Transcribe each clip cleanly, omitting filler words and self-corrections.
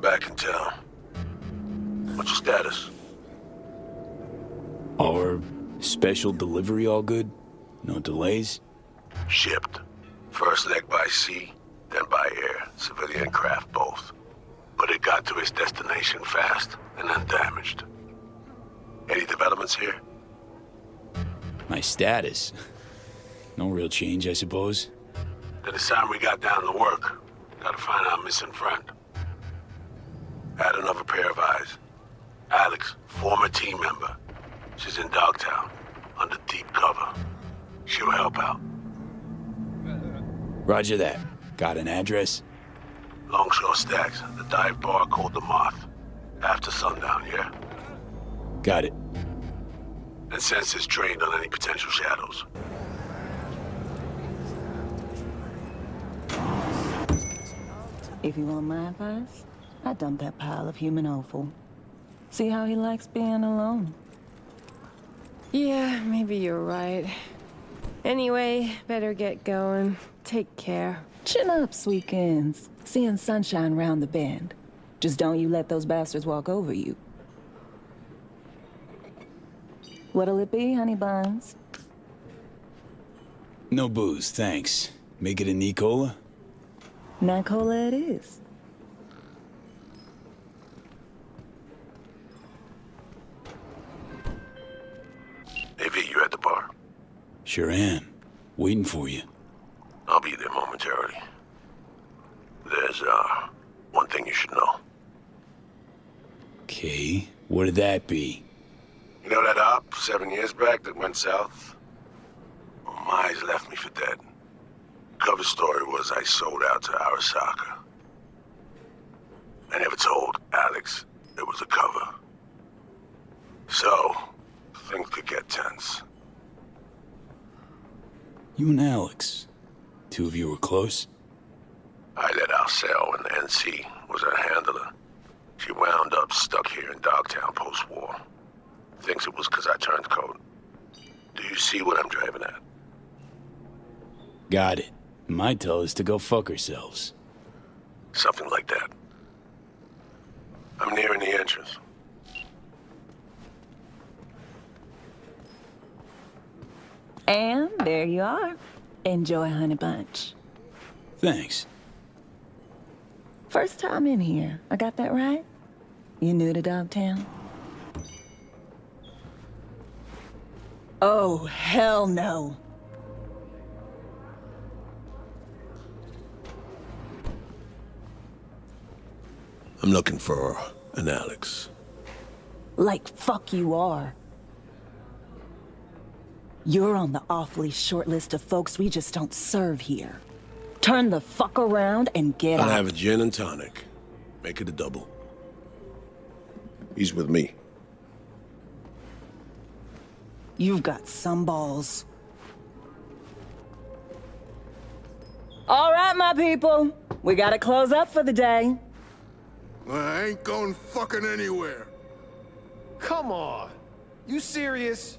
back in town. What's your status? Our special delivery all good? No delays? Shipped. First leg by sea, then by air. Civilian craft both. But it got to its destination fast and undamaged. Any developments here? My status? No real change, I suppose. Then it's time we got down to work. Gotta find our missing friend. Add another pair of eyes. Alex, former team member. She's in Dogtown, under deep cover. She'll help out. Roger that. Got an address? Longshore Stacks, the dive bar called the Moth. After sundown, yeah? Got it. And sensors trained on any potential shadows. If you want my advice, I dump that pile of human offal. See how he likes being alone. Yeah, maybe you're right. Anyway, better get going. Take care. Chin up, Sweekends. Seeing sunshine round the bend. Just don't you let those bastards walk over you. What'll it be, honey buns? No booze, thanks. Make it a Nicola? Nicola it is. Hey V, you at the bar? Sure am. Waiting for you. I'll be there momentarily. There's, one thing you should know. Okay, what'd that be? You know that op 7 years back that went south? Well, my eyes left me for dead. Cover story was I sold out to Arasaka. I never told Alex it was a cover. So, things could get tense. You and Alex. Two of you were close? I let Alcel, and the NC was her handler. She wound up stuck here in Dogtown post-war. Thinks it was because I turned coat. Do you see what I'm driving at? Got it. Might tell us to go fuck ourselves. Something like that. I'm nearing the entrance. And there you are. Enjoy, honey bunch. Thanks. First time in here. I got that right? You new to Dogtown? Oh, hell no. I'm looking for an Alex. Like fuck you are. You're on the awfully short list of folks we just don't serve here. Turn the fuck around and get out. I'll have a gin and tonic. Make it a double. He's with me. You've got some balls. All right, my people. We gotta close up for the day. I ain't going fucking anywhere. Come on. You serious?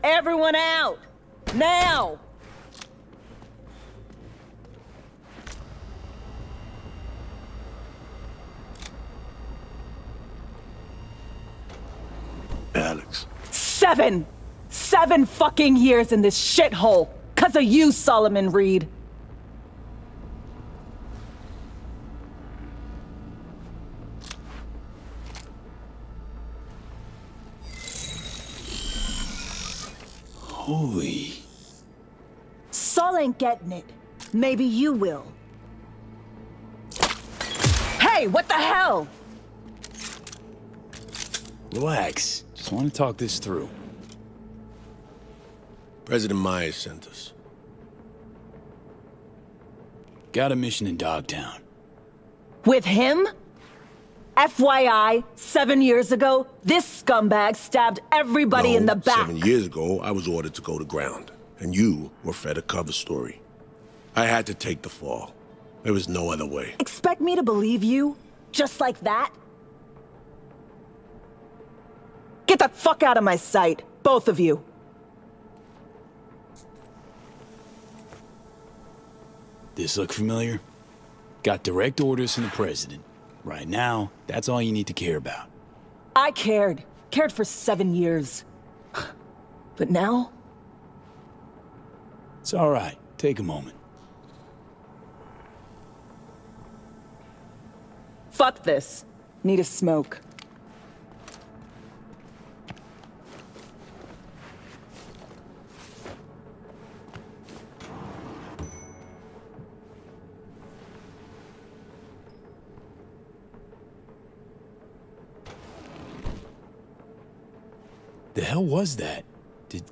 Everyone out! Now! Alex. 7 fucking years in this shithole. 'Cause of you, Solomon Reed. Holy... Sol ain't getting it. Maybe you will. Hey, what the hell? Relax. Just want to talk this through. President Myers sent us. Got a mission in Dogtown. With him? FYI, 7 years ago, this scumbag stabbed everybody in the back. 7 years ago, I was ordered to go to ground, and you were fed a cover story. I had to take the fall. There was no other way. Expect me to believe you? Just like that? Get the fuck out of my sight, both of you. This look familiar? Got direct orders from the president. Right now, that's all you need to care about. I cared. Cared for 7 years. But now? It's all right. Take a moment. Fuck this. Need a smoke. The hell was that? Did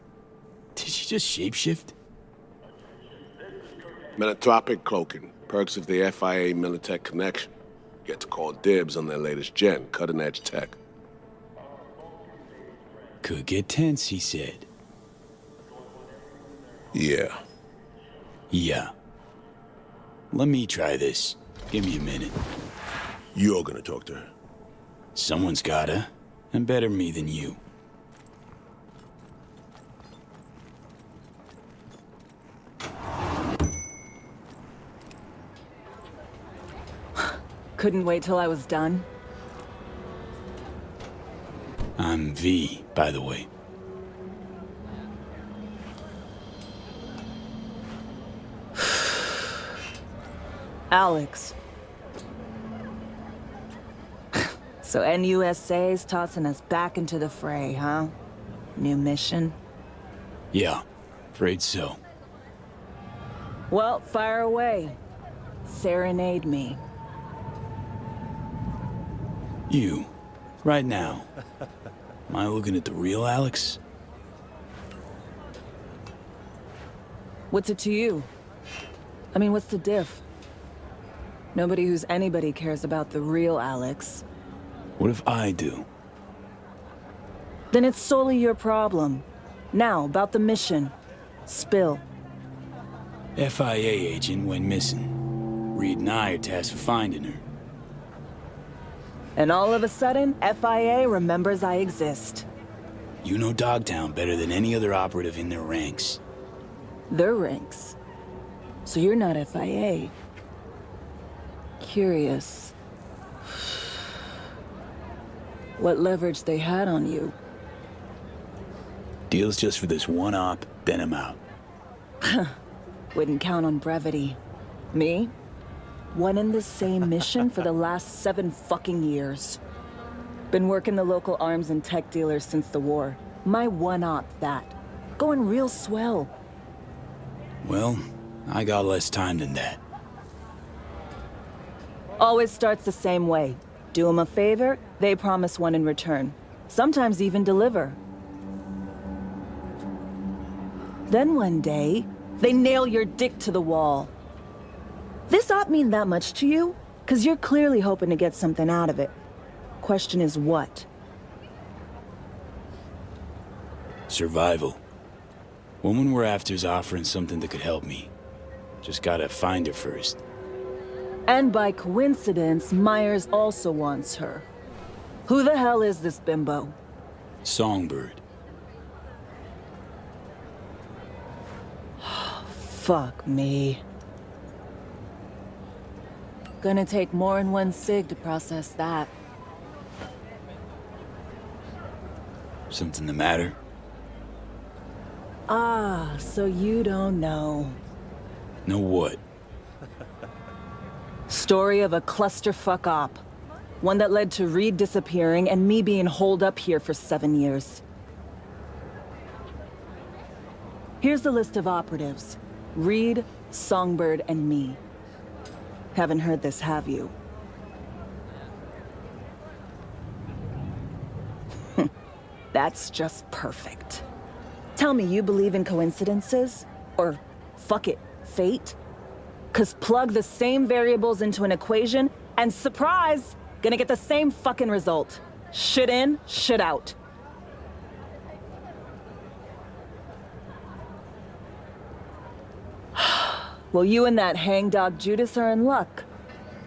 she just shapeshift? Metatropic cloaking. Perks of the FIA Militech connection. Get to call dibs on their latest gen, cutting-edge tech. Could get tense, he said. Yeah. Yeah. Let me try this. Give me a minute. You're gonna talk to her. Someone's gotta. And better me than you. Couldn't wait till I was done. I'm V, by the way. Alex. So NUSA's tossing us back into the fray, huh? New mission? Yeah, afraid so. Well, fire away. Serenade me. You, right now. Am I looking at the real Alex? What's it to you? I mean, what's the diff? Nobody who's anybody cares about the real Alex. What if I do? Then it's solely your problem. Now, about the mission. Spill. FIA agent went missing. Reed and I are tasked with finding her. And all of a sudden, FIA remembers I exist. You know Dogtown better than any other operative in their ranks. Their ranks. So you're not FIA. Curious. What leverage they had on you. Deal's just for this one op, then I'm out. Wouldn't count on brevity. Me? One and the same mission for the last 7 fucking years. Been working the local arms and tech dealers since the war. My one-op, that. Going real swell. Well, I got less time than that. Always starts the same way. Do them a favor, they promise one in return. Sometimes even deliver. Then one day, they nail your dick to the wall. This op mean that much to you? 'Cause you're clearly hoping to get something out of it. Question is what? Survival. Woman we're after's offering something that could help me. Just gotta find her first. And by coincidence, Myers also wants her. Who the hell is this bimbo? Songbird. Fuck me. Gonna take more than one cig to process that. Something the matter? Ah, so you don't know. Know what? Story of a clusterfuck op. One that led to Reed disappearing and me being holed up here for 7 years. Here's the list of operatives. Reed, Songbird, and me. Haven't heard this, have you? That's just perfect. Tell me you believe in coincidences? Or, fuck it, fate? 'Cause plug the same variables into an equation, and surprise! Gonna get the same fucking result. Shit in, shit out. Well, you and that hangdog Judas are in luck.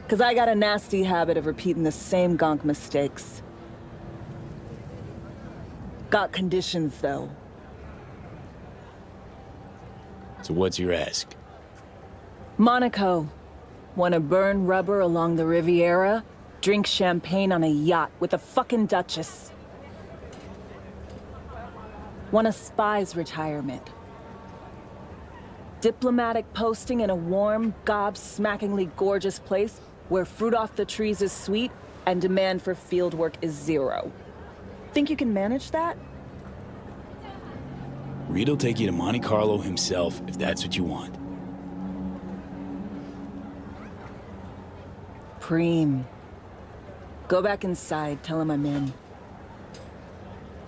'Cause I got a nasty habit of repeating the same gonk mistakes. Got conditions, though. So what's your ask? Monaco. Wanna burn rubber along the Riviera? Drink champagne on a yacht with a fucking duchess. Want a spy's retirement. Diplomatic posting in a warm, gobsmackingly gorgeous place where fruit off the trees is sweet and demand for fieldwork is zero. Think you can manage that? Reed'll take you to Monte Carlo himself if that's what you want. Preem. Go back inside, tell him I'm in.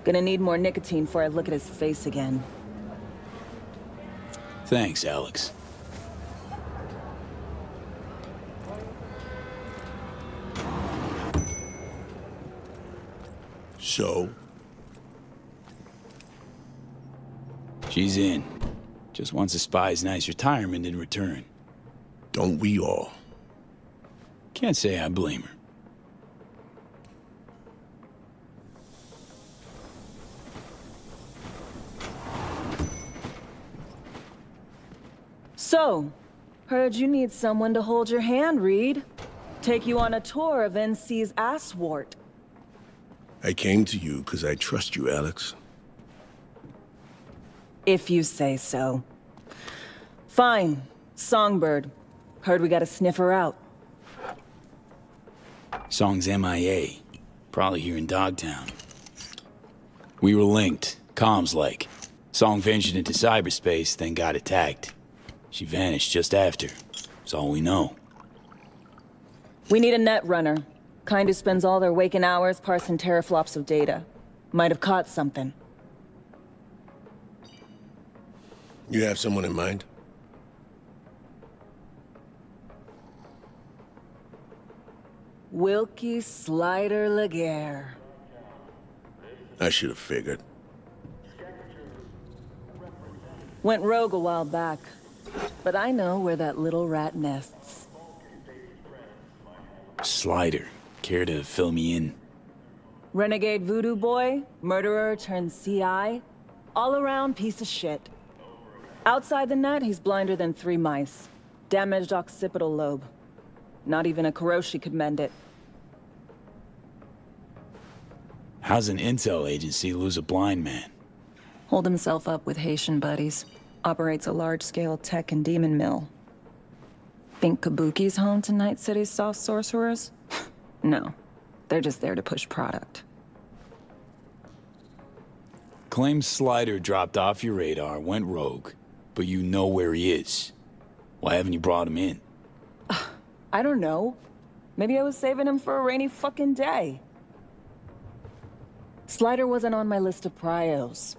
Gonna need more nicotine before I look at his face again. Thanks, Alex. So? She's in. Just wants a spy's nice retirement in return. Don't we all? Can't say I blame her. So, heard you need someone to hold your hand, Reed. Take you on a tour of NC's ass wart. I came to you because I trust you, Alex. If you say so. Fine. Songbird. Heard we got a sniffer out. Song's MIA. Probably here in Dogtown. We were linked, comms-like. Song ventured into cyberspace, then got attacked. She vanished just after. That's all we know. We need a net runner. Kind who spends all their waking hours parsing teraflops of data. Might have caught something. You have someone in mind? Wilkie Slider Laguerre. I should have figured. Went rogue a while back. But I know where that little rat nests. Slider. Care to fill me in? Renegade voodoo boy, murderer turned CI, all-around piece of shit. Outside the net, he's blinder than 3 mice. Damaged occipital lobe. Not even a Kuroshi could mend it. How's an intel agency lose a blind man? Hold himself up with Haitian buddies. Operates a large-scale tech and demon mill. Think Kabuki's home to Night City's soft sorcerers? No. They're just there to push product. Claims Slider dropped off your radar, went rogue, but you know where he is. Why haven't you brought him in? I don't know. Maybe I was saving him for a rainy fucking day. Slider wasn't on my list of prios.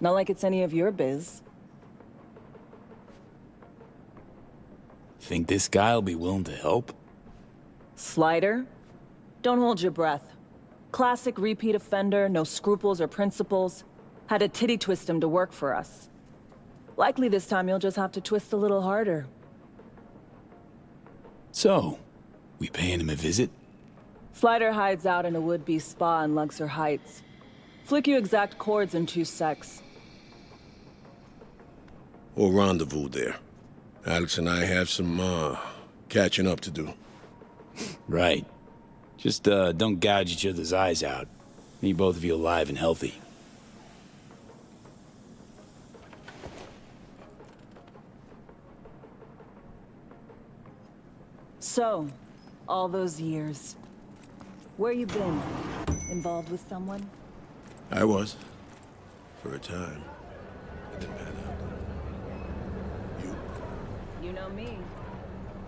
Not like it's any of your biz. Think this guy'll be willing to help? Slider? Don't hold your breath. Classic repeat offender, no scruples or principles. Had to titty twist him to work for us. Likely this time you'll just have to twist a little harder. So, we paying him a visit? Slider hides out in a would-be spa in Luxor Heights. Flick you exact chords in 2 secs. We'll rendezvous there. Alex and I have some, catching up to do. Right. Just, don't gouge each other's eyes out. Need both of you alive and healthy. So, all those years. Where you been? Involved with someone? I was. For a time. It didn't pan out. You? You know me.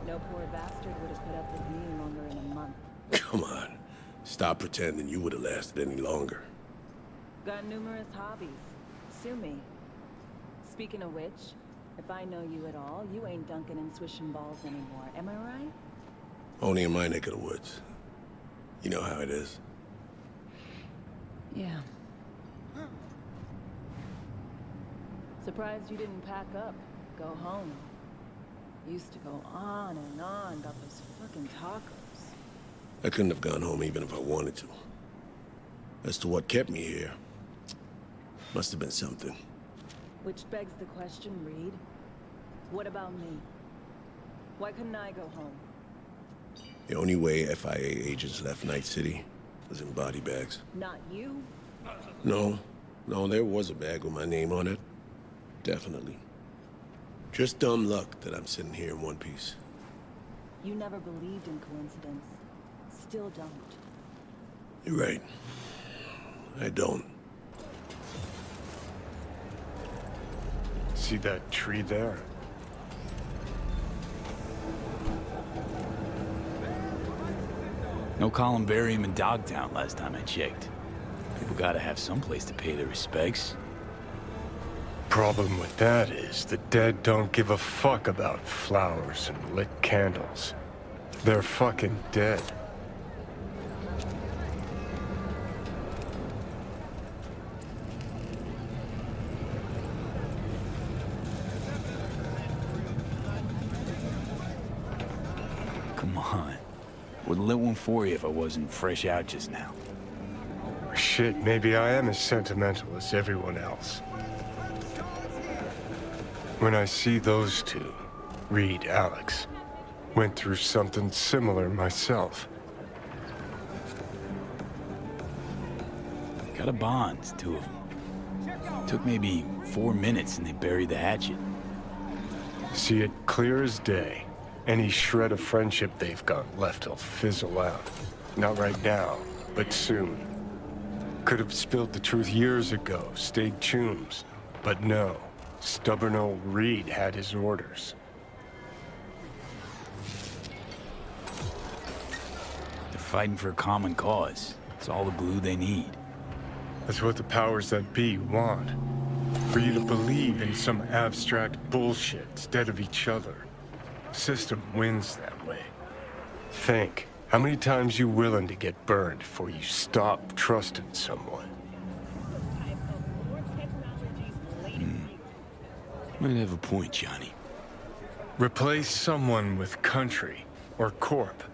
No poor bastard would have put up with me longer in a month. Come on. Stop pretending you would have lasted any longer. Got numerous hobbies. Sue me. Speaking of which, if I know you at all, you ain't dunking and swishing balls anymore. Am I right? Only in my neck of the woods. You know how it is. Yeah. Surprised you didn't pack up. Go home. Used to go on and on about those fucking tacos. I couldn't have gone home even if I wanted to. As to what kept me here, Must have been something. Which begs the question, Reed. What about me? Why couldn't I go home? The only way FIA agents left Night City was in body bags. Not you. No, there was a bag with my name on it. Definitely. Just dumb luck that I'm sitting here in one piece. You never believed in coincidence. Still don't. You're right. I don't. See that tree there? No columbarium in Dogtown last time I checked. People gotta have some place to pay their respects. Problem with that is the dead don't give a fuck about flowers and lit candles. They're fucking dead. Come on. Would lit one for you if I wasn't fresh out just now. Shit, maybe I am as sentimental as everyone else. When I see those two, Reed, Alex, went through something similar myself. Got a bond, two of them. Took maybe 4 minutes and they buried the hatchet. See it clear as day. Any shred of friendship they've got left will fizzle out. Not right now, but soon. Could have spilled the truth years ago, stayed chooms. But no, stubborn old Reed had his orders. They're fighting for a common cause. It's all the glue they need. That's what the powers that be want. For you to believe in some abstract bullshit instead of each other. System wins that way. Think, how many times you willing to get burned before you stop trusting someone? Might have a point, Johnny. Replace someone with country or corp.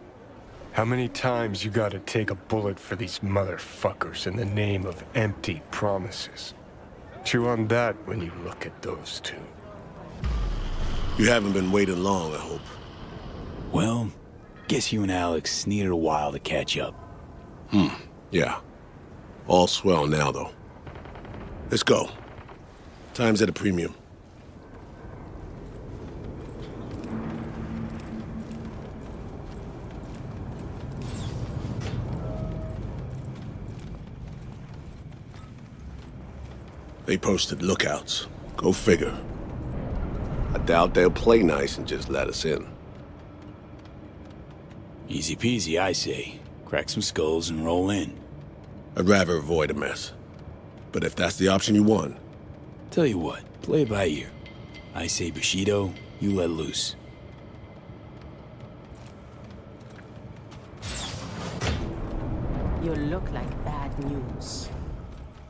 How many times you gotta take a bullet for these motherfuckers in the name of empty promises? Chew on that when you look at those two. You haven't been waiting long, I hope. Well, guess you and Alex needed a while to catch up. Yeah. All swell now, though. Let's go. Time's at a premium. They posted lookouts. Go figure. I doubt they'll play nice and just let us in. Easy peasy, I say. Crack some skulls and roll in. I'd rather avoid a mess. But if that's the option you want... Tell you what, play it by ear. I say Bushido, you let loose. You look like bad news.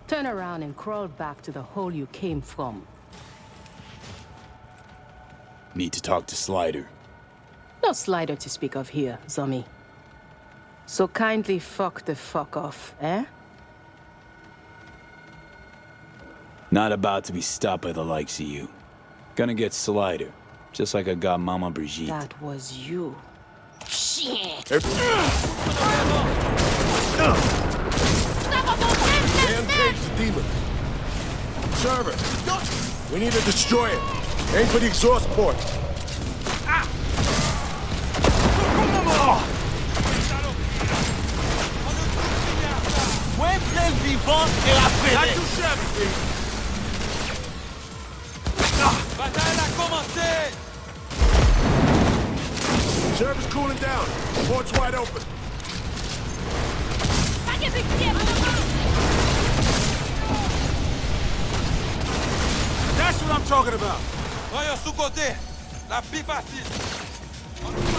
Turn around and crawl back to the hole you came from. Need to talk to Slider. No Slider to speak of here, Zummy. So kindly fuck the fuck off, eh? Not about to be stopped by the likes of you. Gonna get Slider, just like I got Mama Brigitte. That was you. Shit! Rampage the demon. Server, we need to destroy it. Aim for the exhaust port. Muestra el vivant et la fêlée. Bataille a commencé. Server's cooling down. Port's wide open. That's what I'm talking about. Voyons sous côté. La plus facile.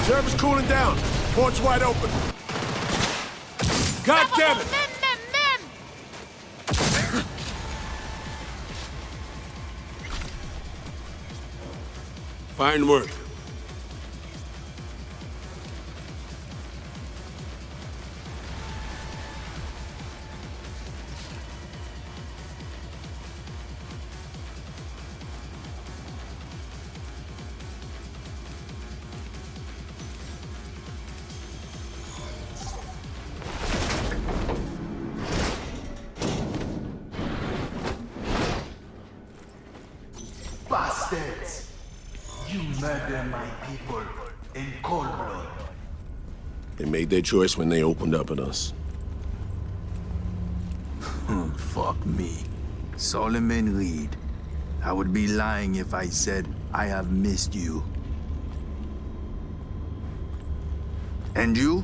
Server's cooling down. Port's wide open. God damn it! Fine work. murder my people in cold blood. They made their choice when they opened up at us. Fuck me. Solomon Reed. I would be lying if I said I have missed you. And you?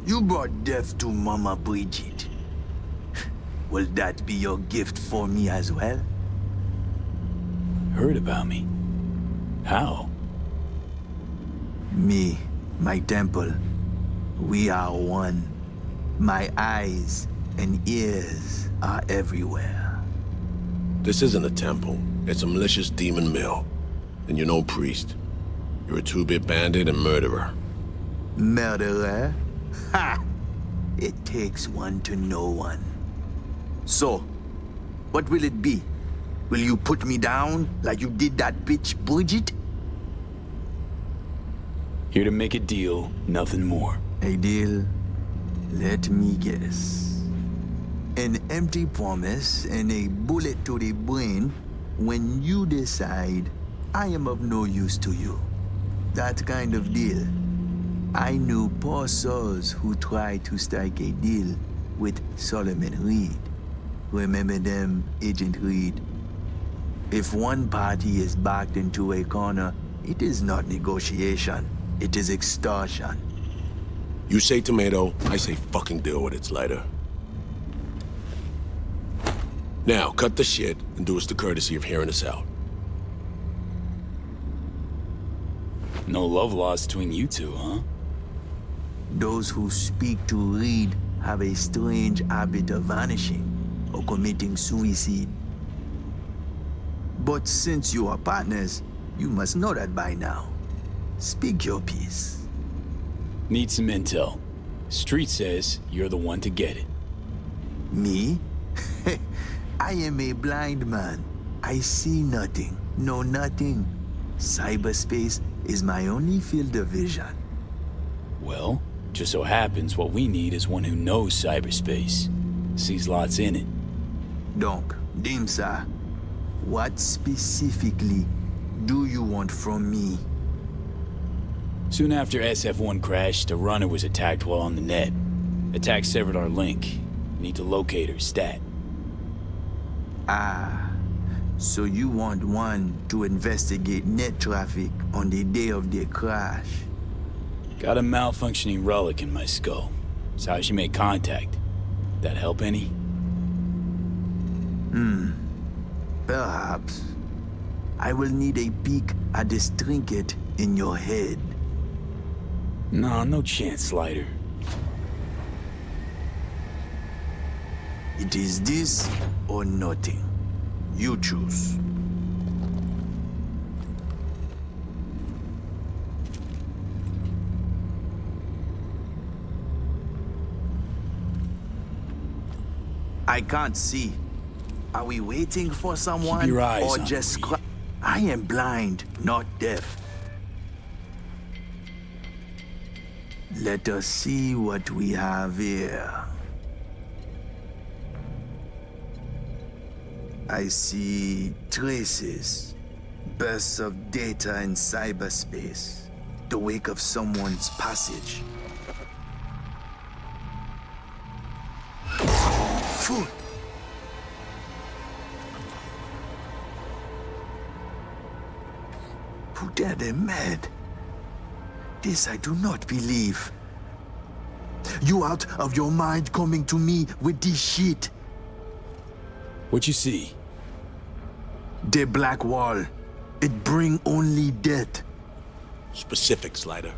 You brought death to Mama Bridget. Will that be your gift for me as well? Heard about me? How? Me, my temple. We are one. My eyes and ears are everywhere. This isn't a temple. It's a malicious demon mill. And you're no priest. You're a two-bit bandit and murderer. Murderer? Ha! It takes one to know one. So, what will it be? Will you put me down like you did that bitch Bridget? Here to make a deal, nothing more. A deal? Let me guess. An empty promise and a bullet to the brain when you decide I am of no use to you. That kind of deal. I knew poor souls who tried to strike a deal with Solomon Reed. Remember them, Agent Reed? If one party is backed into a corner, it is not negotiation. It is extortion. You say tomato, I say fucking deal with it, Slider. Now, cut the shit and do us the courtesy of hearing us out. No love lost between you two, huh? Those who speak to Reed have a strange habit of vanishing or committing suicide. But since you are partners, you must know that by now. Speak your piece. Need some intel. Street says you're the one to get it. Me? I am a blind man. I see nothing, know nothing. Cyberspace is my only field of vision. Well, just so happens what we need is one who knows cyberspace. Sees lots in it. Donc, Dimsa, what specifically do you want from me? Soon after SF-1 crashed, a runner was attacked while on the net. Attack severed our link. Need to locate her stat. Ah, so you want one to investigate net traffic on the day of the crash? Got a malfunctioning relic in my skull. It's how she made contact. That help any? Perhaps. I will need a peek at this trinket in your head. Nah, no chance, Slider. It is this or nothing. You choose. I can't see. Are we waiting for someone? Keep your eyes or on just me. I am blind, not deaf. Let us see what we have here. I see traces, bursts of data in cyberspace, the wake of someone's passage. Food. Who dare they mad? This I do not believe. You out of your mind coming to me with this shit? What you see? The black wall. It bring only death. Specific, Slider.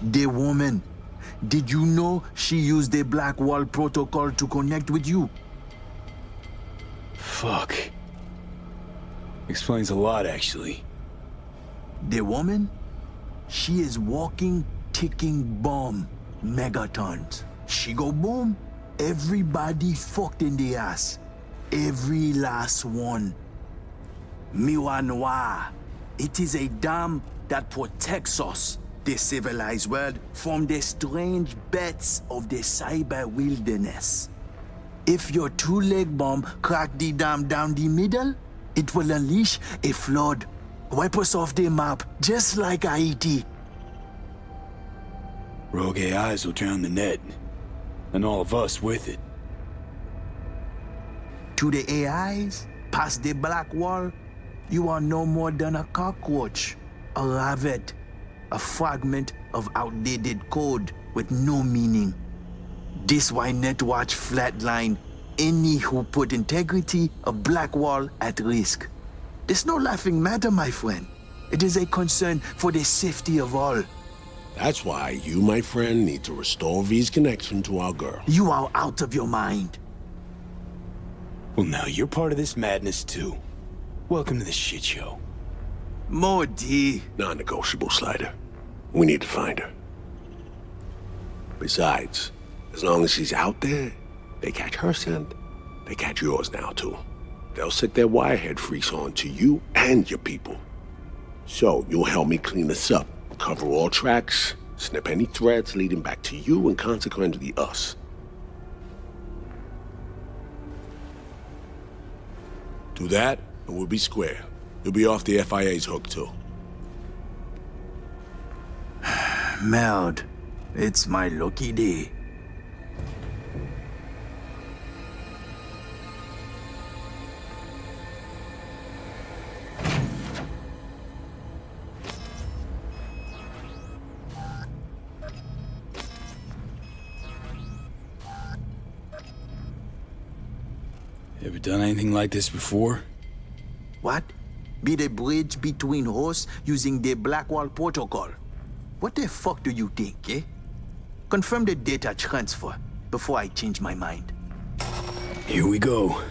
The woman. Did you know she used the black wall protocol to connect with you? Fuck. Explains a lot, actually. The woman? She is walking, ticking bomb. Megatons. She go boom. Everybody fucked in the ass. Every last one. Miwa Noir. It is a dam that protects us, the civilized world, from the strange bets of the cyber wilderness. If your two-leg bomb crack the dam down the middle, it will unleash a flood. Wipe us off the map, just like Haiti. Rogue AIs will drown the net, and all of us with it. To the AIs, past the black wall, you are no more than a cockroach, a rabbit, a fragment of outdated code with no meaning. This why Netwatch flatline any who put integrity of black wall at risk. It's no laughing matter, my friend. It is a concern for the safety of all. That's why you, my friend, need to restore V's connection to our girl. You are out of your mind. Well, now you're part of this madness, too. Welcome to the shit show. Morty. Non-negotiable, Slider. We need to find her. Besides, as long as she's out there, they catch her scent, they catch yours now, too. They'll set their wirehead freaks on to you and your people. So, you'll help me clean this up, cover all tracks, snip any threads leading back to you and consequently us. Do that, and we'll be square. You'll be off the FIA's hook, too. Meld, it's my lucky day. Ever done anything like this before? What? Be the bridge between hosts using the Blackwall protocol. What the fuck do you think, eh? Confirm the data transfer before I change my mind. Here we go.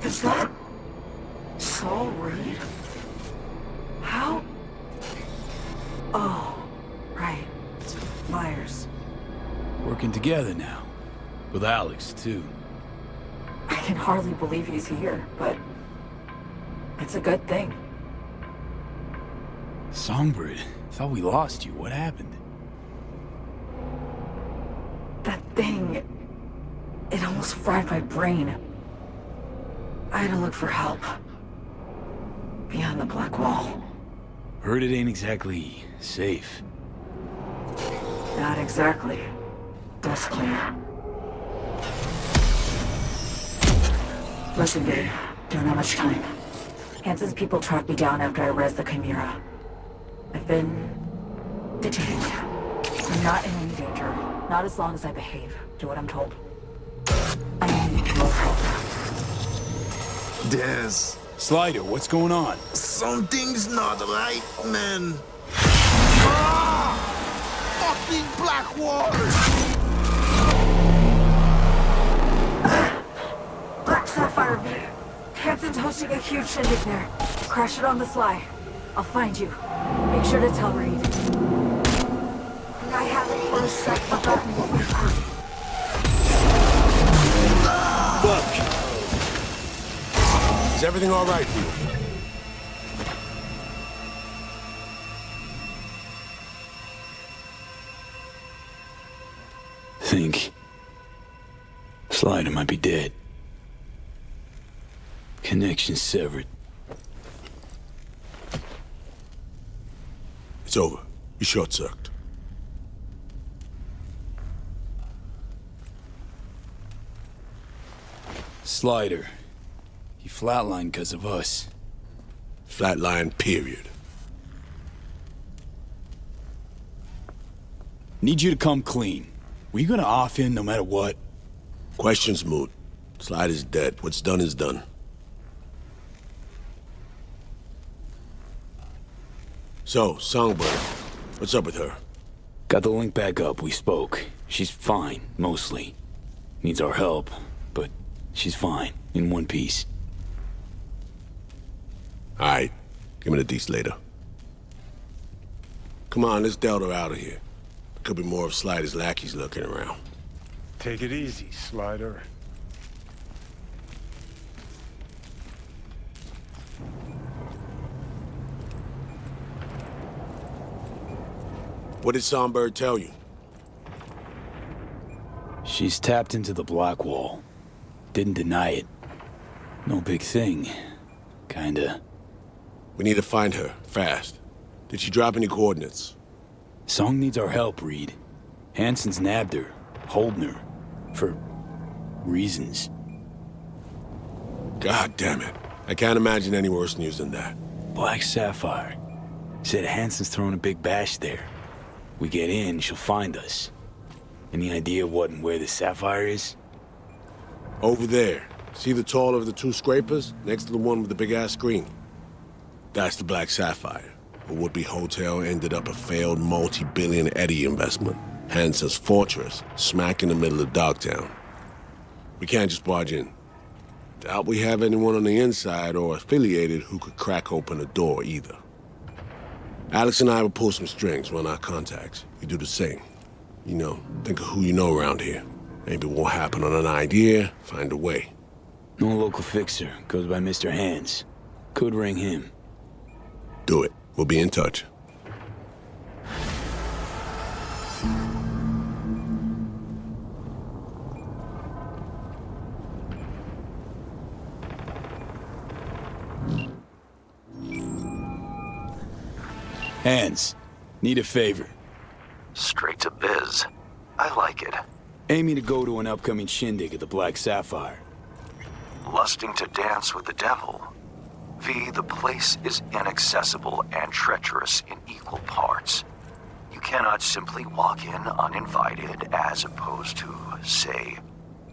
Is that Saul Reed? How? Oh, right. Myers. Working together now. With Alex, too. I can hardly believe he's here, but it's a good thing. Songbird, thought we lost you. What happened? That thing, it almost fried my brain. I had to look for help. Beyond the black wall. Heard it ain't exactly safe. Not exactly. Dust clean. Listen, babe. Don't have much time. Hanson's people tracked me down after I res the Chimera. I've been detained. I'm not in any danger. Not as long as I behave. Do what I'm told. I need your help. Des. Slider, what's going on? Something's not right, man. Ah! Fucking black wall! Black Sapphire V. Hanson's hosting a huge shindig there. Crash it on the sly. I'll find you. Make sure to tell Reed. I haven't for a sec forgotten what we've heard. Fuck! Is everything all right for you? Think Slider might be dead. Connection severed. It's over. You short-circuited. Slider. He flatlined because of us. Flatline, period. Need you to come clean. Were you gonna off him no matter what? Question's moot. Slider's dead. What's done is done. So, Songbird, what's up with her? Got the link back up, we spoke. She's fine, mostly. Needs our help, but she's fine, in one piece. All right. Give me the deets later. Come on, let's Delta out of here. There could be more of Slider's lackeys looking around. Take it easy, Slider. What did Songbird tell you? She's tapped into the block wall. Didn't deny it. No big thing. Kinda. We need to find her, fast. Did she drop any coordinates? Song needs our help, Reed. Hansen's nabbed her, holding her. For reasons. God damn it. I can't imagine any worse news than that. Black Sapphire. Said Hansen's throwing a big bash there. We get in, she'll find us. Any idea what and where the Sapphire is? Over there. See the taller of the two scrapers? Next to the one with the big-ass screen. That's the Black Sapphire. A would-be hotel ended up a failed multi-billion Eddie investment. Hansen's fortress, smack in the middle of Dogtown. We can't just barge in. Doubt we have anyone on the inside or affiliated who could crack open a door either. Alex and I will pull some strings, run our contacts. You do the same. You know, think of who you know around here. Maybe we'll happen on an idea, find a way. No local fixer, goes by Mr. Hands. Could ring him. Do it. We'll be in touch. Hands, need a favor. Straight to biz. I like it. Aiming to go to an upcoming shindig at the Black Sapphire. Lusting to dance with the devil. V, the place is inaccessible and treacherous in equal parts. You cannot simply walk in uninvited as opposed to, say,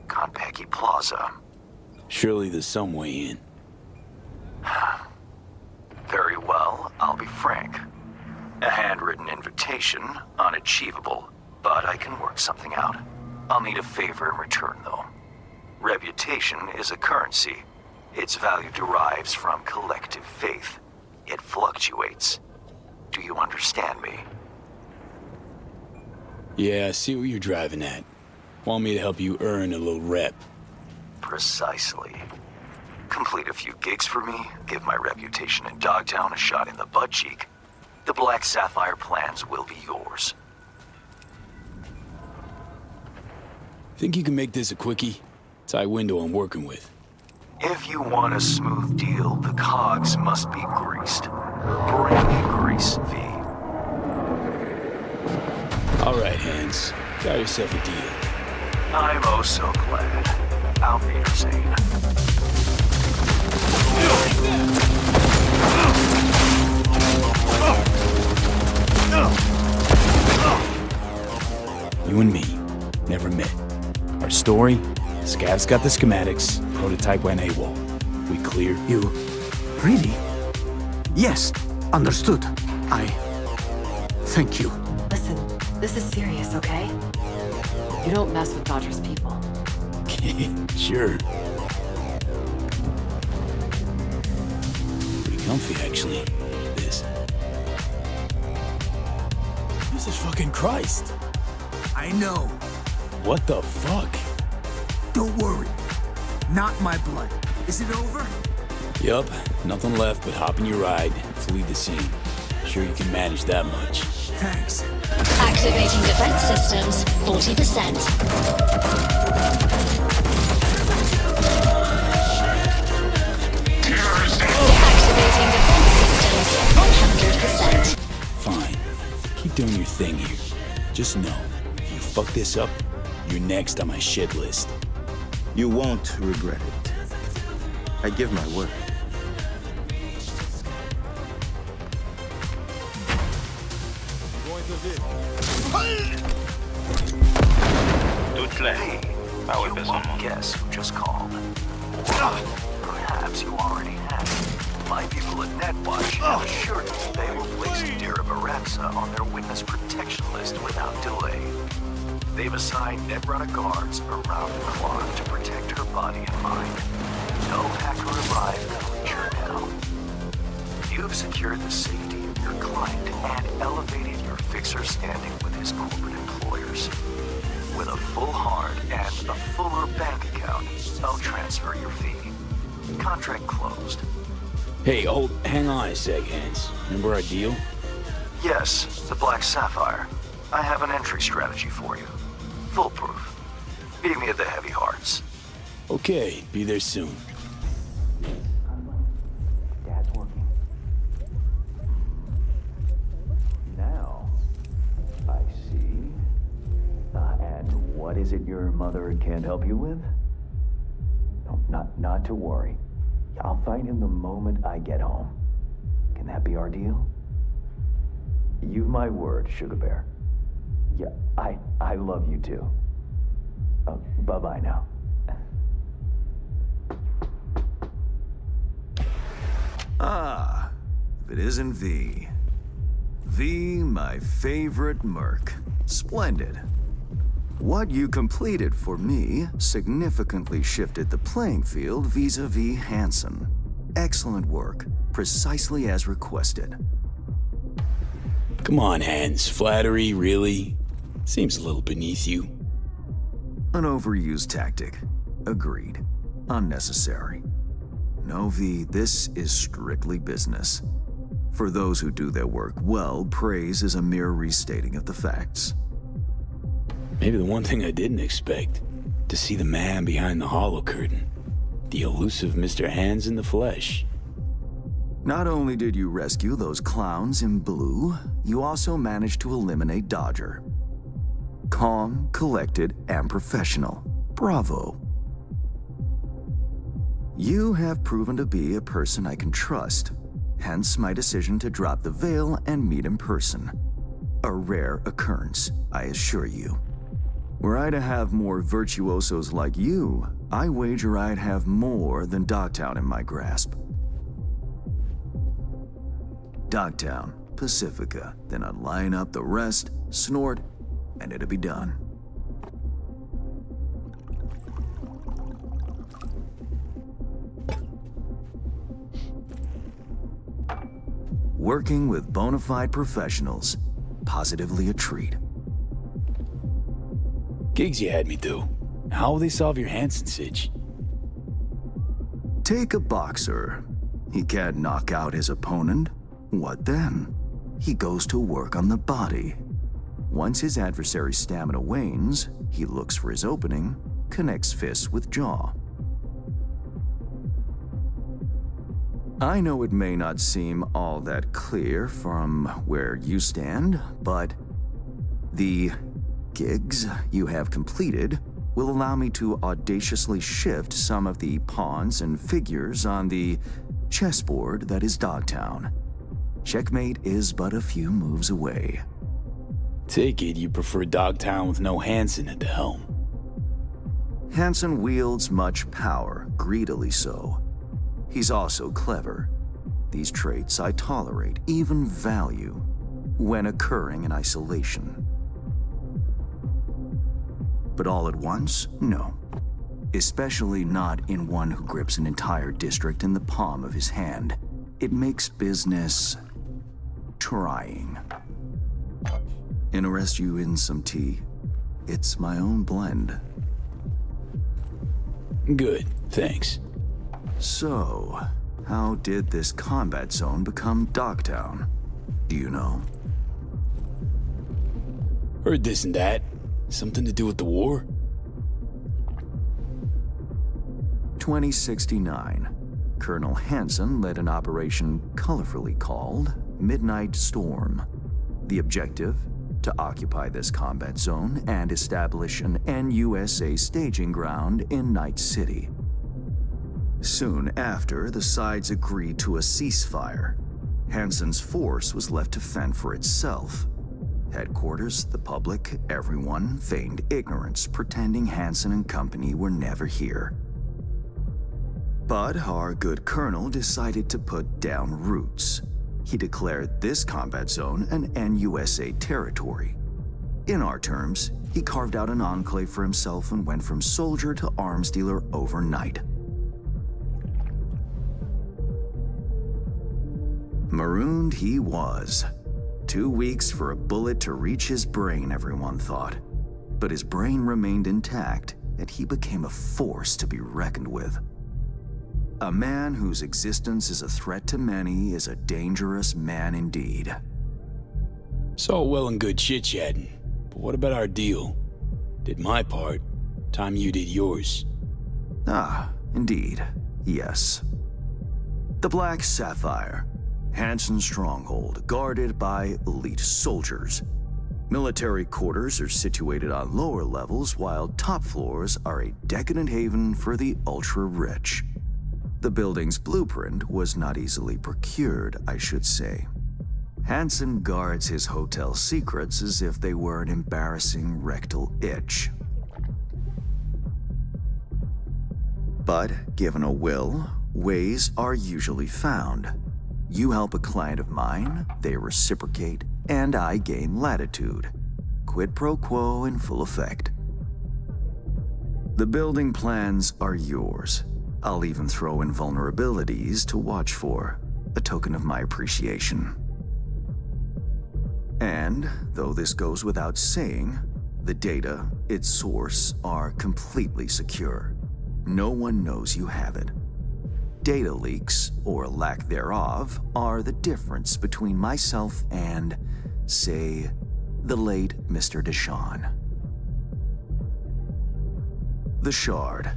Konpeki Plaza. Surely there's some way in. Very well, I'll be frank. A handwritten invitation, unachievable, but I can work something out. I'll need a favor in return, though. Reputation is a currency. Its value derives from collective faith. It fluctuates. Do you understand me? Yeah, I see what you're driving at. Want me to help you earn a little rep. Precisely. Complete a few gigs for me, give my reputation in Dogtown a shot in the butt cheek. The Black Sapphire plans will be yours. Think you can make this a quickie? Tight window I'm working with. If you want a smooth deal, the cogs must be greased. Bring me grease, V. All right, Hands. Got yourself a deal. I'm oh so glad. Auf Wiedersehen. You and me, never met. Our story, Scav's got the schematics, prototype went AWOL. We clear? You... really? Yes, understood. Thank you. Listen, this is serious, okay? You don't mess with Dodger's people. Sure. Pretty comfy, actually. This is fucking Christ. I know. What the fuck? Don't worry. Not my blood. Is it over? Yup. Nothing left but hop in your ride and flee the scene. Sure you can manage that much. Thanks. Activating defense systems, 40%. Activating defense systems, 100%. Fine. Keep doing your thing here. Just know, if you fuck this up, you're next on my shit list. You won't regret it. I give my word. Hey, you won't guess who just called. Perhaps you already have. My people at Netwatch have assured me they will place Dira Baratza on their witness protection list without delay. They've assigned Netrunner guards around the clock to protect her body and mind. No hacker alive can reach her now. You've secured the safety of your client and elevated your fixer standing with his corporate employers. With a full hard and a fuller bank account, I'll transfer your fee. Contract closed. Hey, hang on a sec, Hans. Remember our deal? Yes, the Black Sapphire. I have an entry strategy for you. Foolproof. Meet me at the Heavy Hearts. Okay, be there soon. Dad's working. Now, I see. And what is it your mother can't help you with? No, not to worry. I'll find him the moment I get home. Can that be our deal? You've my word, Sugar Bear. Yeah, I love you too. Bye-bye now. Ah, if it isn't V. V, my favorite Merc. Splendid. What you completed for me significantly shifted the playing field vis-a-vis Hansen. Excellent work, precisely as requested. Come on, Hans. Flattery, really? Seems a little beneath you. An overused tactic. Agreed. Unnecessary. No, V, this is strictly business. For those who do their work well, praise is a mere restating of the facts. Maybe the one thing I didn't expect, to see the man behind the hollow curtain. The elusive Mr. Hands in the flesh. Not only did you rescue those clowns in blue, you also managed to eliminate Dodger. Calm, collected, and professional. Bravo. You have proven to be a person I can trust, hence my decision to drop the veil and meet in person. A rare occurrence, I assure you. Were I to have more virtuosos like you, I wager I'd have more than Dogtown in my grasp. Dogtown, Pacifica, then I'd line up the rest, snort, and it'd be done. Working with bona fide professionals, positively a treat. Gigs you had me do. How will they solve your Hansen sitch? Take a boxer. He can't knock out his opponent. What then? He goes to work on the body. Once his adversary's stamina wanes, he looks for his opening, connects fists with jaw. I know it may not seem all that clear from where you stand, but the gigs you have completed will allow me to audaciously shift some of the pawns and figures on the chessboard that is Dogtown. Checkmate is but a few moves away. Take it you prefer Dogtown with no Hansen at the helm. Hansen wields much power, greedily so. He's also clever. These traits I tolerate, even value, when occurring in isolation. But all at once, no. Especially not in one who grips an entire district in the palm of his hand. It makes business trying. Interest you in some tea? It's my own blend. Good, thanks. So, how did this combat zone become Dogtown? Do you know? Heard this and that. Something to do with the war? 2069. Colonel Hansen led an operation colorfully called Midnight Storm. The objective? To occupy this combat zone and establish an NUSA staging ground in Night City. Soon after, the sides agreed to a ceasefire. Hansen's force was left to fend for itself. Headquarters, the public, everyone feigned ignorance, pretending Hansen and company were never here. But our good colonel decided to put down roots. He declared this combat zone an NUSA territory. In our terms, he carved out an enclave for himself and went from soldier to arms dealer overnight. Marooned he was. 2 weeks for a bullet to reach his brain, everyone thought. But his brain remained intact, and he became a force to be reckoned with. A man whose existence is a threat to many is a dangerous man indeed. It's all well and good chit-chatting, but what about our deal? Did my part, time you did yours. Ah, indeed, yes. The Black Sapphire, Hansen's stronghold, guarded by elite soldiers. Military quarters are situated on lower levels, while top floors are a decadent haven for the ultra-rich. The building's blueprint was not easily procured, I should say. Hansen guards his hotel secrets as if they were an embarrassing rectal itch. But given a will, ways are usually found. You help a client of mine, they reciprocate, and I gain latitude. Quid pro quo in full effect. The building plans are yours. I'll even throw in vulnerabilities to watch for, a token of my appreciation. And, though this goes without saying, the data, its source, are completely secure. No one knows you have it. Data leaks, or lack thereof, are the difference between myself and, say, the late Mr. Deshawn. The Shard.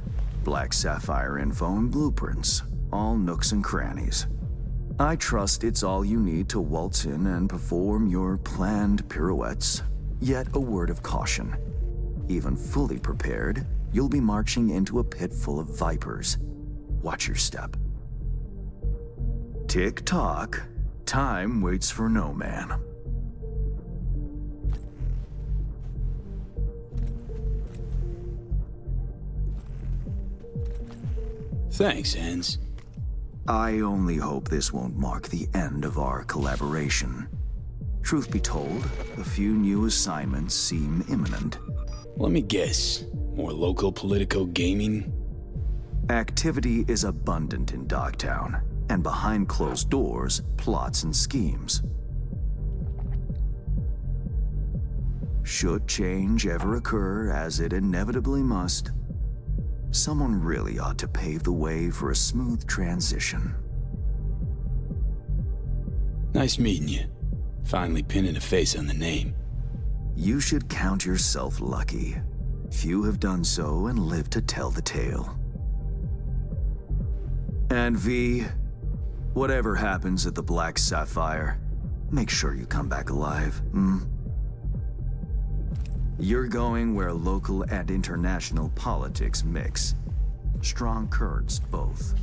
Black Sapphire info and blueprints. All nooks and crannies. I trust it's all you need to waltz in and perform your planned pirouettes. Yet a word of caution. Even fully prepared, you'll be marching into a pit full of vipers. Watch your step. Tick-tock. Time waits for no man. Thanks, Hans. I only hope this won't mark the end of our collaboration. Truth be told, a few new assignments seem imminent. Let me guess. More local politico gaming? Activity is abundant in Dogtown, and behind closed doors, plots and schemes. Should change ever occur, as it inevitably must, someone really ought to pave the way for a smooth transition. Nice meeting you. Finally pinning a face on the name. You should count yourself lucky. Few have done so and lived to tell the tale. And V, whatever happens at the Black Sapphire, make sure you come back alive, You're going where local and international politics mix. Strong currents, both.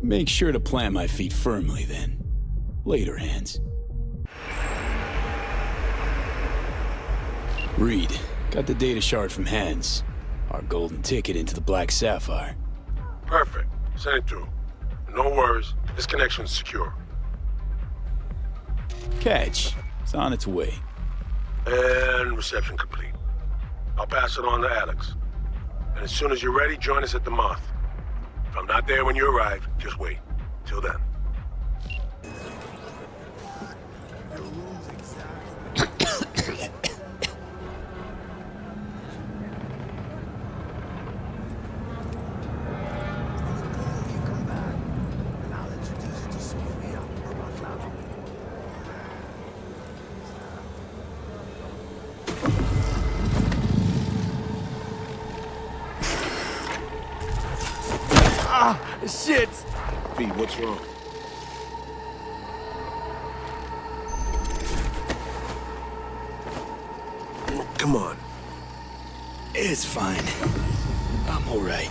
Make sure to plant my feet firmly, then. Later, Hans. Reed, got the data shard from Hans. Our golden ticket into the Black Sapphire. Perfect. Send it through. No worries. This connection's secure. Catch. It's on its way. And reception complete. I'll pass it on to Alex. And as soon as you're ready, join us at the Moth. If I'm not there when you arrive, just wait. Till then. Shit! V, what's wrong? Come on. It's fine. I'm all right.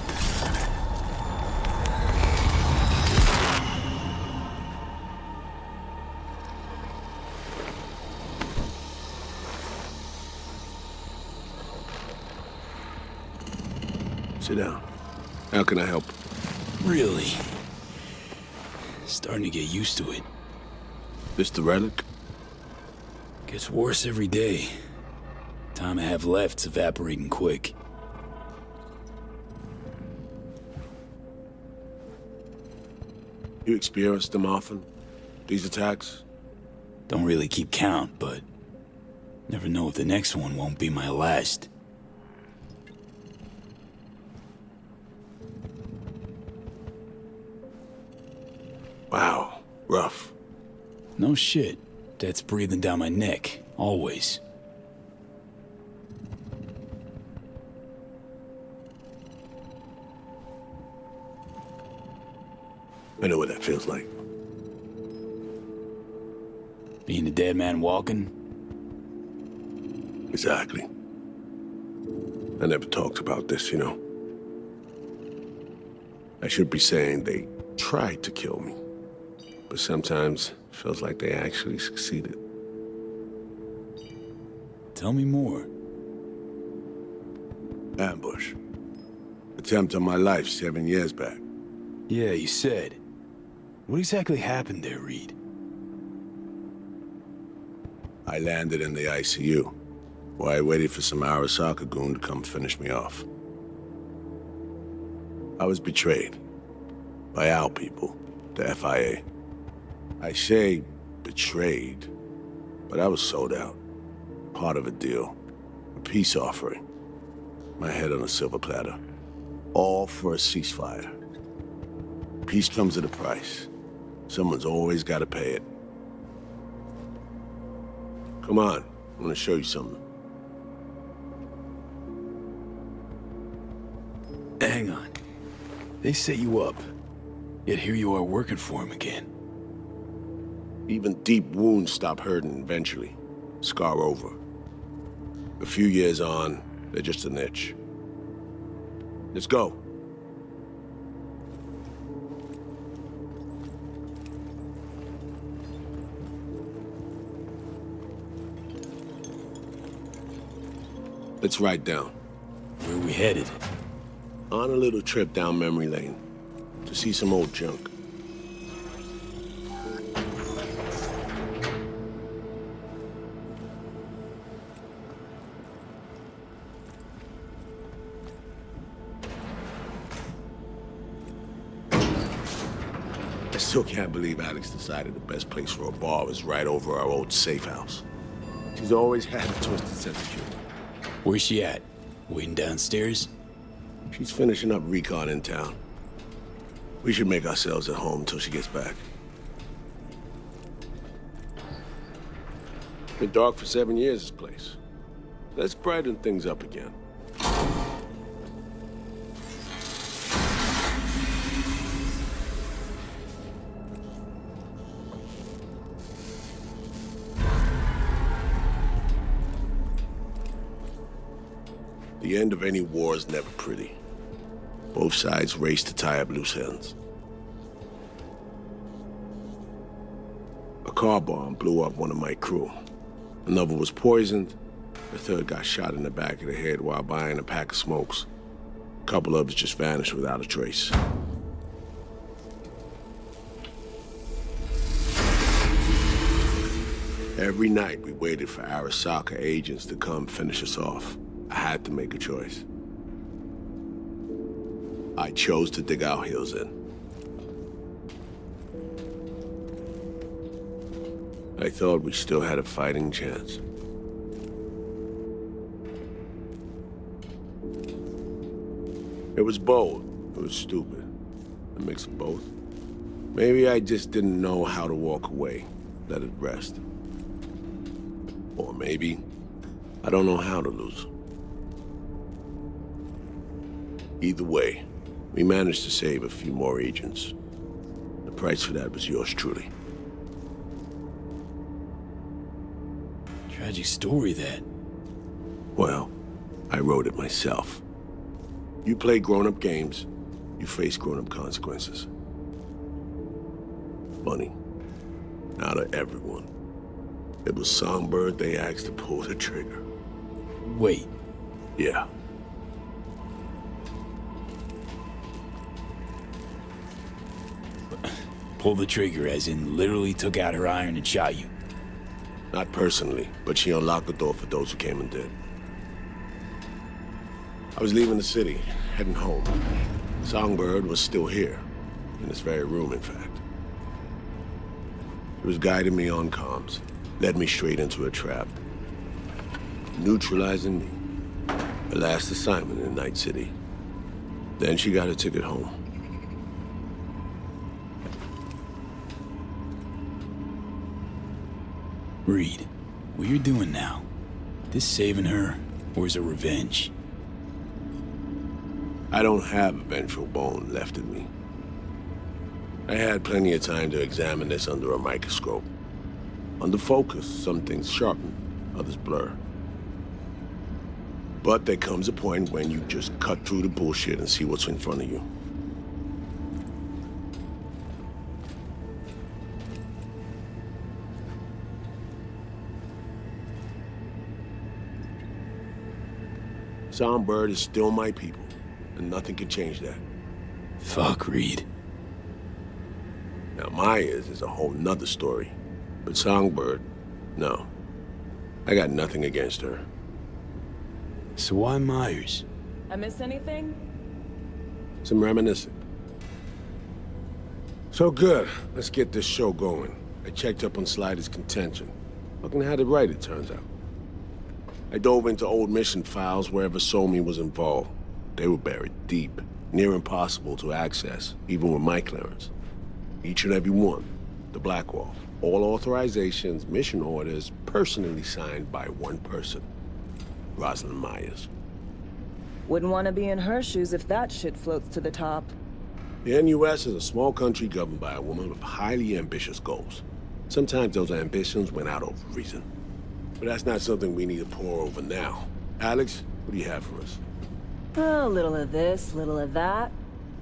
Sit down. How can I help? Really? Starting to get used to it. This the relic? Gets worse every day. Time I have left's evaporating quick. You experience them often? These attacks? Don't really keep count, but never know if the next one won't be my last. Wow, rough. No shit. That's breathing down my neck, always. I know what that feels like. Being a dead man walking? Exactly. I never talked about this, you know. I should be saying they tried to kill me, but sometimes it feels like they actually succeeded. Tell me more. Ambush. Attempt on my life 7 years back. Yeah, you said. What exactly happened there, Reed? I landed in the ICU, where I waited for some Arasaka goon to come finish me off. I was betrayed by our people, the FIA. I say betrayed, but I was sold out. Part of a deal, a peace offering. My head on a silver platter. All for a ceasefire. Peace comes at a price. Someone's always got to pay it. Come on, I want to show you something. Hang on. They set you up, yet here you are working for him again. Even deep wounds stop hurting eventually. Scar over. A few years on, they're just an itch. Let's go. Let's ride down. Where are we headed? On a little trip down memory lane to see some old junk. I still can't believe Alex decided the best place for a bar was right over our old safe house. She's always had a twisted sense of humor. Where's she at? Waiting downstairs? She's finishing up recon in town. We should make ourselves at home until she gets back. Been dark for 7 years, this place. Let's brighten things up again. The end of any war is never pretty. Both sides race to tie up loose ends. A car bomb blew up one of my crew. Another was poisoned. The third got shot in the back of the head while buying a pack of smokes. A couple others just vanished without a trace. Every night we waited for Arasaka agents to come finish us off. I had to make a choice. I chose to dig our heels in. I thought we still had a fighting chance. It was bold. It was stupid. A mix of both. Maybe I just didn't know how to walk away, let it rest. Or maybe I don't know how to lose. Either way, we managed to save a few more agents. The price for that was yours truly. Tragic story, that. Well, I wrote it myself. You play grown-up games, you face grown-up consequences. Funny. Out of everyone, it was Songbird they asked to pull the trigger. Wait. Yeah. Pull the trigger, as in literally took out her iron and shot you? Not personally, but she unlocked the door for those who came and did. I was leaving the city, heading home. Songbird was still here, in this very room, in fact. She was guiding me on comms. Led me straight into a trap. Neutralizing me. Her last assignment in Night City. Then she got a ticket home. Reed, what you're doing now, this saving her, or is it revenge? I don't have a vengeful bone left in me. I had plenty of time to examine this under a microscope. Under focus, some things sharpen, others blur. But there comes a point when you just cut through the bullshit and see what's in front of you. Songbird is still my people, and nothing can change that. Fuck, Reed. Now, Myers is a whole nother story. But Songbird, no. I got nothing against her. So why Myers? I miss anything? Some reminiscing. So good. Let's get this show going. I checked up on Slider's contention. Fucking had it right, it turns out. I dove into old mission files wherever Somi was involved. They were buried deep, near impossible to access, even with my clearance. Each and every one, the Blackwall. All authorizations, mission orders, personally signed by one person. Rosalind Myers. Wouldn't want to be in her shoes if that shit floats to the top. The NUS is a small country governed by a woman with highly ambitious goals. Sometimes those ambitions went out of reason. But that's not something we need to pour over now. Alex, what do you have for us? A little of this, little of that.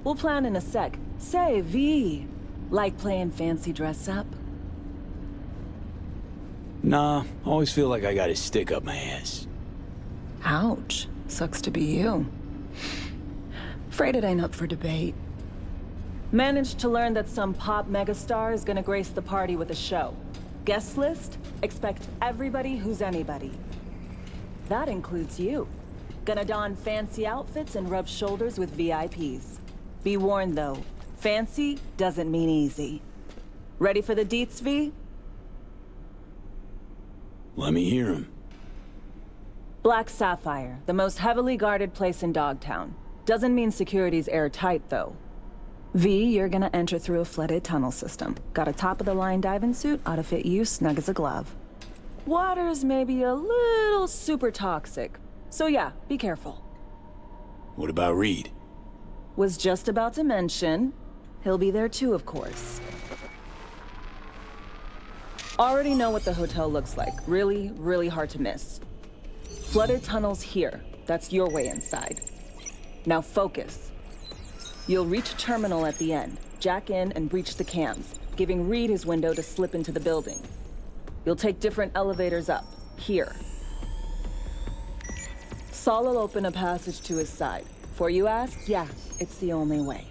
We'll plan in a sec. Say, V, like playing fancy dress up? Nah, always feel like I got a stick up my ass. Ouch. Sucks to be you. Afraid it ain't up for debate. Managed to learn that some pop megastar is gonna grace the party with a show. Guest list? Expect everybody who's anybody. That includes you. Gonna don fancy outfits and rub shoulders with VIPs. Be warned though, fancy doesn't mean easy. Ready for the deets, V? Let me hear him. Black Sapphire, the most heavily guarded place in Dogtown. Doesn't mean security's airtight though. V, you're gonna enter through a flooded tunnel system. Got a top-of-the-line diving suit, ought to fit you snug as a glove. Water's maybe a little super toxic. So yeah, be careful. What about Reed? Was just about to mention, he'll be there too, of course. Already know what the hotel looks like. Really, really hard to miss. Flooded tunnels here. That's your way inside. Now focus. You'll reach a terminal at the end, jack in and breach the cams, giving Reed his window to slip into the building. You'll take different elevators up, here. Saul will open a passage to his side. Before you ask, yeah, it's the only way.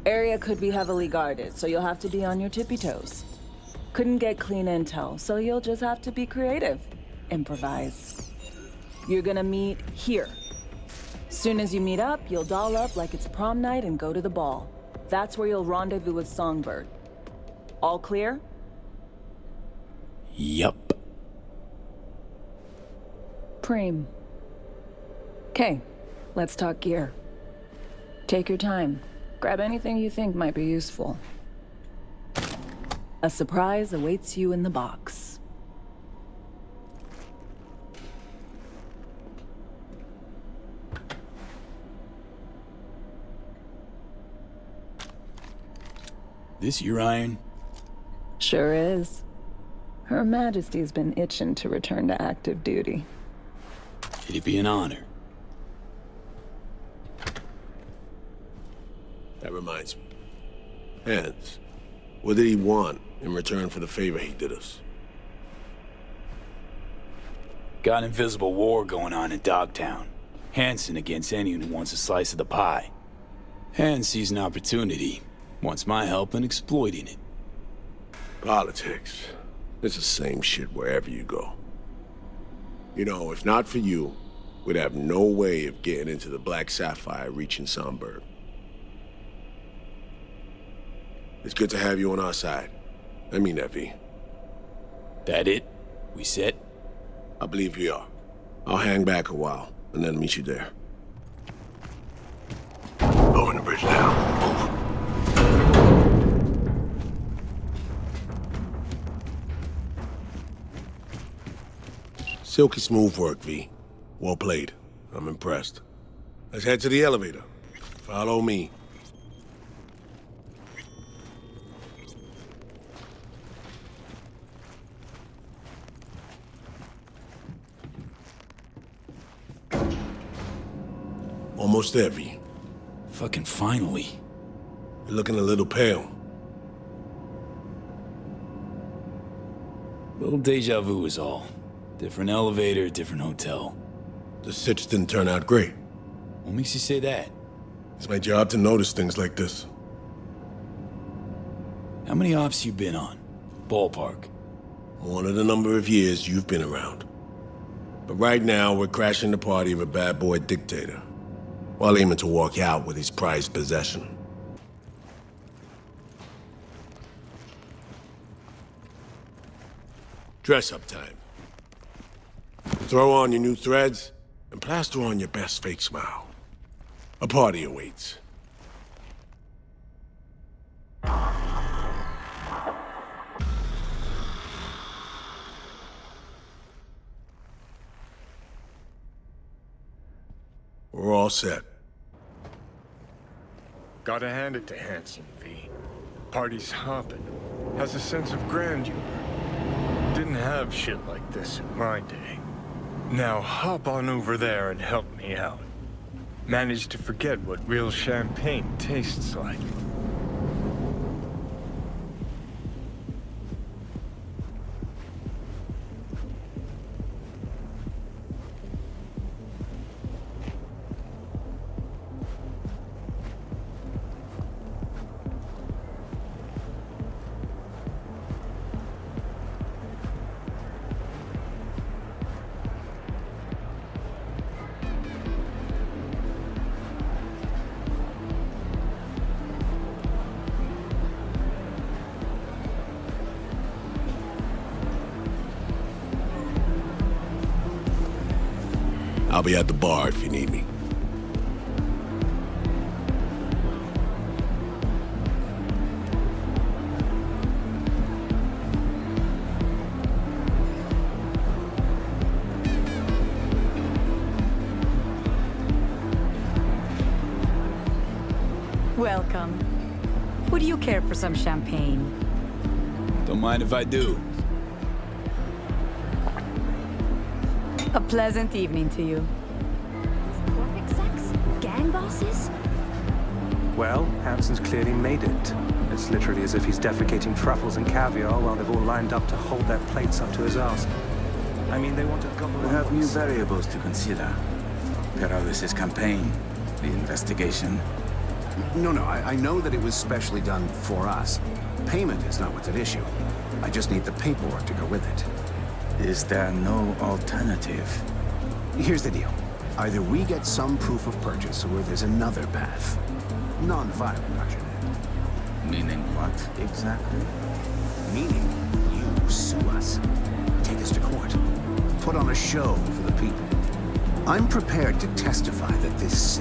Area could be heavily guarded, so you'll have to be on your tippy toes. Couldn't get clean intel, so you'll just have to be creative. Improvise. You're gonna meet here. Soon as you meet up, you'll doll up like it's prom night and go to the ball. That's where you'll rendezvous with Songbird. All clear? Yup. Preem. Okay, let's talk gear. Take your time. Grab anything you think might be useful. A surprise awaits you in the box. This your iron? Sure is. Her Majesty's been itching to return to active duty. It'd be an honor. That reminds me. Hans, what did he want in return for the favor he did us? Got an invisible war going on in Dogtown. Hansen against anyone who wants a slice of the pie. Hans sees an opportunity. Wants my help in exploiting it. Politics. It's the same shit wherever you go. You know, if not for you, we'd have no way of getting into the Black Sapphire reaching Songbird. It's good to have you on our side. I mean that, V. That it? We set? I believe we are. I'll hang back a while, and then meet you there. Over the bridge now. Move. Silky smooth work, V. Well played. I'm impressed. Let's head to the elevator. Follow me. Almost there, V. Fucking finally. You're looking a little pale. Little deja vu is all. Different elevator, different hotel. The sitch didn't turn out great. What makes you say that? It's my job to notice things like this. How many ops you been on? Ballpark. More than the number of years you've been around. But right now, we're crashing the party of a bad boy dictator, while aiming to walk out with his prized possession. Dress-up time. Throw on your new threads, and plaster on your best fake smile. A party awaits. We're all set. Gotta hand it to Hansen, V. Party's hopping. Has a sense of grandeur. Didn't have shit like this in my day. Now hop on over there and help me out. Managed to forget what real champagne tastes like. I'll be at the bar if you need me. Welcome. Would you care for some champagne? Don't mind if I do. A pleasant evening to you. What execs? Gang bosses? Well, Hansen's clearly made it. It's literally as if he's defecating truffles and caviar while they've all lined up to hold their plates up to his ass. I mean, they want to gobble. We have new variables to consider. Peralez's campaign, the investigation. No, I know that it was specially done for us. Payment is not what's at issue. I just need the paperwork to go with it. Is there no alternative? Here's the deal. Either we get some proof of purchase, or there's another path. Non-violent, Roger. Meaning what, exactly? Meaning, you sue us. Take us to court. Put on a show for the people. I'm prepared to testify that this,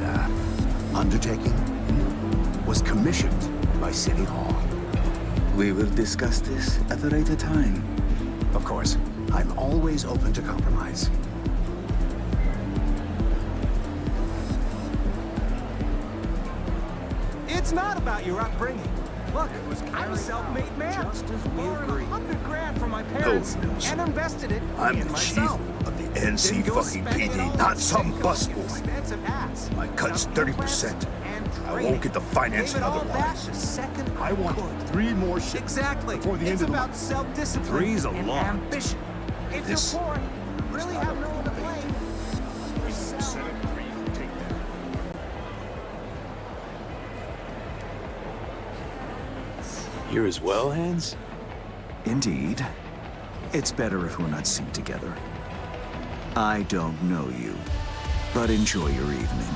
undertaking was commissioned by City Hall. We will discuss this at a later time. Of course. I'm always open to compromise. It's not about your upbringing. Look, I'm a self-made man. Borrowed $100 grand from my parents and invested it I'm in the myself. chief of the NC fucking PD, not some busboy. My cut's 30%. I won't get the financing otherwise. I want 3 more ships Exactly. before the end of the month. It's about self-discipline 3's a and lot. ambition. If This you're poor, you really have no one to blame. Here as well, Hans? Indeed. It's better if we're not seen together. I don't know you, but enjoy your evening.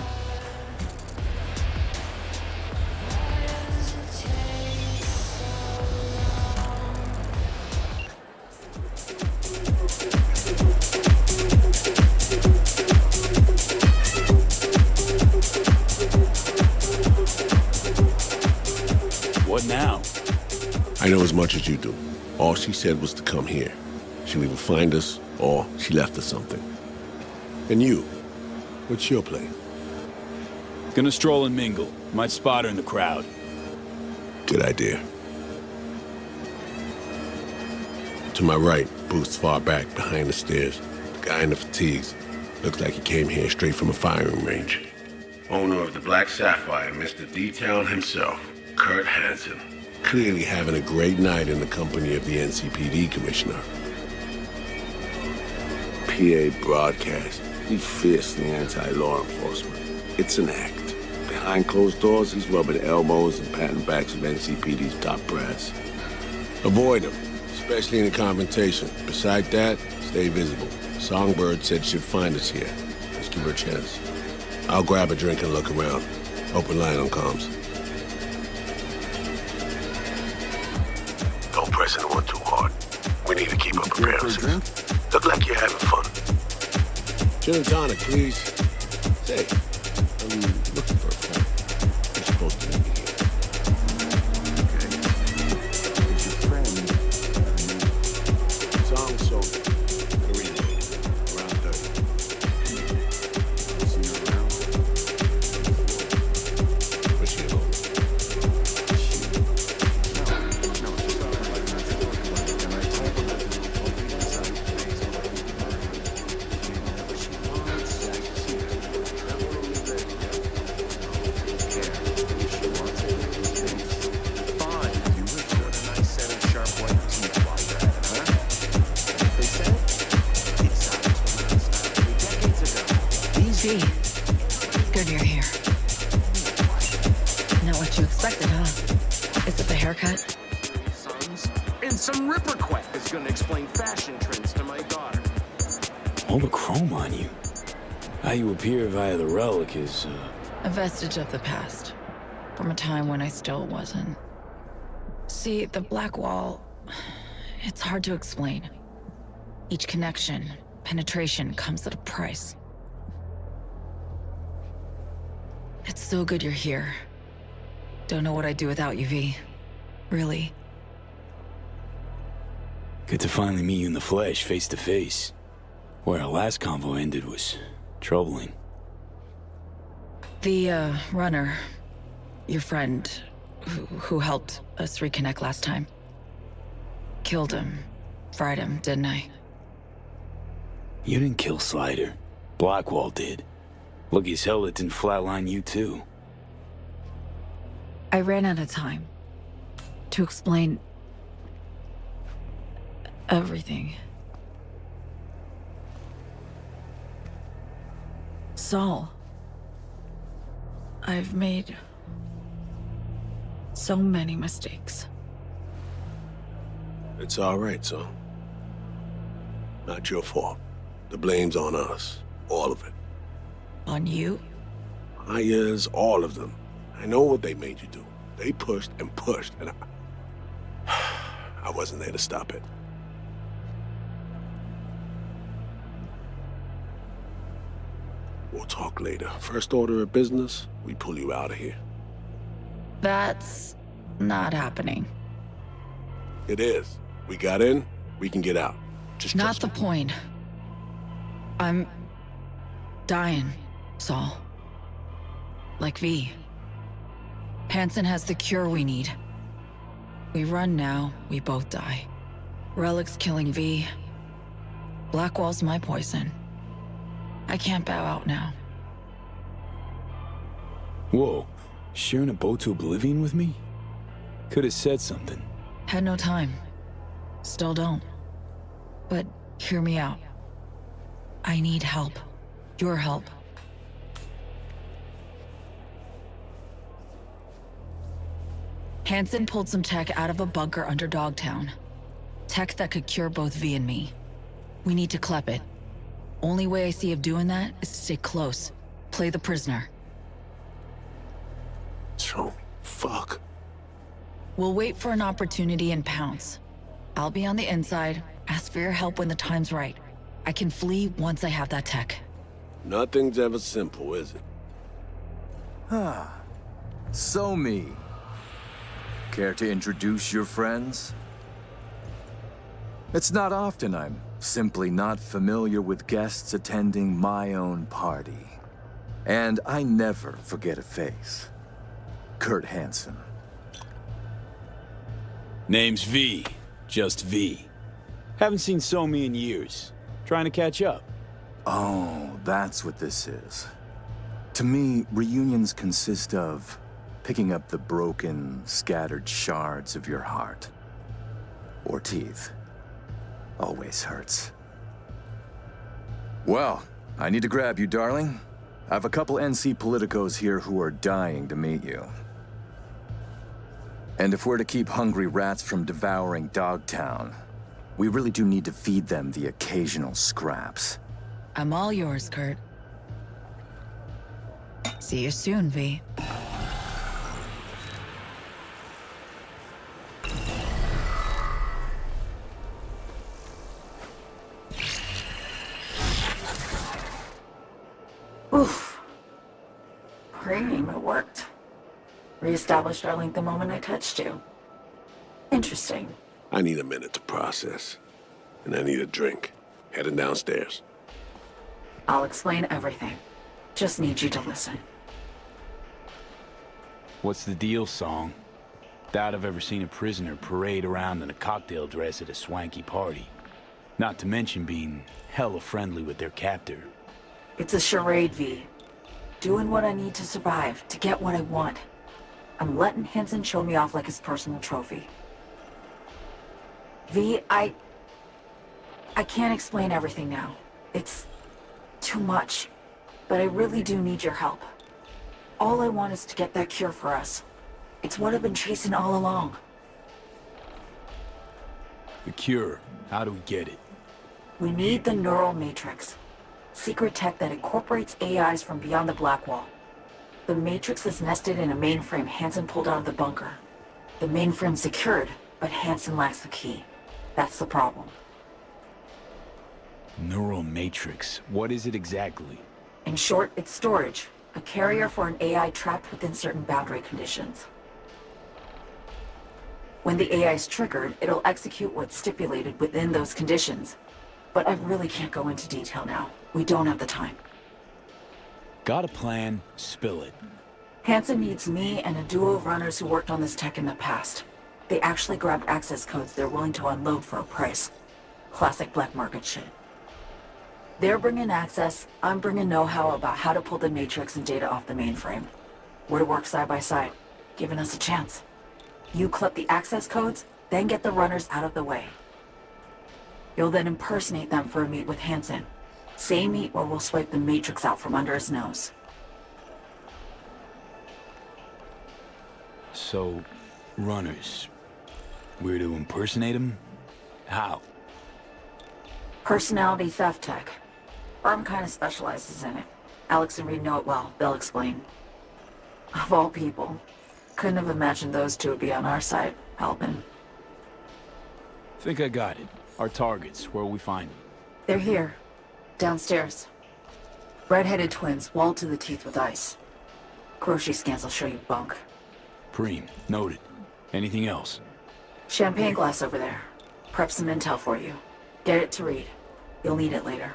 What now? I know as much as you do. All she said was to come here. She'll either find us, or she left us something. And you? What's your plan? Gonna stroll and mingle. Might spot her in the crowd. Good idea. To my right, booth's far back, behind the stairs. The guy in the fatigues. Looks like he came here straight from a firing range. Owner of the Black Sapphire, Mr. D-Town himself, Kurt Hansen. Clearly having a great night in the company of the NCPD commissioner. PA broadcast. He's fiercely anti-law enforcement. It's an act. Behind closed doors, he's rubbing elbows and patting backs with NCPD's top brass. Avoid him, especially in a confrontation. Besides that, stay visible. Songbird said she'd find us here. Let's give her a chance. I'll grab a drink and look around. Open line on comms. Don't press anyone too hard. We need to keep up appearances. Look like you're having fun. Gin and tonic, please. Say, I'm looking for a phone. You're supposed to meet me here. Okay. Who's your friend? Song Soul. Around 30. See you around? Was she alone? Easy. It's good you're here. Not what you expected, huh? Is it the haircut? And some ripper quack is gonna explain fashion trends to my daughter. All the chrome on you. How you appear via the relic is, A vestige of the past. From a time when I still wasn't. See, the black wall... It's hard to explain. Each connection, penetration, comes at a price. It's so good you're here. Don't know what I'd do without you, V. Really. good to finally meet you in the flesh, face to face. Where our last convo ended was troubling. The, runner, your friend, who helped us reconnect last time. Killed him. Fried him, didn't I? You didn't kill Slider. Blackwall did. Lucky as hell it didn't flatline you too. I ran out of time to explain everything. Saul, I've made so many mistakes. It's all right, son. Not your fault. The blame's on us. All of it. On you? Yes, all of them. I know what they made you do. They pushed and pushed, and I wasn't there to stop it. We'll talk later. First order of business, we pull you out of here. That's not happening. It is. We got in, we can get out. Just not the point. I'm dying, Saul. Like V. Hansen has the cure we need. We run now, we both die. Relic's killing V. Blackwall's my poison. I can't bow out now. Whoa, sharing a boat to oblivion with me? Could have said something. Had no time. Still don't. But hear me out. I need help. Your help. Hansen pulled some tech out of a bunker under Dogtown. Tech that could cure both V and me. We need to clep it. Only way I see of doing that is to stay close. Play the prisoner. So, fuck. We'll wait for an opportunity and pounce. I'll be on the inside, ask for your help when the time's right. I can flee once I have that tech. Nothing's ever simple, is it? So me. Care to introduce your friends? It's not often I'm simply not familiar with guests attending my own party. And I never forget a face. Kurt Hansen. Name's V. Just V. Haven't seen Somi in years. Trying to catch up. Oh, that's what this is. To me, reunions consist of picking up the broken, scattered shards of your heart. Or teeth. Always hurts. Well, I need to grab you, darling. I have a couple NC politicos here who are dying to meet you. And if we're to keep hungry rats from devouring Dogtown, we really do need to feed them the occasional scraps. I'm all yours, Kurt. See you soon, V. Oof. Cream, it worked. Reestablished our link the moment I touched you. Interesting. I need a minute to process. And I need a drink. Heading downstairs. I'll explain everything. Just need you to listen. What's the deal, Song? Doubt I've ever seen a prisoner parade around in a cocktail dress at a swanky party. Not to mention being hella friendly with their captor. It's a charade, V. Doing what I need to survive, to get what I want. I'm letting Hansen show me off like his personal trophy. V, I can't explain everything now. It's too much. But I really do need your help. All I want is to get that cure for us. It's what I've been chasing all along. The cure. How do we get it? We need the neural matrix. Secret tech that incorporates AIs from beyond the Black Wall. The matrix is nested in a mainframe Hansen pulled out of the bunker. The mainframe's secured, but Hansen lacks the key. That's the problem. Neural matrix. What is it exactly? In short, it's storage. A carrier for an AI trapped within certain boundary conditions. When the AI is triggered, it'll execute what's stipulated within those conditions. But I really can't go into detail now. We don't have the time. Got a plan, spill it. Hansen needs me and a duo of runners who worked on this tech in the past. They actually grabbed access codes they're willing to unload for a price. Classic black market shit. They're bringing access, I'm bringing know-how about how to pull the matrix and data off the mainframe. We're to work side by side, giving us a chance. You clip the access codes, then get the runners out of the way. You'll then impersonate them for a meet with Hansen. Same meet where we'll swipe the matrix out from under his nose. So, runners. We're to impersonate him? How? Personality theft tech. Firm kind of specializes in it. Alex and Reed know it well. They'll explain. Of all people. Couldn't have imagined those two would be on our side, helping. Think I got it. Our targets, where will we find them? They're here. Downstairs. Red-headed twins, walled to the teeth with ice. Grocery scans will show you bunk. Preem. Noted. Anything else? Champagne glass over there. Prep some intel for you. Get it to Reed. You'll need it later.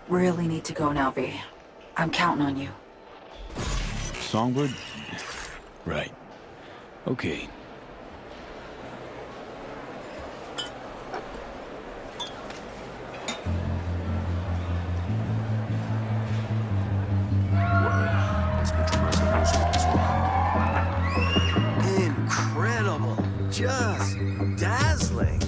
Really need to go now, V. I'm counting on you. Songbird? Right. Okay. Incredible. Just dazzling.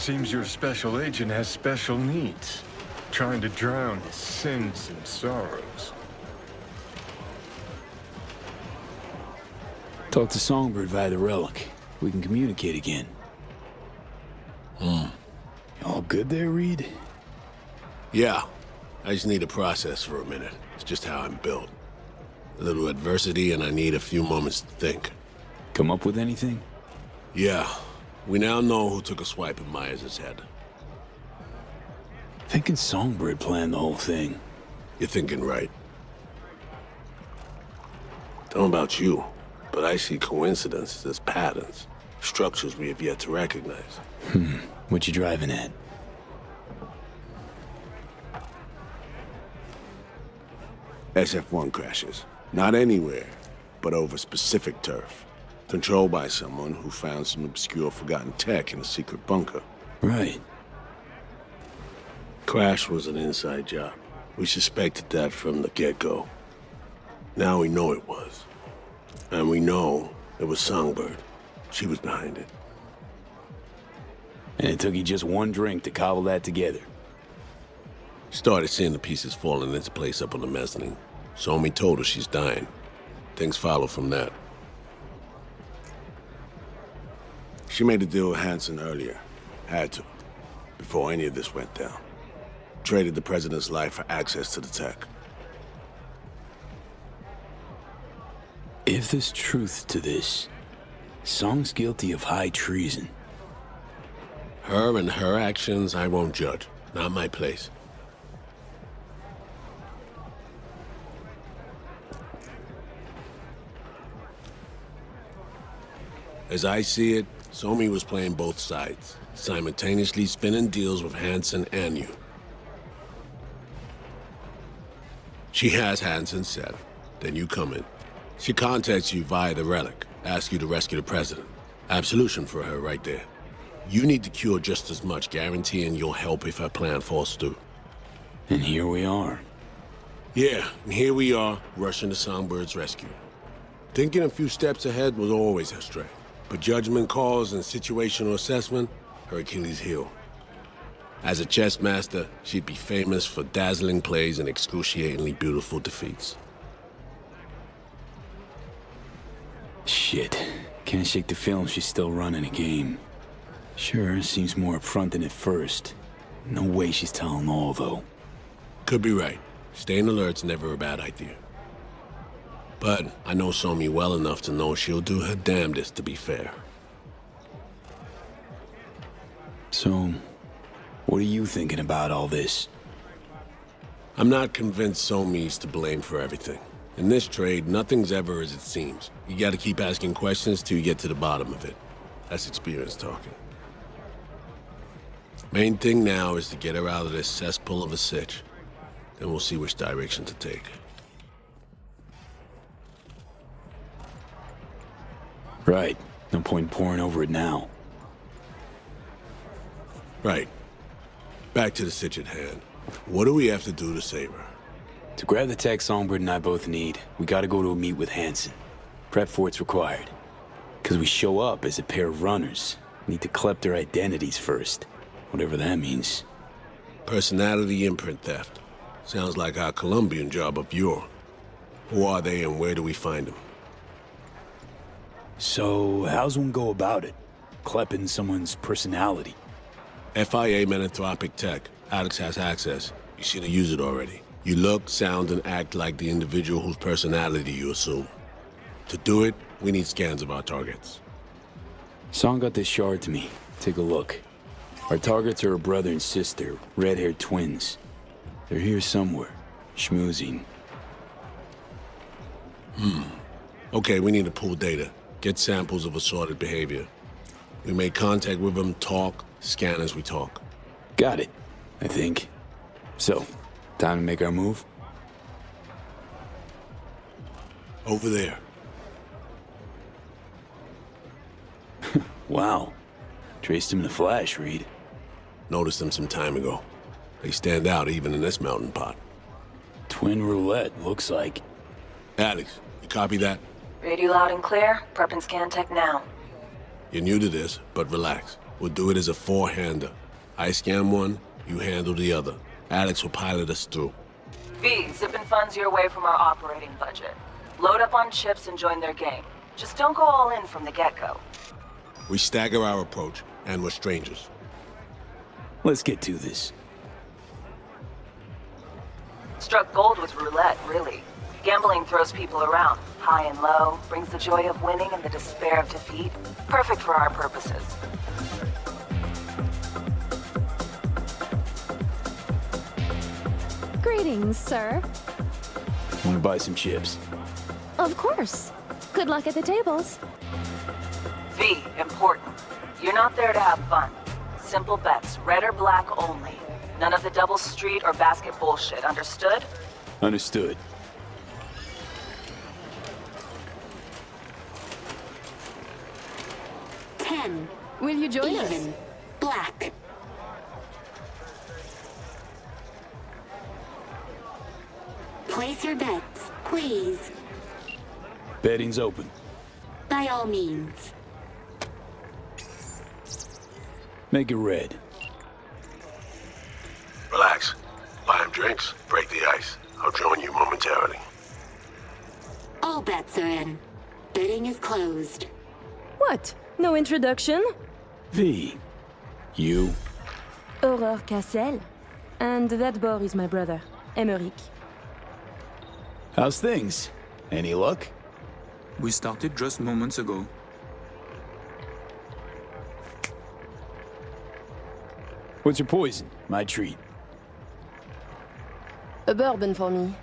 Seems your special agent has special needs, trying to drown his sins and sorrows. Talk to Songbird via the relic. We can communicate again. All good there, Reed? Yeah. I just need to process for a minute. It's just how I'm built. A little adversity and I need a few moments to think. Come up with anything? Yeah. We now know who took a swipe at Myers' head. Thinking Songbird planned the whole thing. You're thinking right. Don't know about you, but I see coincidences as patterns. Structures we have yet to recognize. What you driving at? SF-1 crashes. Not anywhere, but over specific turf. Controlled by someone who found some obscure forgotten tech in a secret bunker. Right. Crash was an inside job. We suspected that from the get-go. Now we know it was. And we know it was Songbird. She was behind it. And it took you just one drink to cobble that together. Started seeing the pieces falling into place up on the mezzanine. Somi told her she's dying. Things follow from that. She made a deal with Hansen earlier. Had to. Before any of this went down. Traded the president's life for access to the tech. If there's truth to this, Song's guilty of high treason. Her and her actions, I won't judge. Not my place. As I see it, Somi was playing both sides, simultaneously spinning deals with Hansen and you. She has Hansen set, then you come in. She contacts you via the relic, asks you to rescue the president. Absolution for her right there. You need to cure just as much, guaranteeing you'll help if her plan falls through. And here we are. Yeah, and here we are, rushing to Songbird's rescue. Thinking a few steps ahead was always her strength. But judgment calls and situational assessment, her Achilles heel. As a chess master, she'd be famous for dazzling plays and excruciatingly beautiful defeats. Shit. Can't shake the feeling she's still running a game. Sure, seems more upfront than at first. No way she's telling all, though. Could be right. Staying alert's never a bad idea. But I know Somi well enough to know she'll do her damnedest to be fair. So, what are you thinking about all this? I'm not convinced Somi's to blame for everything. In this trade, nothing's ever as it seems. You gotta keep asking questions till you get to the bottom of it. That's experience talking. Main thing now is to get her out of this cesspool of a sitch. Then we'll see which direction to take. Right. No point pouring over it now. Right. Back to the sitch at hand. What do we have to do to save her? To grab the tech Songbird and I both need, we gotta go to a meet with Hansen. Prep for it's required. Because we show up as a pair of runners. Need to collect their identities first. Whatever that means. Personality imprint theft. Sounds like our Colombian job of yore. Who are they and where do we find them? So, how's one go about it? Klepping someone's personality? FIA Menanthropic Tech. Alex has access. You seem to use it already. You look, sound, and act like the individual whose personality you assume. To do it, we need scans of our targets. Song got this shard to me. Take a look. Our targets are a brother and sister, red-haired twins. They're here somewhere, schmoozing. Okay, we need to pull data. Get samples of assorted behavior. We make contact with them, talk, scan as we talk. Got it, I think. So, time to make our move? Over there. Wow. Traced him in the flash, Reed. Noticed them some time ago. They stand out even in this melting pot. Twin roulette, looks like. Alex, you copy that? Radio loud and clear. Prep and scan tech now. You're new to this, but relax. We'll do it as a four-hander. I scan one, you handle the other. Alex will pilot us through. V, zipping funds your way from our operating budget. Load up on chips and join their game. Just don't go all in from the get-go. We stagger our approach, and we're strangers. Let's get to this. Struck gold with roulette, really. Gambling throws people around, high and low, brings the joy of winning and the despair of defeat. Perfect for our purposes. Greetings, sir. Want to buy some chips? Of course. Good luck at the tables. V, important. You're not there to have fun. Simple bets, red or black only. None of the double street or basket bullshit, understood? Understood. Will you join us? Even. Black. Place your bets, please. Betting's open. By all means. Make it red. Relax. Buy him drinks, break the ice. I'll join you momentarily. All bets are in. Bidding is closed. What? No introduction? V. You. Aurore Cassel. And that boy is my brother, Emmerich. How's things? Any luck? We started just moments ago. What's your poison? My treat. A bourbon for me.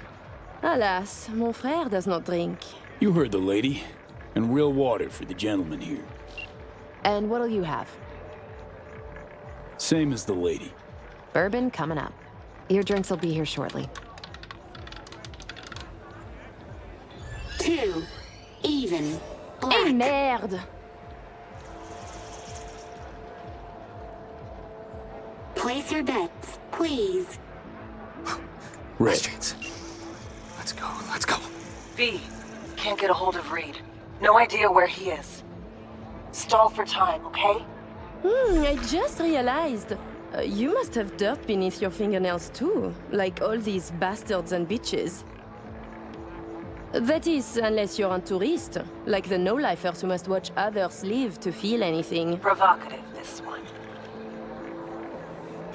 Alas, mon frère does not drink. You heard the lady. And real water for the gentleman here. And what'll you have? Same as the lady. Bourbon coming up. Your drinks will be here shortly. 2. Even. Black. Eh merde! Place your bets, please. Red. Let's go, let's go. V, can't get a hold of Reed. No idea where he is. Stall for time, okay? I just realized. You must have dirt beneath your fingernails too, like all these bastards and bitches. That is, unless you're a tourist, like the no-lifers who must watch others live to feel anything. Provocative, this one.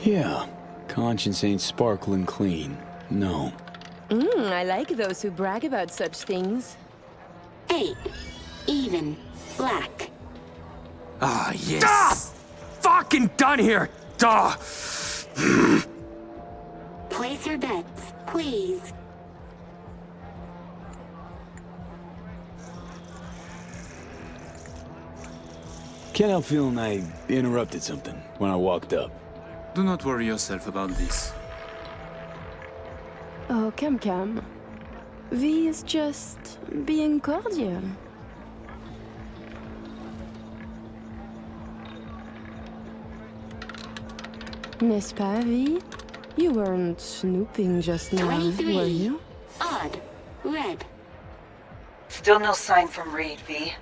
Yeah. Conscience ain't sparkling clean. No. I like those who brag about such things. 8. Even. Black. Ah, yes! Ah! Fucking done here! Duh! Place your bets, please. Can't help feeling I interrupted something when I walked up. Do not worry yourself about this. Oh, come. V is just being cordial. N'est-ce pas, V? You weren't snooping just now, 23. were you? Odd. Red. Still no sign from Reed, V.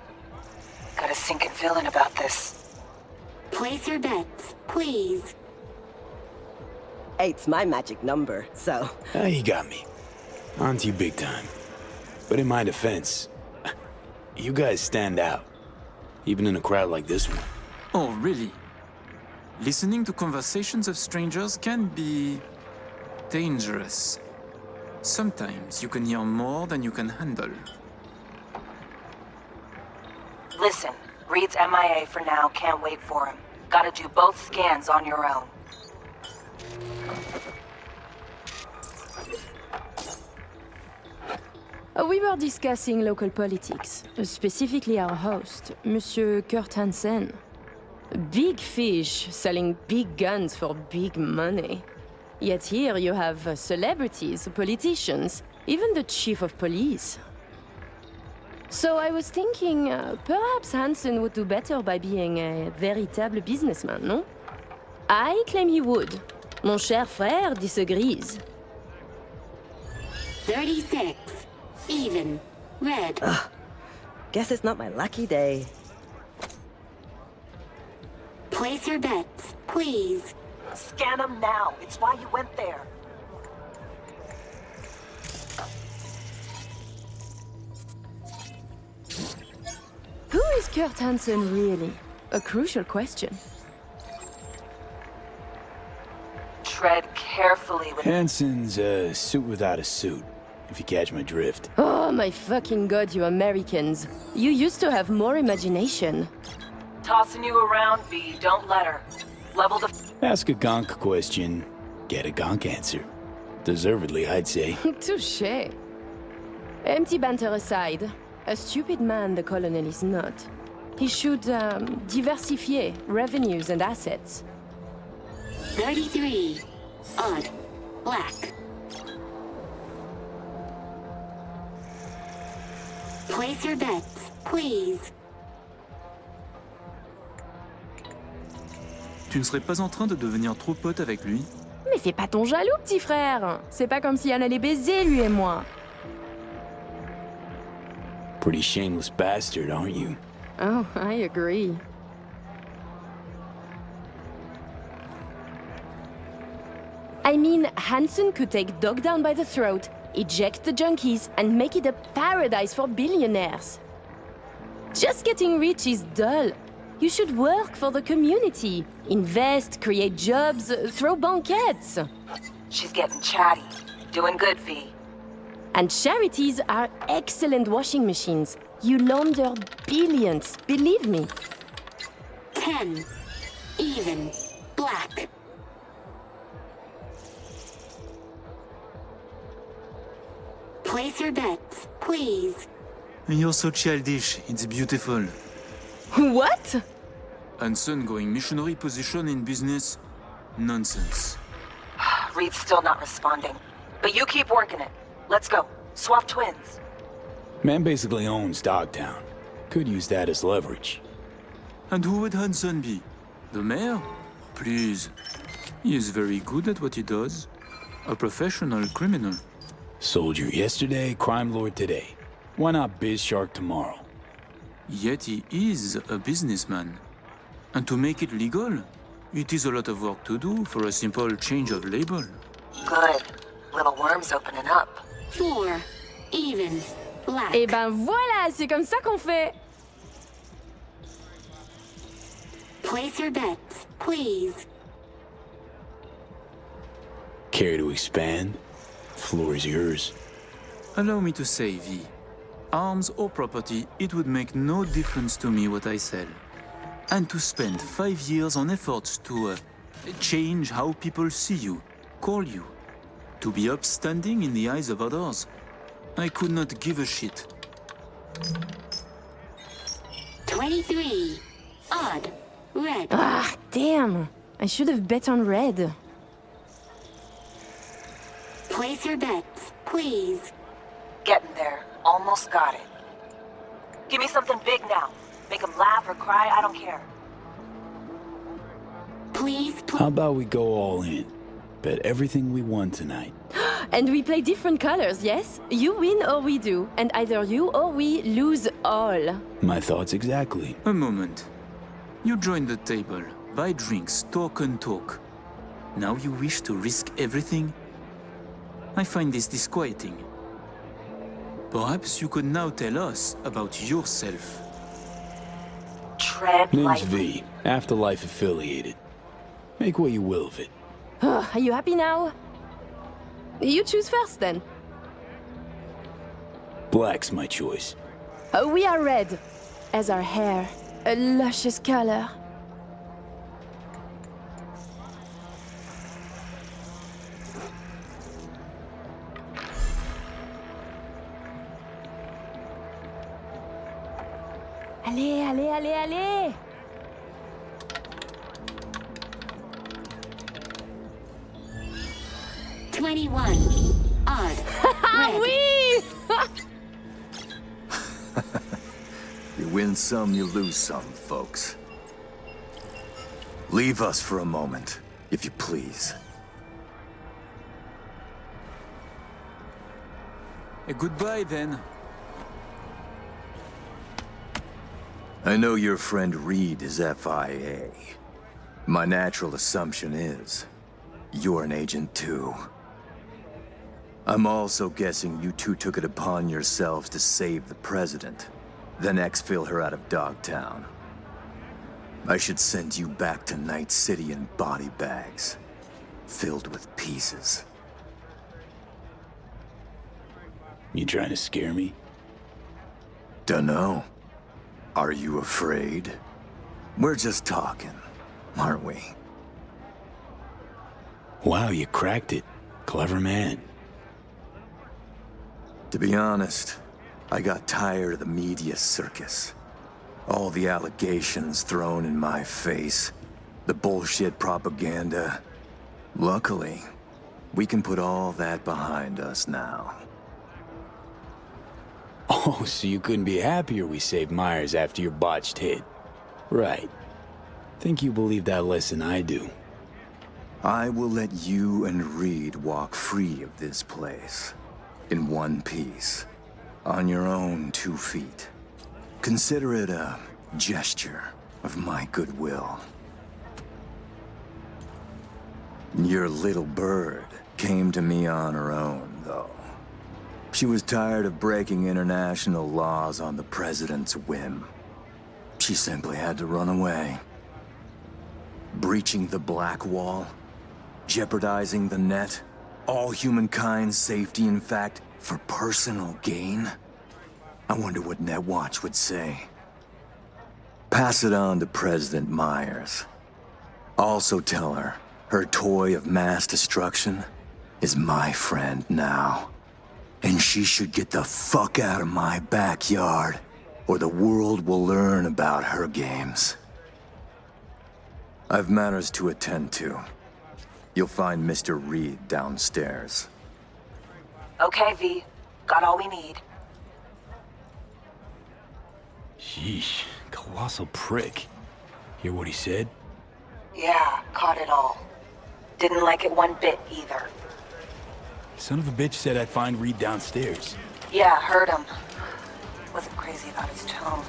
Got a sinking feeling about this. Place your bets, please. 8's my magic number, so... You got me. On to you big time. But in my defense, you guys stand out. Even in a crowd like this one. Oh, really? Listening to conversations of strangers can be... dangerous. Sometimes you can hear more than you can handle. Listen, Reed's MIA for now, can't wait for him. Gotta do both scans on your own. We were discussing local politics, specifically our host, Monsieur Kurt Hansen. Big fish selling big guns for big money. Yet here you have celebrities, politicians, even the chief of police. So I was thinking, perhaps Hansen would do better by being a véritable businessman, no? I claim he would. Mon cher frère disagrees. 36. Even. Red. Guess it's not my lucky day. Place your bets, please. Scan them now. It's why you went there. Who is Kurt Hansen really? A crucial question. Tread carefully with... Hansen's a suit without a suit, if you catch my drift. Oh my fucking god, you Americans. You used to have more imagination. Tossing you around, V. Don't let her. Level the... Ask a gonk question, get a gonk answer. Deservedly, I'd say. Touché. Empty banter aside, a stupid man the colonel is not. He should, diversify revenues and assets. 33. Odd. Black. Place your bets, please. Tu ne serais pas en train de devenir trop pote avec lui? Mais fais pas ton jaloux, petit frère. C'est pas comme si on allait baiser, lui et moi. Pretty shameless bastard, aren't you? Oh, I agree. I mean, Hansen could take Dog down by the throat, eject the junkies, and make it a paradise for billionaires. Just getting rich is dull. You should work for the community. Invest, create jobs, throw banquets. She's getting chatty. Doing good, V. And charities are excellent washing machines. You launder billions, believe me. 10. Even. Black. Place your bets, please. You're so childish, it's beautiful. What? Hansen going missionary position in business? Nonsense. Reed's still not responding. But you keep working it. Let's go. Swap twins. Man basically owns Dogtown. Could use that as leverage. And who would Hansen be? The mayor? Please. He is very good at what he does. A professional criminal. Soldier yesterday, crime lord today. Why not biz shark tomorrow? Yet he is a businessman. And to make it legal, it is a lot of work to do for a simple change of label. Good. Little worm's opening up. 4. Even. Black. Eh ben voilà, c'est comme ça qu'on fait. Place your bets, please. Care to expand? Floor is yours. Allow me to say, V. Arms or property, it would make no difference to me what I sell. And to spend 5 years on efforts to change how people see you, call you, to be upstanding in the eyes of others, I could not give a shit. 23. Odd. Red. Ah, damn. I should have bet on red. Place your bets, please. Getting there. Almost got it. Give me something big now. Make him laugh or cry, I don't care. Please, How about we go all in? Bet everything we won tonight. And we play different colors, yes? You win or we do, and either you or we lose all. My thoughts exactly. A moment. You join the table, buy drinks, talk and talk. Now you wish to risk everything? I find this disquieting. Perhaps you could now tell us about yourself. Tread Name's lightly. V, Afterlife affiliated. Make what you will of it. Are you happy now? You choose first, then. Black's my choice. We are red, as our hair, a luscious color. Allez, allez, allez, allez! Odd. Oui! You win some, you lose some, folks. Leave us for a moment, if you please. Goodbye, then. I know your friend Reed is FIA. My natural assumption is, you're an agent too. I'm also guessing you two took it upon yourselves to save the president, then exfil her out of Dogtown. I should send you back to Night City in body bags, filled with pieces. You trying to scare me? Dunno. Are you afraid? We're just talking, aren't we? Wow, you cracked it. Clever man. To be honest, I got tired of the media circus. All the allegations thrown in my face, the bullshit propaganda. Luckily, we can put all that behind us now. Oh, so you couldn't be happier we saved Myers after your botched hit. Right. Think you believe that less than I do. I will let you and Reed walk free of this place. In one piece. On your own 2 feet. Consider it a gesture of my goodwill. Your little bird came to me on her own, though. She was tired of breaking international laws on the president's whim. She simply had to run away. Breaching the Black Wall, jeopardizing the net, all humankind's safety, in fact, for personal gain? I wonder what Netwatch would say. Pass it on to President Myers. Also tell her, her toy of mass destruction is my friend now. And she should get the fuck out of my backyard, or the world will learn about her games. I've matters to attend to. You'll find Mr. Reed downstairs. Okay, V. Got all we need. Sheesh, colossal prick. Hear what he said? Yeah, caught it all. Didn't like it one bit either. Son of a bitch said I'd find Reed downstairs. Yeah, heard him. Wasn't crazy about his tone.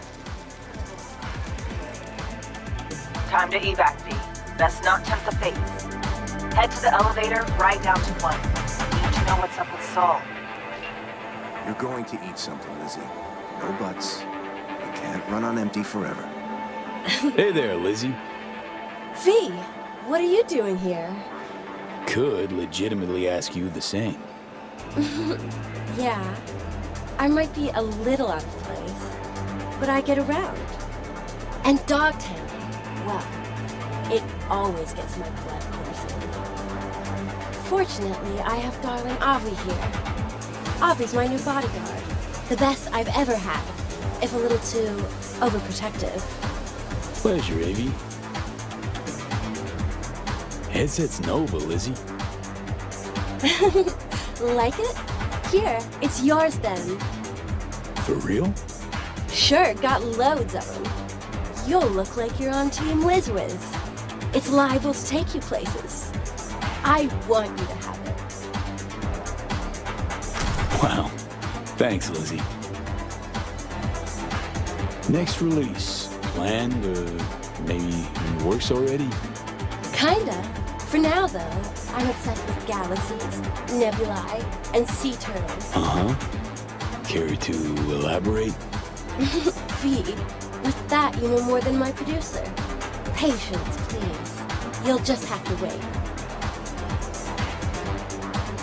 Time to evac, V. Best not tempt the fates. Head to the elevator, right down to 1. Need to know what's up with Saul. You're going to eat something, Lizzie. No buts. You can't run on empty forever. Hey there, Lizzie. V, what are you doing here? Could legitimately ask you the same. Yeah, I might be a little out of place, but I get around. And Dogtown, well, it always gets my blood coursing. Fortunately, I have darling Avi here. Avi's my new bodyguard. The best I've ever had, if a little too overprotective. Pleasure, Avi. Headset's Nova, Lizzie. Like it? Here, it's yours then. For real? Sure, got loads of them. You'll look like you're on Team WizWiz. It's liable to take you places. I want you to have it. Wow. Thanks, Lizzie. Next release. Planned, maybe in works already? Kinda. For now, though, I'm obsessed with galaxies, nebulae, and sea turtles. Uh-huh. Care to elaborate? V, with that you know more than my producer. Patience, please. You'll just have to wait.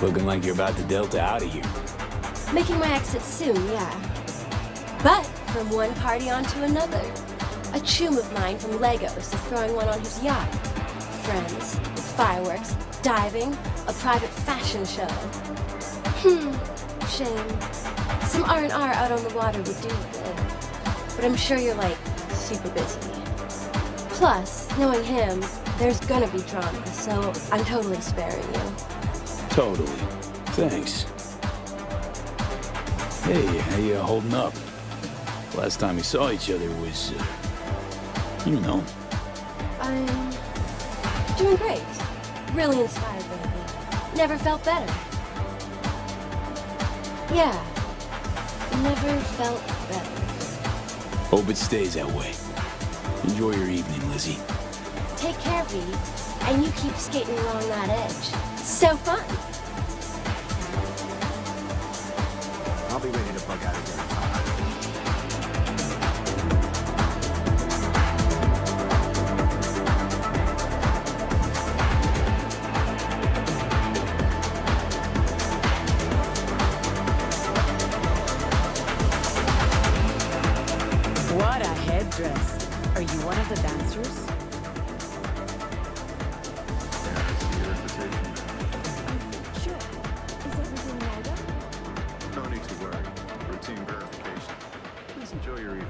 Looking like you're about to Delta out of here. Making my exit soon, yeah. But from one party onto another. A choom of mine from Legos is throwing one on his yacht. Friends, fireworks, diving, a private fashion show. Shame. Some R&R out on the water would do good. But I'm sure you're, like, super busy. Plus, knowing him, there's gonna be drama, so I'm totally sparing you. Totally. Thanks. Hey, how you holding up? Last time we saw each other was, you know. I'm doing great. Really inspired lately. Never felt better. Yeah. Never felt better. Hope it stays that way. Enjoy your evening, Lizzie. Take care, V. And you keep skating along that edge. So fun. I'll be ready to bug out of here. What a headdress. Are you one of the dancers? Sure. Is everything in order? No need to worry. Routine verification. Please enjoy your evening.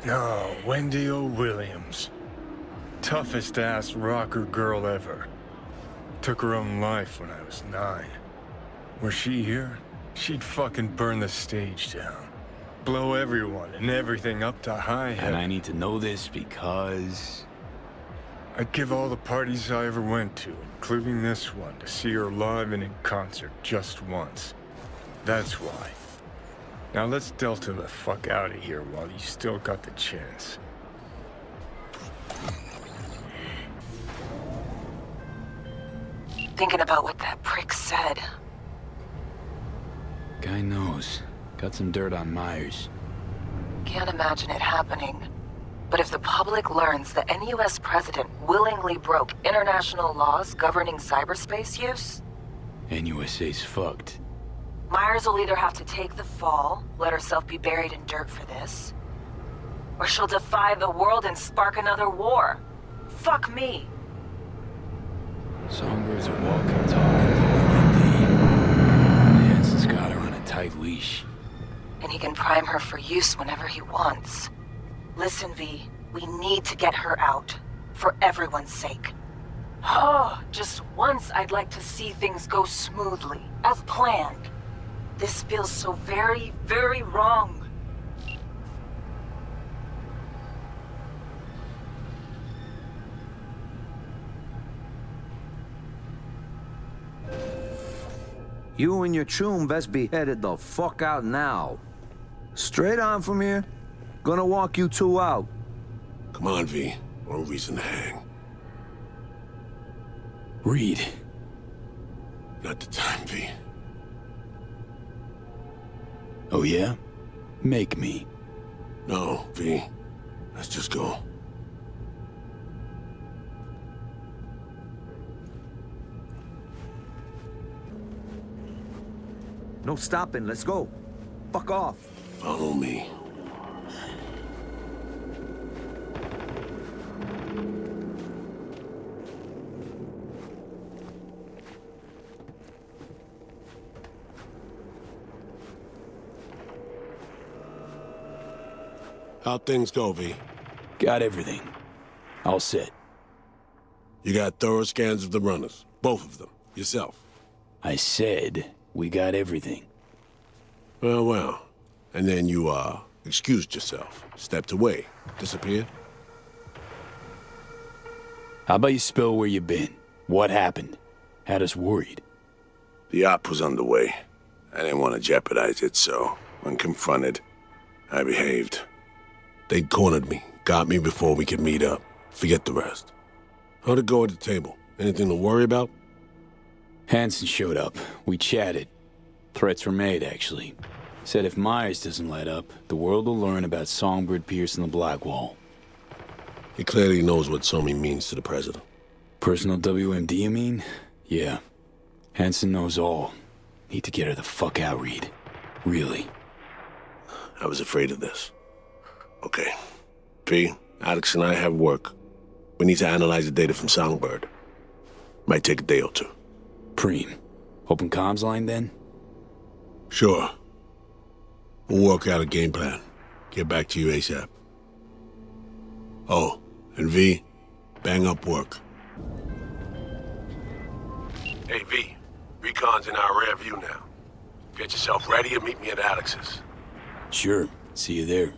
No, Wendy O. Williams. Toughest ass rocker girl ever. Took her own life when I was 9. Were she here, she'd fucking burn the stage down. Blow everyone and everything up to high heaven. And I need to know this because... I'd give all the parties I ever went to, including this one, to see her live and in concert just once. That's why. Now let's Delta the fuck out of here while you still got the chance. Thinking about what that prick said. Guy knows. Got some dirt on Myers. Can't imagine it happening. But if the public learns that any US president willingly broke international laws governing cyberspace use, NUSA's fucked. Myers will either have to take the fall, let herself be buried in dirt for this, or she'll defy the world and spark another war. Fuck me. Songbirds are walking, talking, Hansen's got her on a tight leash. And he can prime her for use whenever he wants. Listen, V, we need to get her out. For everyone's sake. Oh, just once I'd like to see things go smoothly, as planned. This feels so very, very wrong. You and your choom best be headed the fuck out now. Straight on from here. Gonna walk you two out. Come on, V. No reason to hang. Reed. Not the time, V. Oh yeah? Make me. No, V. Let's just go. No stopping, let's go. Fuck off. Follow me. How'd things go, V? Got everything. All set. You got thorough scans of the runners. Both of them. Yourself. I said we got everything. Well, well. And then you, excused yourself. Stepped away. Disappeared? How about you spill where you been? What happened? Had us worried. The op was underway. I didn't want to jeopardize it, so when confronted, I behaved. They'd cornered me, got me before we could meet up. Forget the rest. How'd it go at the table? Anything to worry about? Hansen showed up. We chatted. Threats were made, actually. Said if Myers doesn't let up, the world will learn about Songbird piercing the Black Wall. He clearly knows what Somi means to the president. Personal WMD, you mean? Yeah. Hansen knows all. Need to get her the fuck out, Reed. Really. I was afraid of this. Okay. P, Alex and I have work. We need to analyze the data from Songbird. Might take a day or two. Preem. Open comms line, then? Sure. We'll work out a game plan. Get back to you ASAP. Oh, and V, bang up work. Hey, V. Recon's in our rear view now. Get yourself ready and meet me at Alex's. Sure. See you there.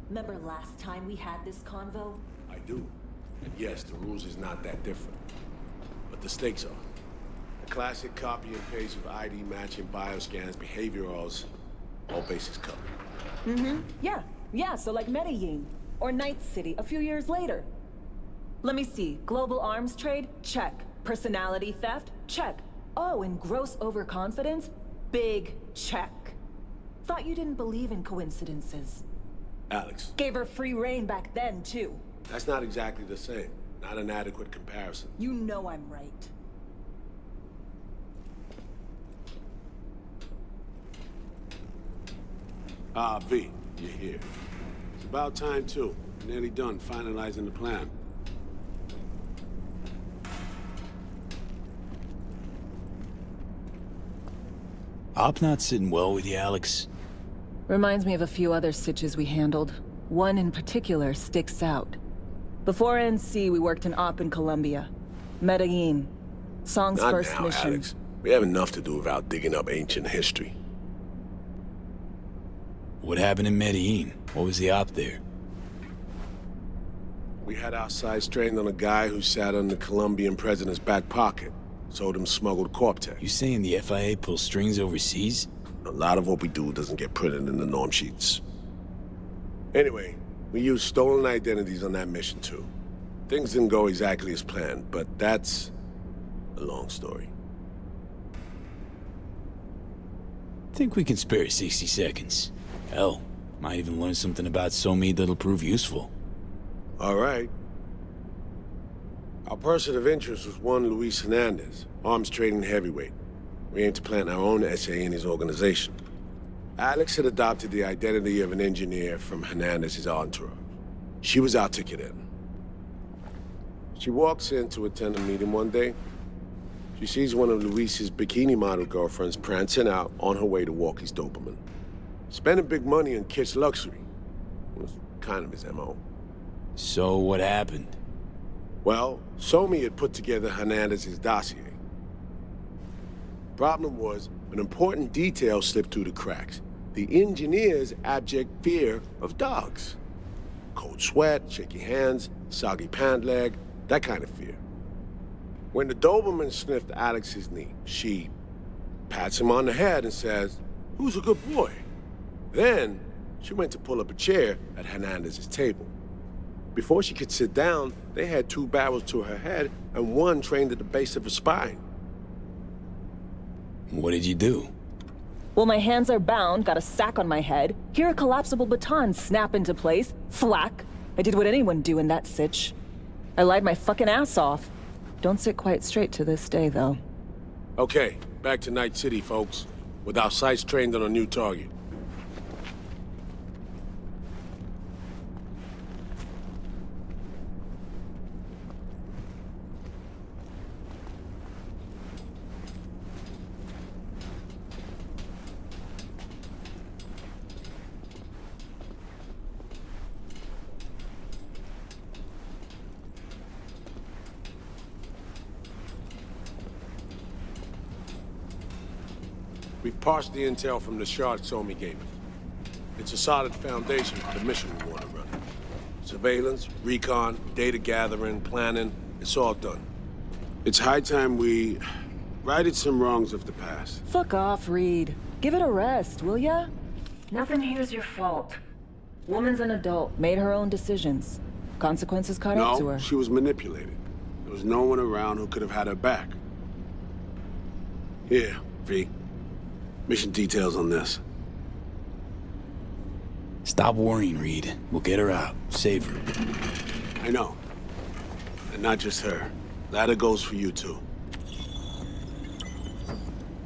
Remember last time we had this convo? I do. And yes, the rules is not that different. But the stakes are. A classic copy and paste of ID matching, bioscans, behaviorals, all bases covered. Mm-hmm. Yeah, so like Medellin. Or Night City a few years later. Let me see. Global arms trade? Check. Personality theft? Check. Oh, and gross overconfidence? Big check. Thought you didn't believe in coincidences. Alex. Gave her free reign back then, too. That's not exactly the same. Not an adequate comparison. You know I'm right. Ah, V, you're here. It's about time, too. Nearly done finalizing the plan. Op not sitting well with you, Alex. Reminds me of a few other sitches we handled. One in particular sticks out. Before NC, we worked in Op in Colombia. Medellin. Song's Not first now, mission. Alex. We have enough to do without digging up ancient history. What happened in Medellin? What was the op there? We had our sights trained on a guy who sat on the Colombian president's back pocket. Sold him smuggled Corp-Tech. You saying the FIA pulls strings overseas? A lot of what we do doesn't get printed in the norm sheets. Anyway, we used stolen identities on that mission too. Things didn't go exactly as planned, but that's a long story. Think we can spare 60 seconds. Hell, might even learn something about Somi that'll prove useful. All right. Our person of interest was one Luis Hernandez, arms trading heavyweight. We aim to plant our own SA in his organization. Alex had adopted the identity of an engineer from Hernandez's entourage. She was our ticket in. She walks in to attend a meeting one day. She sees one of Luis's bikini model girlfriends prancing out on her way to walk his Doberman. Spending big money on kitsch luxury was kind of his MO. So what happened? Well, Somi had put together Hernandez's dossier. Problem was, an important detail slipped through the cracks. The engineer's abject fear of dogs. Cold sweat, shaky hands, soggy pant leg, that kind of fear. When the Doberman sniffed Alex's knee, she pats him on the head and says, "Who's a good boy?" Then, she went to pull up a chair at Hernandez's table. Before she could sit down, they had two barrels to her head and one trained at the base of her spine. What did you do? Well, my hands are bound, got a sack on my head. Here a collapsible baton snap into place. Thwack. I did what anyone do in that sitch. I lied my fucking ass off. Don't sit quite straight to this day, though. Okay, back to Night City, folks. With our sights trained on a new target. We've parsed the intel from the shard Somi gave us. It's a solid foundation for the mission we want to run. Surveillance, recon, data gathering, planning, it's all done. It's high time we righted some wrongs of the past. Fuck off, Reed. Give it a rest, will ya? Nothing here's your fault. Woman's an adult, made her own decisions. Consequences caught up to her. No, she was manipulated. There was no one around who could have had her back. Here, V. Mission details on this. Stop worrying, Reed. We'll get her out. Save her. I know. And not just her. Ladder goes for you, too.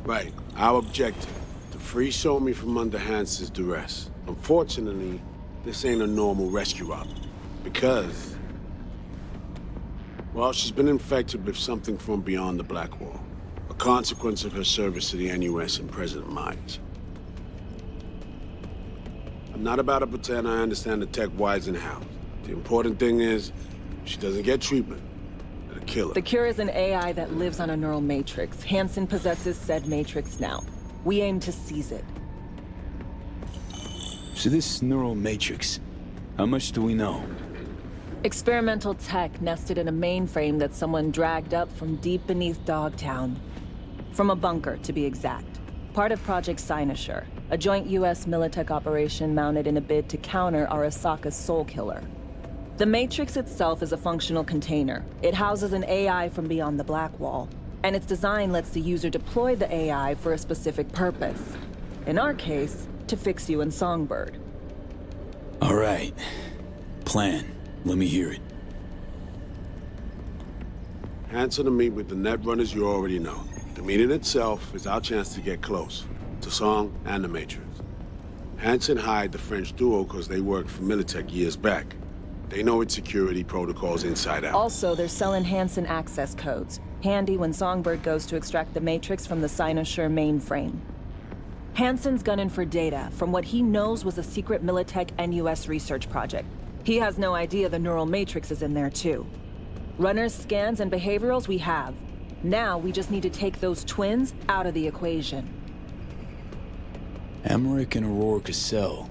Right. Our objective. To free Somi from under Hansen's duress. Unfortunately, this ain't a normal rescue op. Because... well, she's been infected with something from beyond the Black Wall. A consequence of her service to the NUS and President Myers. I'm not about to pretend I understand the tech whys and hows. The important thing is, she doesn't get treatment. It'll kill her. The cure is an AI that lives on a neural matrix. Hansen possesses said matrix now. We aim to seize it. So this neural matrix, How much do we know? Experimental tech nested in a mainframe that someone dragged up from deep beneath Dogtown. From a bunker, to be exact. Part of Project Cynosure, a joint US Militech operation mounted in a bid to counter Arasaka's Soul Killer. The Matrix itself is a functional container. It houses an AI from beyond the Black Wall, and its design lets the user deploy the AI for a specific purpose. In our case, to fix you and Songbird. All right. Plan. Let me hear it. Hansen to meet with the Netrunners you already know. The meeting itself is our chance to get close, to Song and the Matrix. Hansen hired the French duo because they worked for Militech years back. They know its security protocols inside out. Also, they're selling Hansen access codes. Handy when Songbird goes to extract the Matrix from the Cynosure mainframe. Hansen's gunning for data from what he knows was a secret Militech and US research project. He has no idea the neural matrix is in there too. Runners, scans, and behaviorals we have. Now we just need to take those twins out of the equation. Emmerich and Aurora Cassell.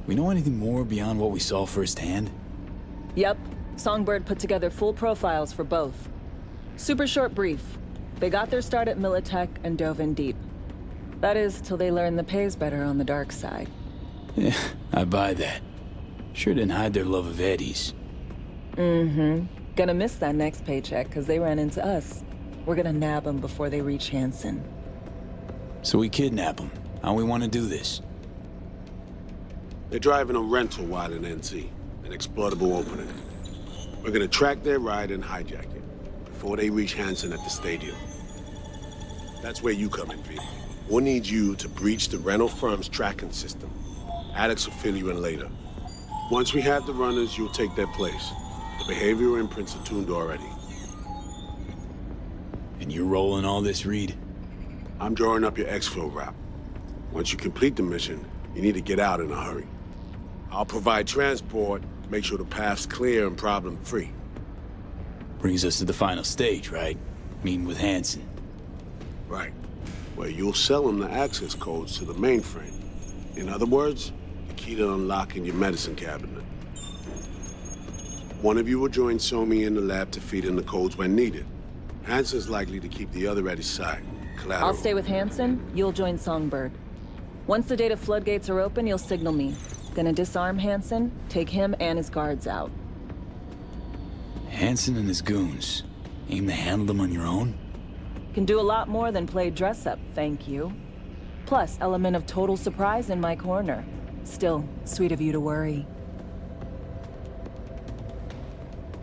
We know anything more beyond what we saw firsthand? Yep. Songbird put together full profiles for both. Super short brief. They got their start at Militech and dove in deep. That is, till they learned the pay's better on the dark side. Yeah, I buy that. Sure didn't hide their love of Eddies. Mm-hmm. Gonna miss that next paycheck, because they ran into us. We're gonna nab them before they reach Hansen. So we kidnap them. How we want to do this? They're driving a rental while in NC, an exploitable opening. We're gonna track their ride and hijack it, before they reach Hansen at the stadium. That's where you come in, V. We'll need you to breach the rental firm's tracking system. Alex will fill you in later. Once we have the runners, you'll take their place. The behavioral imprints are tuned already. And you're rolling all this, Reed? I'm drawing up your exfil route. Once you complete the mission, you need to get out in a hurry. I'll provide transport, make sure the path's clear and problem-free. Brings us to the final stage, right? Meeting with Hansen. Right. Where you'll sell him the access codes to the mainframe. In other words, the key to unlocking your medicine cabinet. One of you will join Somi in the lab to feed in the codes when needed. Hansen's likely to keep the other at his side. Collateral. I'll stay with Hansen, you'll join Songbird. Once the data floodgates are open, you'll signal me. Gonna disarm Hansen, take him and his guards out. Hansen and his goons. Aim to handle them on your own? Can do a lot more than play dress-up, thank you. Plus, element of total surprise in my corner. Still, sweet of you to worry.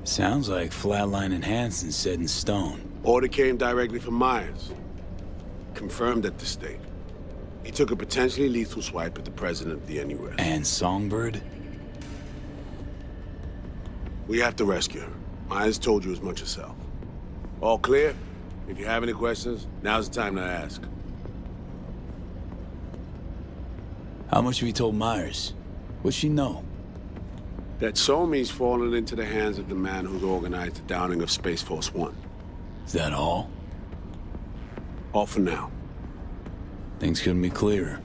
Sounds like Flatline and Hansen set in stone. Order came directly from Myers. Confirmed at the state. He took a potentially lethal swipe at the president of the NUS. And Songbird? We have to rescue her. Myers told you as much herself. All clear? If you have any questions, now's the time to ask. How much have you told Myers? What's she know? That Somi's fallen into the hands of the man who's organized the downing of Space Force 1. Is that all? All for now. Things couldn't be clearer.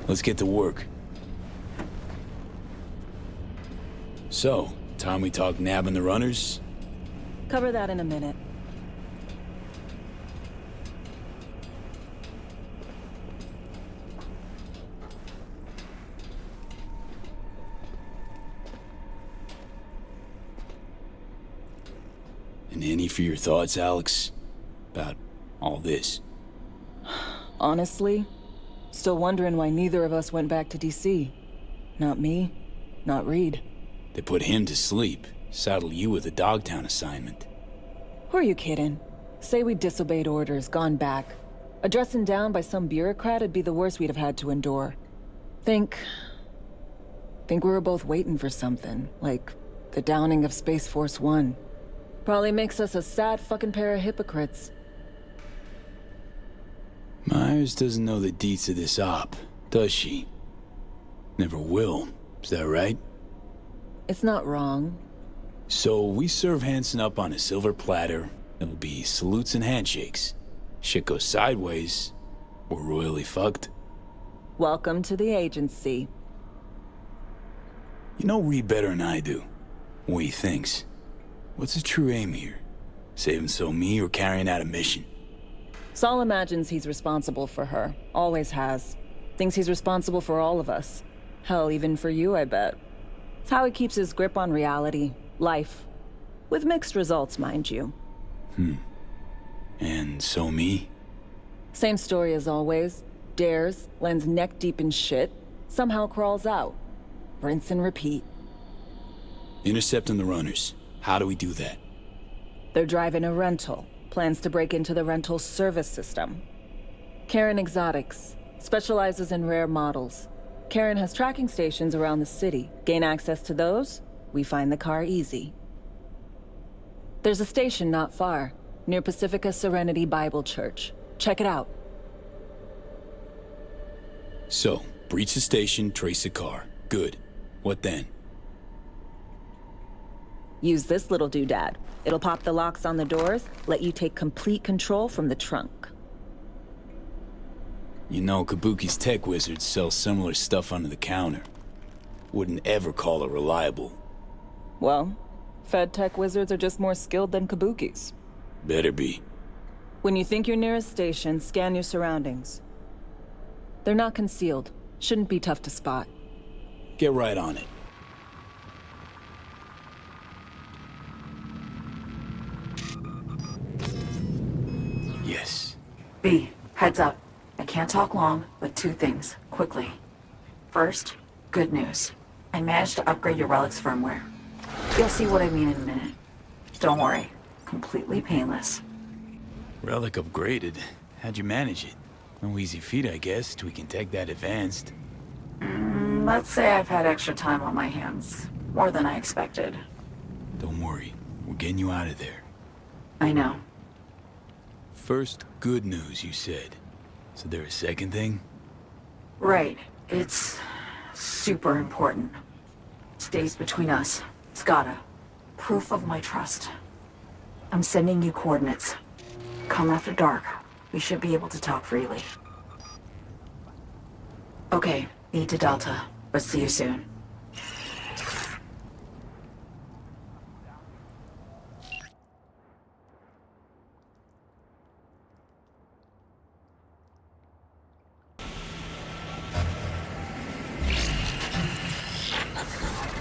Let's get to work. So, time we talk nabbing the runners? Cover that in a minute. And any for your thoughts, Alex? About all this? Honestly, still wondering why neither of us went back to DC. Not me, not Reed. They put him to sleep, saddle you with a Dogtown assignment. Who are you kidding? Say we disobeyed orders, gone back. A dressing down by some bureaucrat would be the worst we'd have had to endure. Think we were both waiting for something, like the downing of Space Force 1. Probably makes us a sad fucking pair of hypocrites. Myers doesn't know the deets of this op, does she? Never will, is that right? It's not wrong. So we serve Hansen up on a silver platter. It'll be salutes and handshakes. Shit goes sideways, we're royally fucked. Welcome to the agency. You know Reed better than I do. What he thinks. What's his true aim here? Saving so me or carrying out a mission? Saul imagines he's responsible for her. Always has. Thinks he's responsible for all of us. Hell, even for you, I bet. It's how he keeps his grip on reality. Life. With mixed results, mind you. And so me? Same story as always. Dares, lands neck deep in shit, somehow crawls out. Rinse and repeat. Intercepting the runners. How do we do that? They're driving a rental. Plans to break into the rental service system. Karen Exotics. Specializes in rare models. Karen has tracking stations around the city. Gain access to those, we find the car easy. There's a station not far, near Pacifica Serenity Bible Church. Check it out. So, breach the station, trace the car. Good. What then? Use this little doodad. It'll pop the locks on the doors, let you take complete control from the trunk. You know, Kabuki's tech wizards sell similar stuff under the counter. Wouldn't ever call it reliable. Well, Fed tech wizards are just more skilled than Kabuki's. Better be. When you think you're near a station, scan your surroundings. They're not concealed. Shouldn't be tough to spot. Get right on it. Yes. B, heads up. I can't talk long, but two things, quickly. First, good news. I managed to upgrade your Relic's firmware. You'll see what I mean in a minute. Don't worry, completely painless. Relic upgraded. How'd you manage it? No easy feat, I guess, tweaking tech that advanced. Let's say I've had extra time on my hands. More than I expected. Don't worry. We're getting you out of there. I know. First, good news, you said. So there a second thing? Right. It's super important. Stays between us. It's gotta. Proof of my trust. I'm sending you coordinates. Come after dark. We should be able to talk freely. Okay, E to Delta. But see you soon.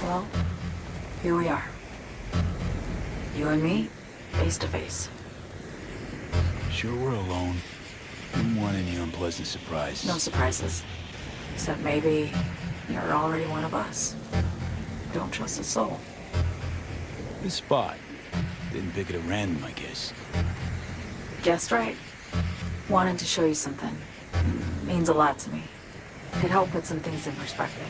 Well, here we are. You and me, face to face. Sure we're alone. Didn't want any unpleasant surprises. No surprises. Except maybe you're already one of us. Don't trust a soul. This spot. Didn't pick it at random, I guess. Guessed right. Wanted to show you something. Means a lot to me. Could help put some things in perspective.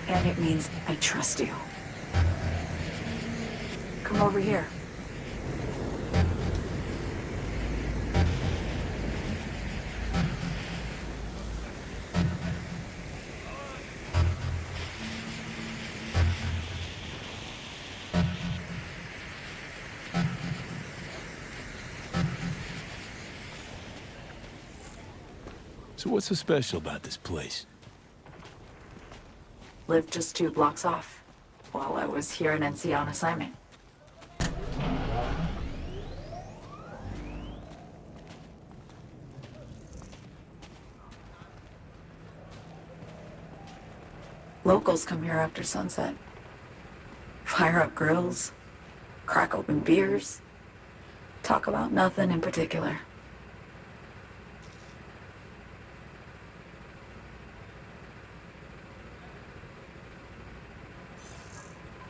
And it means I trust you. Come over here. So what's so special about this place? Lived just 2 blocks off, while I was here in NC on assignment. Locals come here after sunset. Fire up grills, crack open beers, talk about nothing in particular.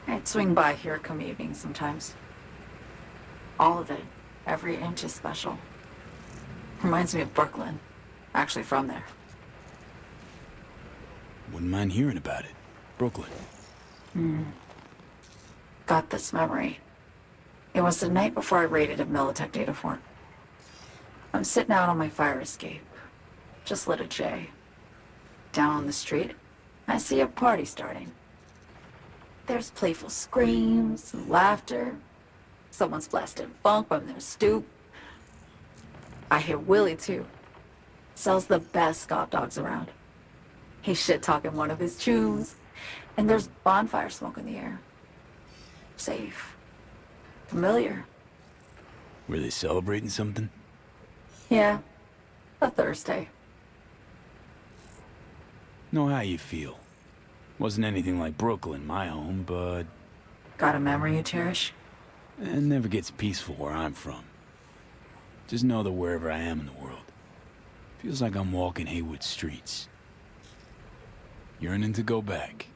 I'd swing by here come evening sometimes. All of it, every inch is special. Reminds me of Brooklyn. Actually from there. Wouldn't mind hearing about it. Brooklyn. Got this memory. It was the night before I raided a Militech data fort. I'm sitting out on my fire escape. Just lit a J. Down on the street, I see a party starting. There's playful screams and laughter. Someone's blasting funk from their stoop. I hear Willie, too. Sells the best scop dogs around. He's shit-talking one of his chooms. And there's bonfire smoke in the air. Safe. Familiar. Were they celebrating something? Yeah. A Thursday. Know how you feel. Wasn't anything like Brooklyn, my home, but... Got a memory you cherish? It never gets peaceful where I'm from. Just know that wherever I am in the world, feels like I'm walking Haywood streets. Yearning to go back.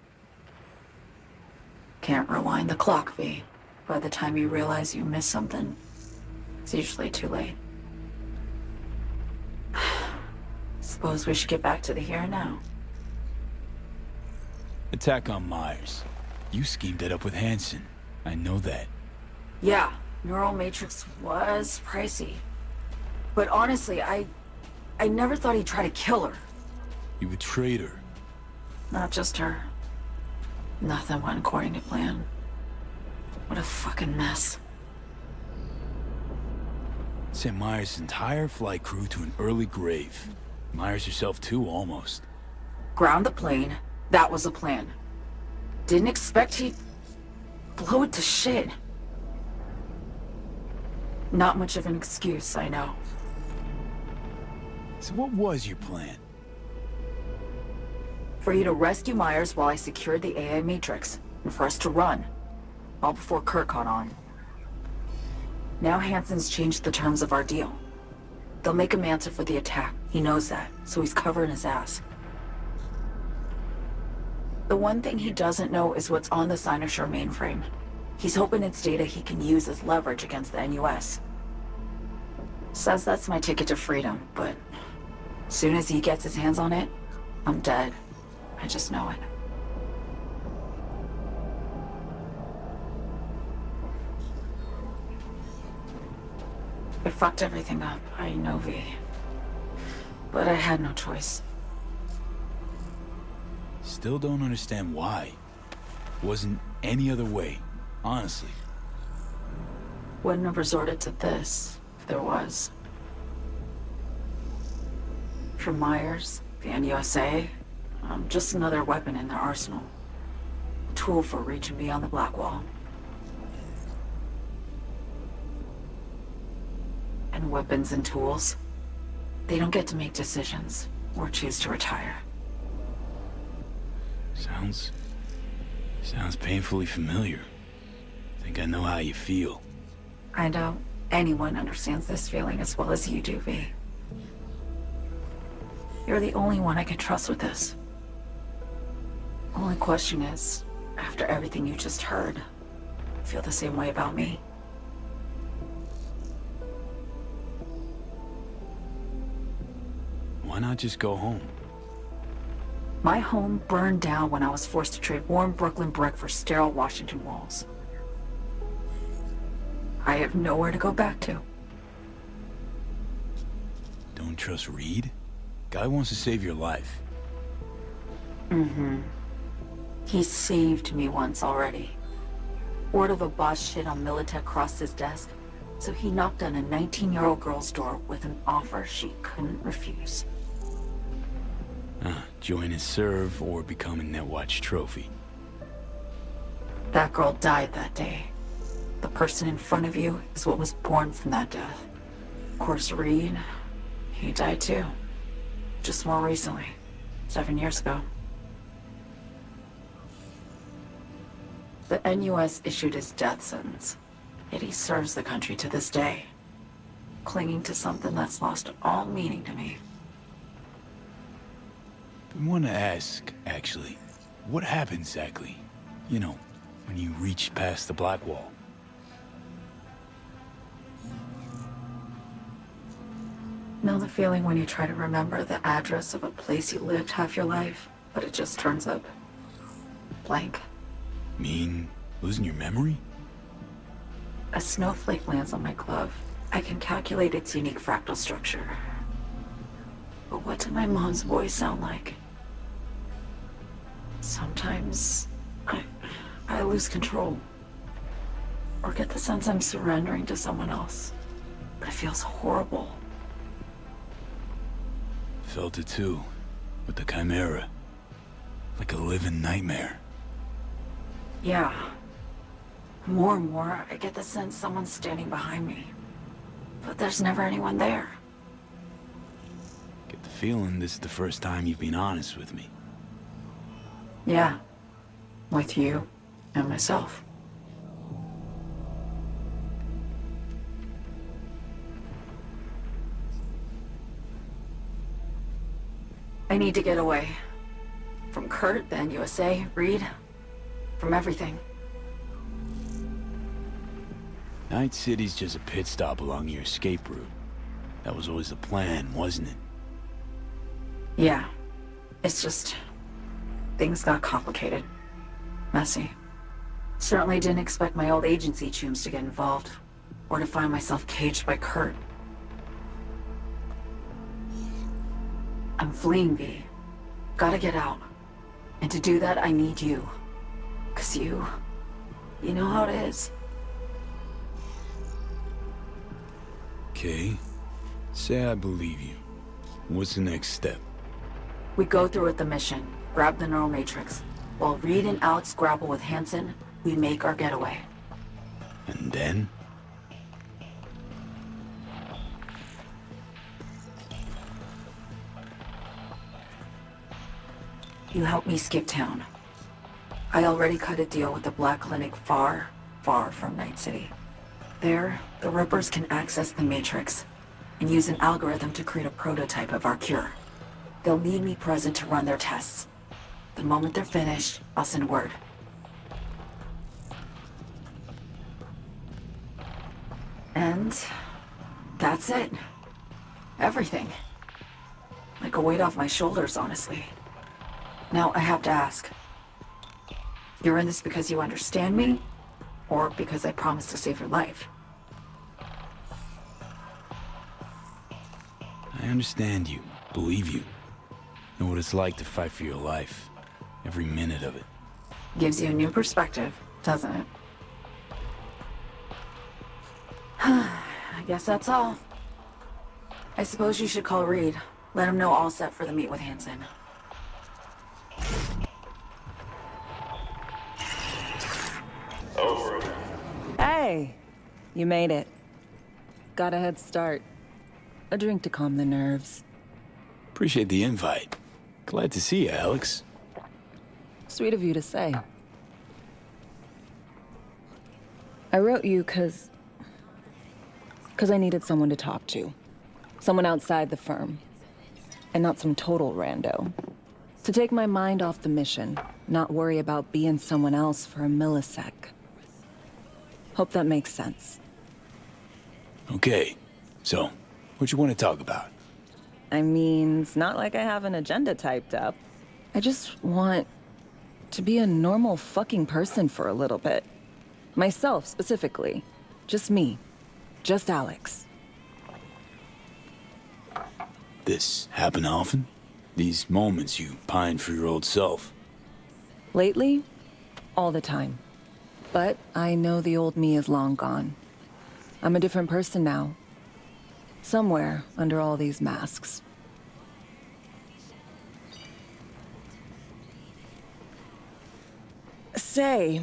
Can't rewind the clock, V. By the time you realize you missed something, it's usually too late. Suppose we should get back to the here and now. Attack on Myers. You schemed it up with Hansen. I know that. Yeah, neural matrix was pricey. But honestly, I never thought he'd try to kill her. You betrayed her. Not just her. Nothing went according to plan. What a fucking mess. Sent Myers' entire flight crew to an early grave. Myers herself too, almost. Ground the plane. That was the plan. Didn't expect he'd blow it to shit. Not much of an excuse, I know. So what was your plan? For you to rescue Myers while I secured the AI Matrix, and for us to run, all before Kurt caught on. Now Hansen's changed the terms of our deal. They'll make him answer for the attack. He knows that, so he's covering his ass. The one thing he doesn't know is what's on the Cynosure mainframe. He's hoping it's data he can use as leverage against the NUS. Says that's my ticket to freedom, but soon as he gets his hands on it, I'm dead. I just know it. I fucked everything up, I know, V. But I had no choice. Still don't understand why. Wasn't any other way, honestly. Wouldn't have resorted to this, if there was. For Myers, the NUSA, I'm just another weapon in their arsenal. A tool for reaching beyond the Black Wall. And weapons and tools, they don't get to make decisions or choose to retire. Sounds painfully familiar. Think I know how you feel. I doubt anyone understands this feeling as well as you do, V. You're the only one I can trust with this. Only question is, after everything you just heard, feel the same way about me? Why not just go home? My home burned down when I was forced to trade warm Brooklyn brick for sterile Washington walls. I have nowhere to go back to. Don't trust Reed? Guy wants to save your life. Mm-hmm. He saved me once already. Word of a boss shit on Militech crossed his desk, so he knocked on a 19-year-old girl's door with an offer she couldn't refuse. Join his serve or become a Netwatch trophy. That girl died that day. The person in front of you is what was born from that death. Of course, Reed, he died too. Just more recently, 7 years ago. The NUS issued his death sentence, yet he serves the country to this day, clinging to something that's lost all meaning to me. I want to ask, actually, what happened exactly? You know, when you reached past the Black Wall. Know the feeling when you try to remember the address of a place you lived half your life, but it just turns up blank? Mean losing your memory? A snowflake lands on my glove. I can calculate its unique fractal structure. But what did my mom's voice sound like? Sometimes I lose control. Or get the sense I'm surrendering to someone else. But it feels horrible. Felt it too, with the Chimera. Like a living nightmare. Yeah. More and more, I get the sense someone's standing behind me. But there's never anyone there. Get the feeling this is the first time you've been honest with me. Yeah. With you and myself. I need to get away. From Kurt, then USA, Reed. From everything. Night City's just a pit stop along your escape route. That was always the plan, wasn't it? Yeah. It's just... things got complicated. Messy. Certainly didn't expect my old agency chooms to get involved. Or to find myself caged by Kurt. I'm fleeing, V. Gotta get out. And to do that, I need you. 'Cause you know how it is. Okay. Say I believe you. What's the next step? We go through with the mission. Grab the neural matrix. While Reed and Alex grapple with Hansen, we make our getaway. And then? You help me skip town. I already cut a deal with the Black Clinic far, far from Night City. There, the Rippers can access the Matrix and use an algorithm to create a prototype of our cure. They'll need me present to run their tests. The moment they're finished, I'll send word. And that's it. Everything. Like a weight off my shoulders, honestly. Now, I have to ask. You're in this because you understand me? Or because I promised to save your life? I understand you. Believe you. Know what it's like to fight for your life. Every minute of it. Gives you a new perspective, doesn't it? I guess that's all. I suppose you should call Reed. Let him know all set for the meet with Hansen. Hey, you made it. Got a head start. A drink to calm the nerves. Appreciate the invite. Glad to see you, Alex. Sweet of you to say. I wrote you because I needed someone to talk to. Someone outside the firm. And not some total rando. To take my mind off the mission, not worry about being someone else for a millisec. Hope that makes sense. Okay, so, what you want to talk about? I mean, it's not like I have an agenda typed up. I just want to be a normal fucking person for a little bit. Myself, specifically. Just me. Just Alex. This happen often? These moments you pine for your old self? Lately, all the time. But I know the old me is long gone. I'm a different person now. Somewhere under all these masks. Say,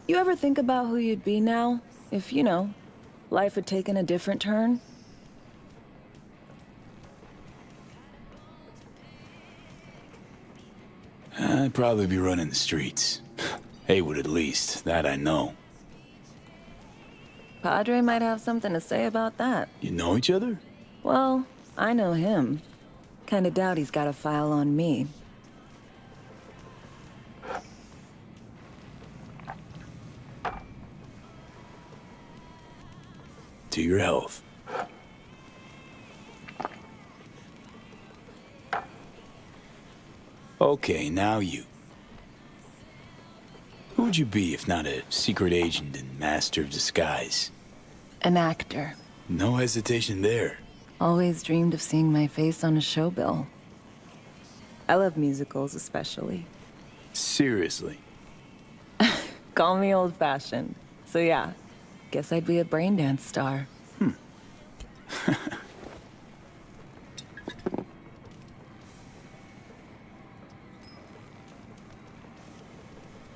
you ever think about who you'd be now if, you know, life had taken a different turn? I'd probably be running the streets. Haywood at least, that I know. Padre might have something to say about that. You know each other? Well, I know him. Kinda doubt he's got a file on me. To your health. Okay, now you. Who would you be if not a secret agent and master of disguise? An actor. No hesitation there. Always dreamed of seeing my face on a show bill. I love musicals, especially. Seriously? Call me old-fashioned. So yeah, guess I'd be a braindance star.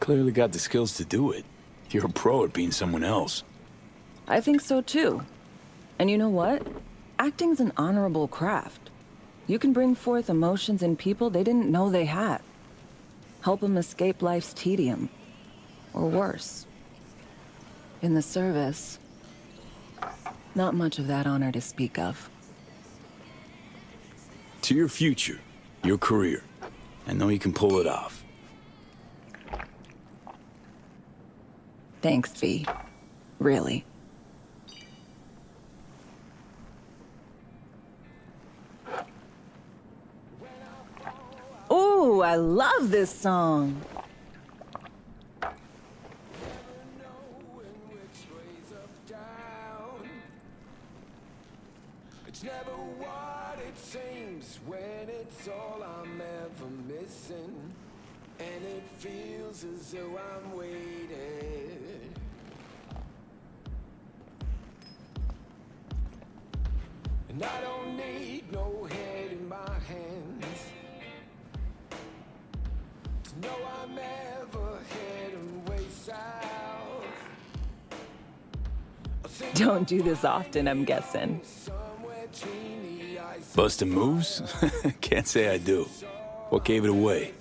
Clearly got the skills to do it. You're a pro at being someone else. I think so too. And you know what? Acting's an honorable craft. You can bring forth emotions in people they didn't know they had. Help them escape life's tedium. Or worse. In the service, not much of that honor to speak of. To your future, your career. I know you can pull it off. Thanks, V. Really. Ooh, I love this song. It's never what it seems when it's all I'm ever missing. And it feels as though I'm waiting. And I don't need no head in my hands to know I'm ever heading way south. Don't do this often, I'm guessing. Bustin' moves? Can't say I do. What gave it away?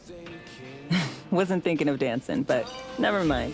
Wasn't thinking of dancing, but never mind.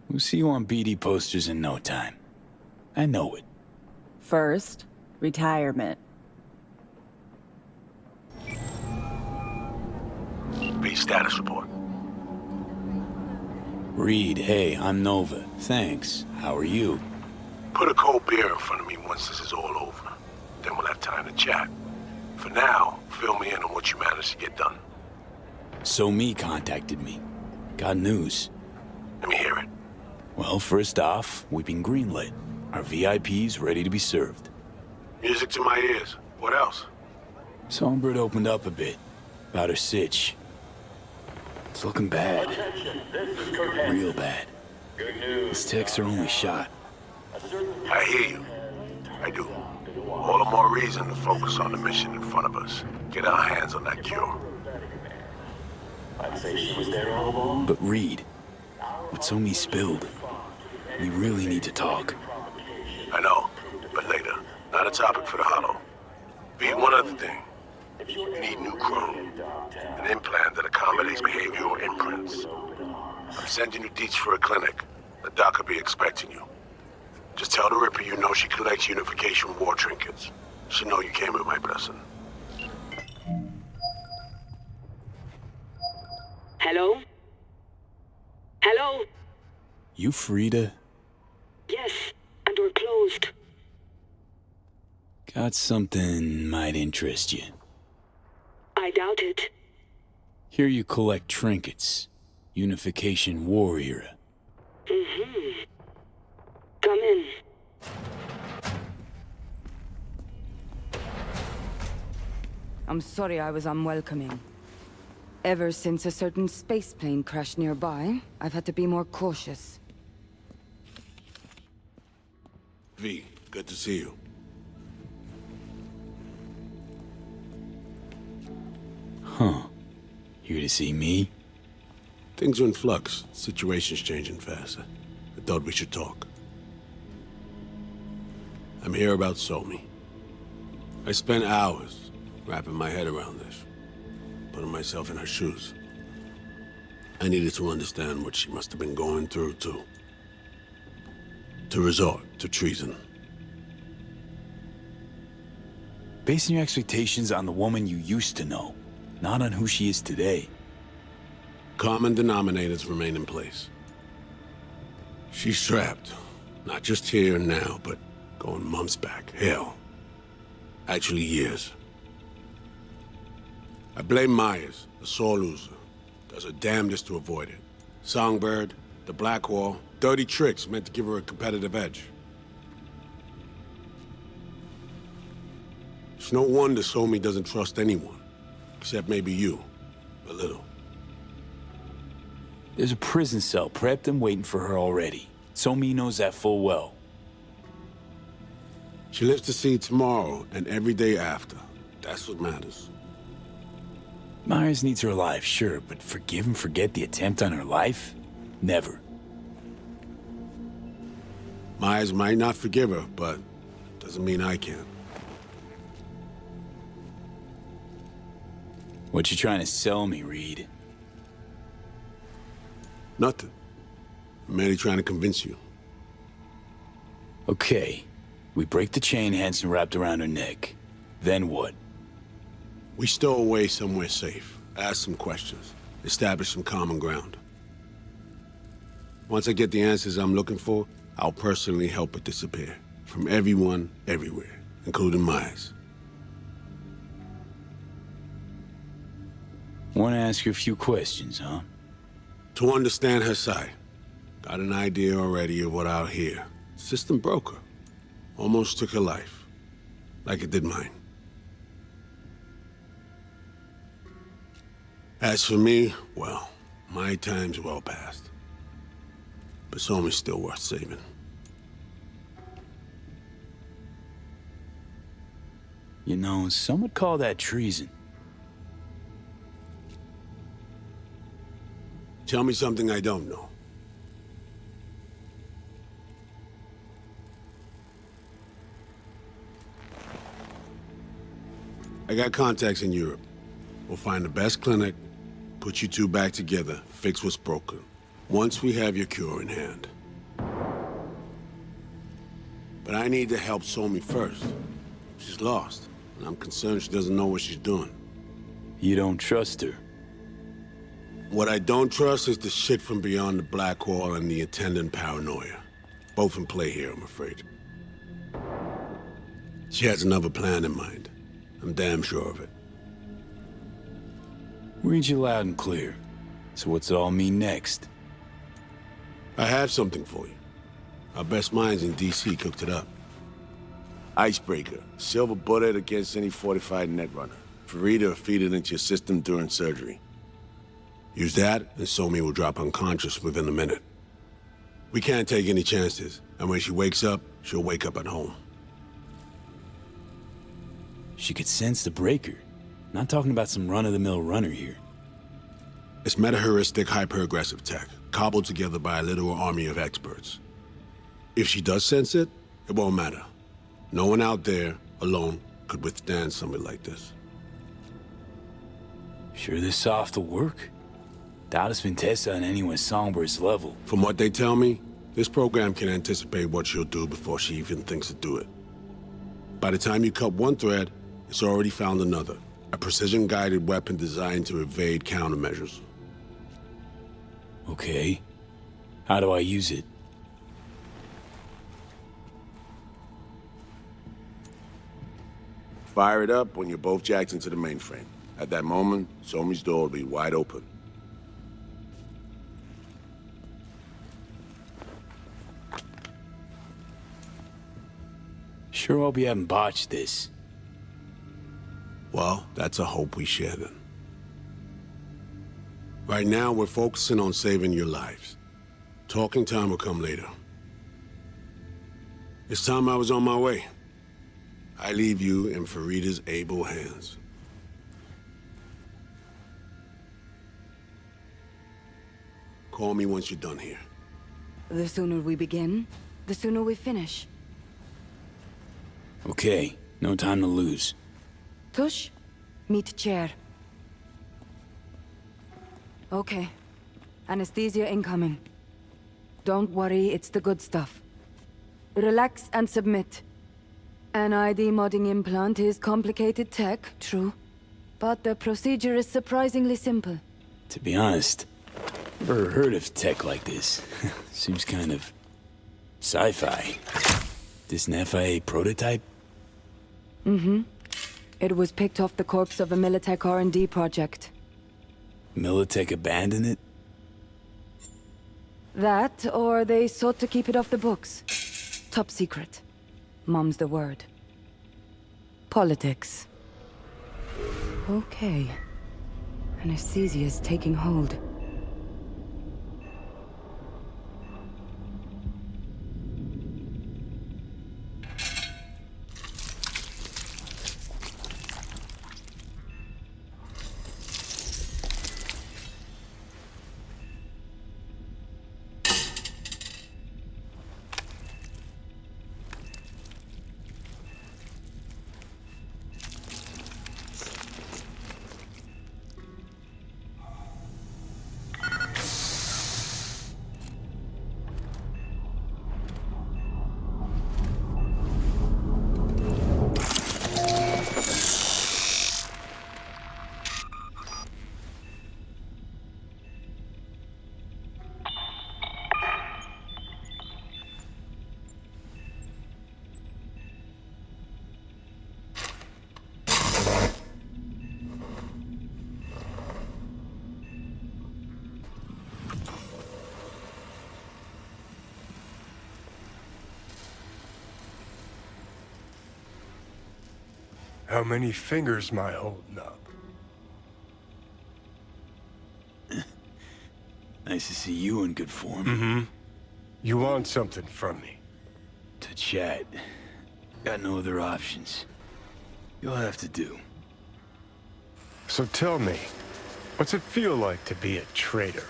We'll see you on BD posters in no time. I know it. First, retirement. B status report. Reed, hey, I'm Nova. Thanks. How are you? Put a cold beer in front of me once this is all over. Then we'll have time to chat. For now, fill me in on what you managed to get done. So Me contacted me. Got news. Let me hear it. Well, first off, we've been greenlit. Our VIP's ready to be served. Music to my ears. What else? Songbird opened up a bit. About her sitch. It's looking bad. Real bad. This tech's her only shot. I hear you. I do. All the more reason to focus on the mission in front of us. Get our hands on that cure. I'd say she was there all along. But Reed, what So Me spilled, we really need to talk. I know, but later. Not a topic for the hollow. Be one other thing. You need new chrome. An implant that accommodates behavioral imprints. I'm sending you deets for a clinic. The doc will be expecting you. Just tell the Ripper you know she collects unification war trinkets. She know you came with my blessing. Hello? Hello? You Frida? Yes, and we're closed. Got something might interest you. I doubt it. Here you collect trinkets. Unification war era. Mm-hmm. Come in. I'm sorry I was unwelcoming. Ever since a certain space plane crashed nearby, I've had to be more cautious. V, good to see you. Huh. Here to see me? Things are in flux. Situation's changing fast. I thought we should talk. I'm here about Somi. I spent hours wrapping my head around this, putting myself in her shoes. I needed to understand what she must have been going through to resort to treason. Basing your expectations on the woman you used to know, not on who she is today. Common denominators remain in place. She's trapped, not just here and now, but going months back. Hell, actually years. I blame Myers, the sore loser. Does her damnedest to avoid it. Songbird, the Black Wall, dirty tricks meant to give her a competitive edge. It's no wonder Somi doesn't trust anyone, except maybe you, a little. There's a prison cell prepped and waiting for her already. Somi knows that full well. She lives to see tomorrow and every day after. That's what matters. Myers needs her alive, sure, but forgive and forget the attempt on her life? Never. Myers might not forgive her, but doesn't mean I can. What you trying to sell me, Reed? Nothing. I'm merely trying to convince you. Okay. We break the chain Hansen wrapped around her neck. Then what? We stow away somewhere safe, ask some questions, establish some common ground. Once I get the answers I'm looking for, I'll personally help it disappear. From everyone, everywhere, including Myers. Want to ask you a few questions, huh? To understand her side. Got an idea already of what I'll hear. System broke her. Almost took her life. Like it did mine. As for me, well, my time's well past. But Somi's still worth saving. You know, some would call that treason. Tell me something I don't know. I got contacts in Europe. We'll find the best clinic, put you two back together, fix what's broken. Once we have your cure in hand. But I need to help Somi first. She's lost, and I'm concerned she doesn't know what she's doing. You don't trust her? What I don't trust is the shit from beyond the Black Wall and the attendant paranoia. Both in play here, I'm afraid. She has another plan in mind. I'm damn sure of it. Read you loud and clear. So what's it all mean next? I have something for you. Our best minds in DC cooked it up. Icebreaker. Silver bullet against any fortified netrunner. Farida feed it into your system during surgery. Use that, and Somi will drop unconscious within a minute. We can't take any chances, and when she wakes up, she'll wake up at home. She could sense the breaker. Not talking about some run-of-the-mill runner here. It's meta-heuristic, hyper-aggressive tech, cobbled together by a literal army of experts. If she does sense it, it won't matter. No one out there, alone, could withstand something like this. Sure this soft will work? Doubt it's been tested on anyone Songbird's level. From what they tell me, this program can anticipate what she'll do before she even thinks to do it. By the time you cut one thread, it's already found another. A precision-guided weapon designed to evade countermeasures. Okay. How do I use it? Fire it up when you're both jacked into the mainframe. At that moment, Somi's door will be wide open. Sure hope you haven't botched this. Well, that's a hope we share then. Right now, we're focusing on saving your lives. Talking time will come later. It's time I was on my way. I leave you in Farida's able hands. Call me once you're done here. The sooner we begin, the sooner we finish. Okay, no time to lose. Tush, meet chair. Okay, Anesthesia incoming. Don't worry, it's the good stuff. Relax and submit. An ID modding implant is complicated tech, true. But the procedure is surprisingly simple. To be honest, never heard of tech like this. Seems kind of sci-fi. This an FIA prototype? Mm-hmm. It was picked off the corpse of a Militech R&D project. Militech abandoned it? That, or they sought to keep it off the books. Top secret. Mom's the word. Politics. Okay. Anesthesia's taking hold. How many fingers am I holding up? Nice to see you in good form. Mm-hmm. You want something from me? To chat. Got no other options. You'll have to do. So tell me, what's it feel like to be a traitor?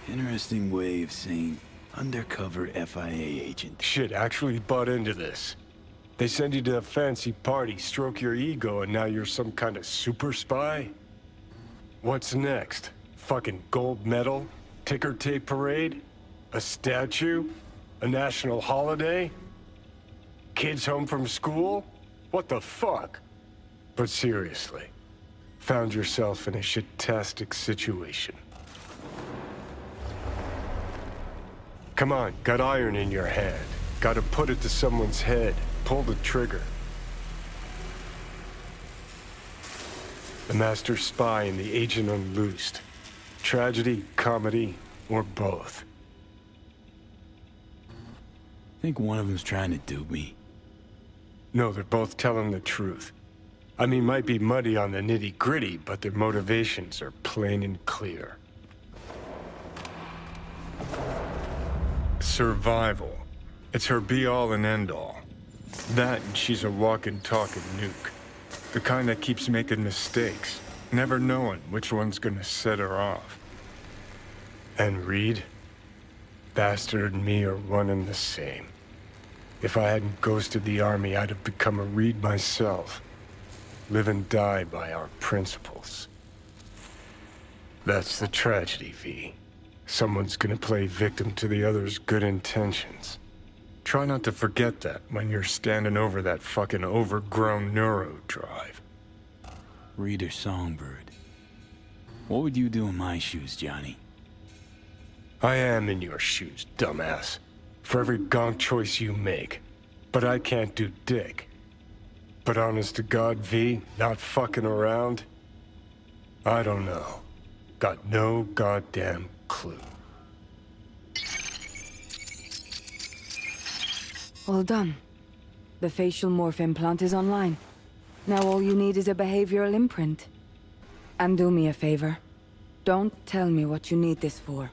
Interesting way of saying undercover FIA agent. Shit, actually butt into this. They send you to a fancy party, stroke your ego, and now you're some kind of super spy? What's next? Fucking gold medal? Ticker tape parade? A statue? A national holiday? Kids home from school? What the fuck? But seriously, found yourself in a shit-tastic situation. Come on, got iron in your hand. Gotta put it to someone's head. Pull the trigger. The master spy and the agent unloosed. Tragedy, comedy, or both. Think one of them's trying to dupe me? No, they're both telling the truth. I mean, might be muddy on the nitty-gritty, but their motivations are plain and clear. Survival. It's her be-all and end-all. That, and she's a walking, talking nuke. The kind that keeps making mistakes, never knowing which one's gonna set her off. And Reed? Bastard and me are one and the same. If I hadn't ghosted the army, I'd have become a Reed myself. Live and die by our principles. That's the tragedy, V. Someone's gonna play victim to the other's good intentions. Try not to forget that when you're standing over that fucking overgrown neuro drive. Reader Songbird. What would you do in my shoes, Johnny? I am in your shoes, dumbass. For every gonk choice you make. But I can't do dick. But honest to God, V, not fucking around? I don't know. Got no goddamn clue. All done. The facial morph implant is online. Now all you need is a behavioral imprint. And do me a favor. Don't tell me what you need this for.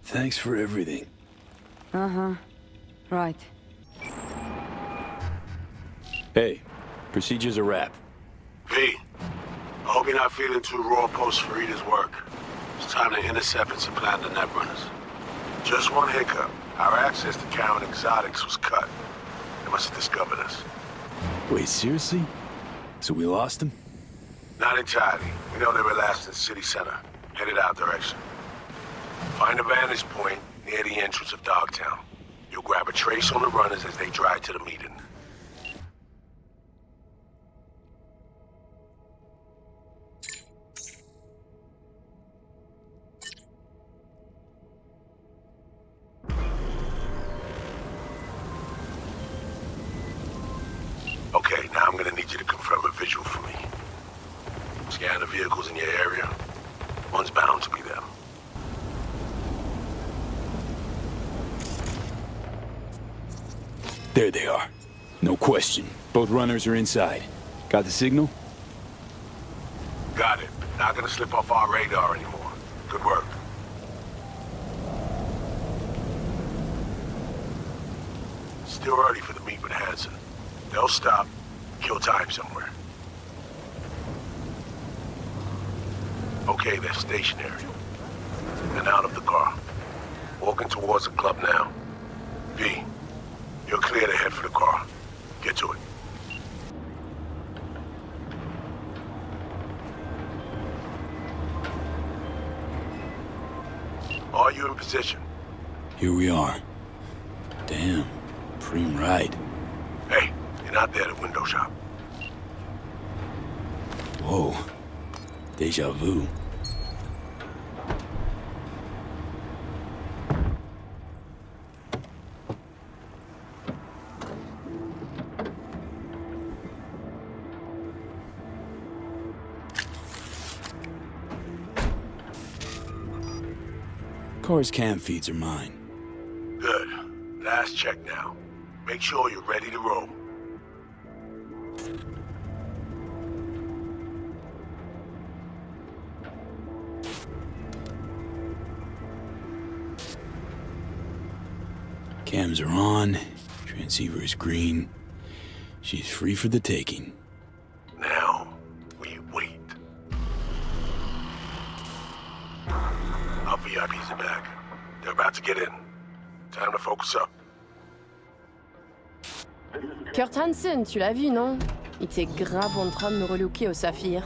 Thanks for everything. Uh-huh. Right. Hey, procedure's a wrap. V, I hope you're not feeling too raw post Farida's work. It's time to intercept and supplant the netrunners. Just one hiccup. Our access to Karen exotics was cut. They must have discovered us. Wait, seriously? So we lost him? Not entirely. We know they were last in the city center, headed our direction. Find a vantage point near the entrance of Dogtown. You'll grab a trace on the runners as they drive to the meeting. Okay, now I'm gonna need you to confirm a visual for me. Scan the vehicles in your area. One's bound to be them. There they are. No question. Both runners are inside. Got the signal? Got it. Not gonna slip off our radar anymore. Good work. Still early for the meet with Hansen. They'll stop, kill time somewhere. Okay, they're stationary. And out of the car. Walking towards the club now. V, you're clear to head for the car. Get to it. Are you in position? Here we are. Damn. Preem ride. Hey, you're not there at window shop. Whoa. Deja vu. Car's cam feeds are mine. Good. Last check now. Make sure you're ready to roll. Cams are on. Transceiver is green. She's free for the taking. Now, we wait. Our VIPs are back. They're about to get in. Time to focus up. Kurt Hansen, tu l'as vu, non? Il était grave en train de me relooker au saphir.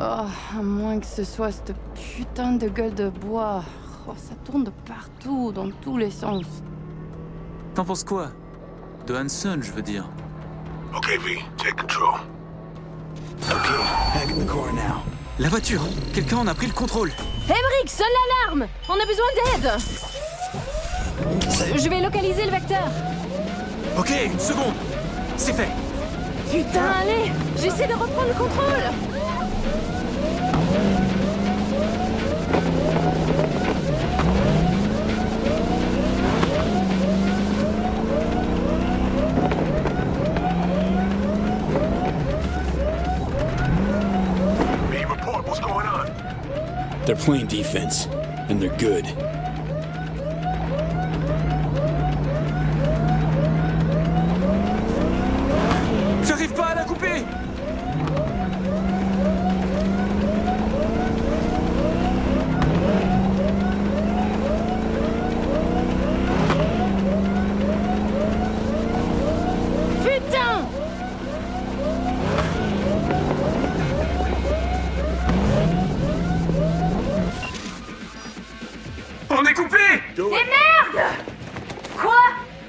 Oh, à moins que ce soit cette putain de gueule de bois. Oh, ça tourne de partout, dans tous les sens. T'en penses quoi? De Hansen, je veux dire. Okay, V, take control. Okay, back in the car now. La voiture! Quelqu'un en a pris le contrôle! Emmerich, sonne l'alarme! On a besoin d'aide! Je vais localiser le vecteur. Ok, une seconde! C'est fait! Putain, allez! J'essaie de reprendre le contrôle! V, report, what's going on? They're playing defense, and they're good. J'arrive pas à la couper! Putain! On est coupé! Mais merde! Quoi?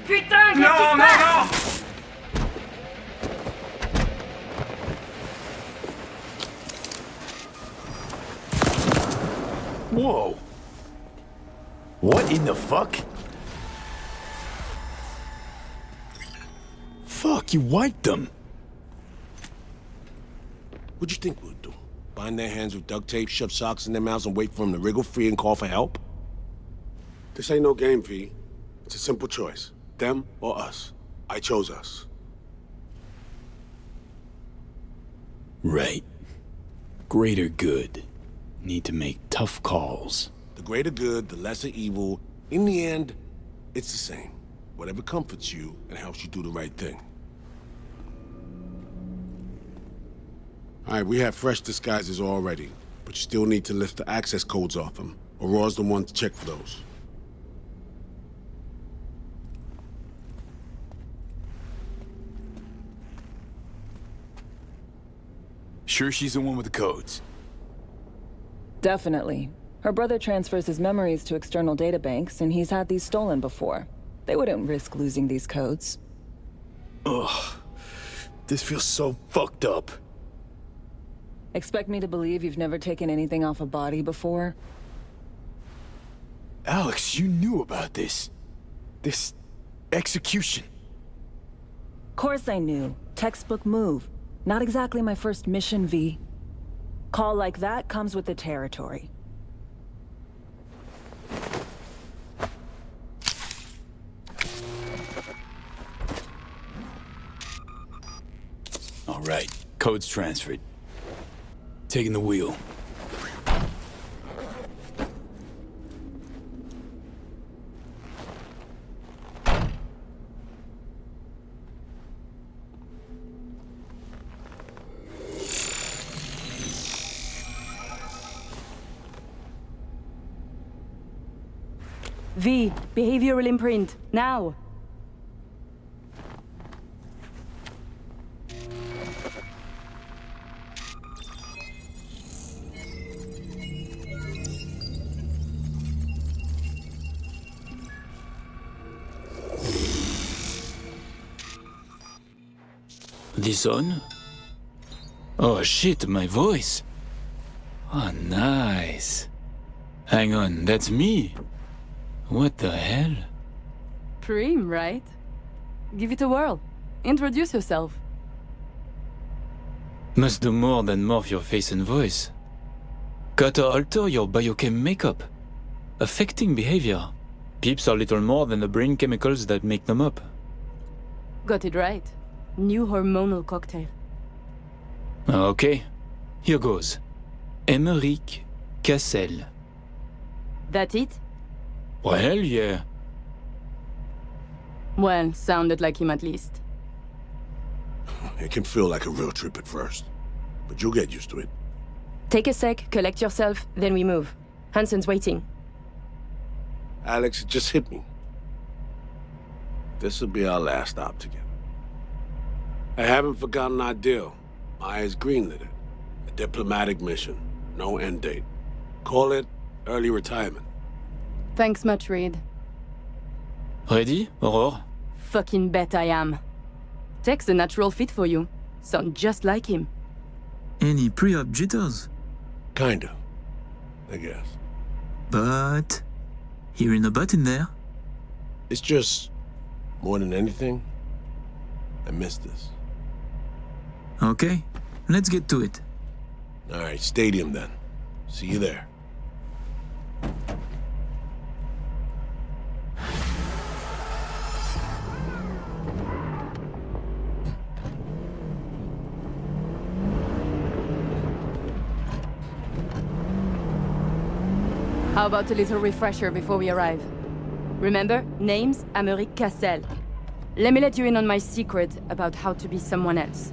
Putain, qu'est-ce qui se passe? Whoa! What in the fuck? Fuck, you wiped them! What'd you think we'd do? Bind their hands with duct tape, shove socks in their mouths, and wait for them to wriggle free and call for help? This ain't no game, V. It's a simple choice. Them or us. I chose us. Right. Greater good. Need to make tough calls. The greater good, the lesser evil. In the end, it's the same. Whatever comforts you and helps you do the right thing. All right, we have fresh disguises already, but you still need to lift the access codes off them. Aurora's the one to check for those. Sure she's the one with the codes? Definitely. Her brother transfers his memories to external databanks, and he's had these stolen before. They wouldn't risk losing these codes. Ugh. This feels so fucked up. Expect me to believe you've never taken anything off a body before? Alex, you knew about this. This execution. Course I knew. Textbook move. Not exactly my first mission, V. Call like that comes with the territory. All right, codes transferred. Taking the wheel. V, behavioral imprint, now! This on? Oh shit, my voice. Oh, nice. Hang on, that's me. What the hell? Prim, right? Give it a whirl. Introduce yourself. Must do more than morph your face and voice. Gotta alter your biochem makeup. Affecting behavior. Peeps are little more than the brain chemicals that make them up. Got it right. New hormonal cocktail. Okay, here goes. Emmerich Cassel. That it? Well, yeah. Well, sounded like him at least. It can feel like a real trip at first, but you'll get used to it. Take a sec, collect yourself, then we move. Hansen's waiting. Alex, it just hit me. This'll be our last stop together. I haven't forgotten our deal. Maya's greenlit it. A diplomatic mission. No end date. Call it early retirement. Thanks much, Reed. Ready, Aurore? Fucking bet I am. Tech's a natural fit for you. Sound just like him. Any pre-op jitters? Kinda, I guess. But... hearing a but in there? It's just, more than anything, I miss this. Okay, let's get to it. All right, stadium then. See you there. How about a little refresher before we arrive? Remember, name's Emmerich Cassel. Let me let you in on my secret about how to be someone else.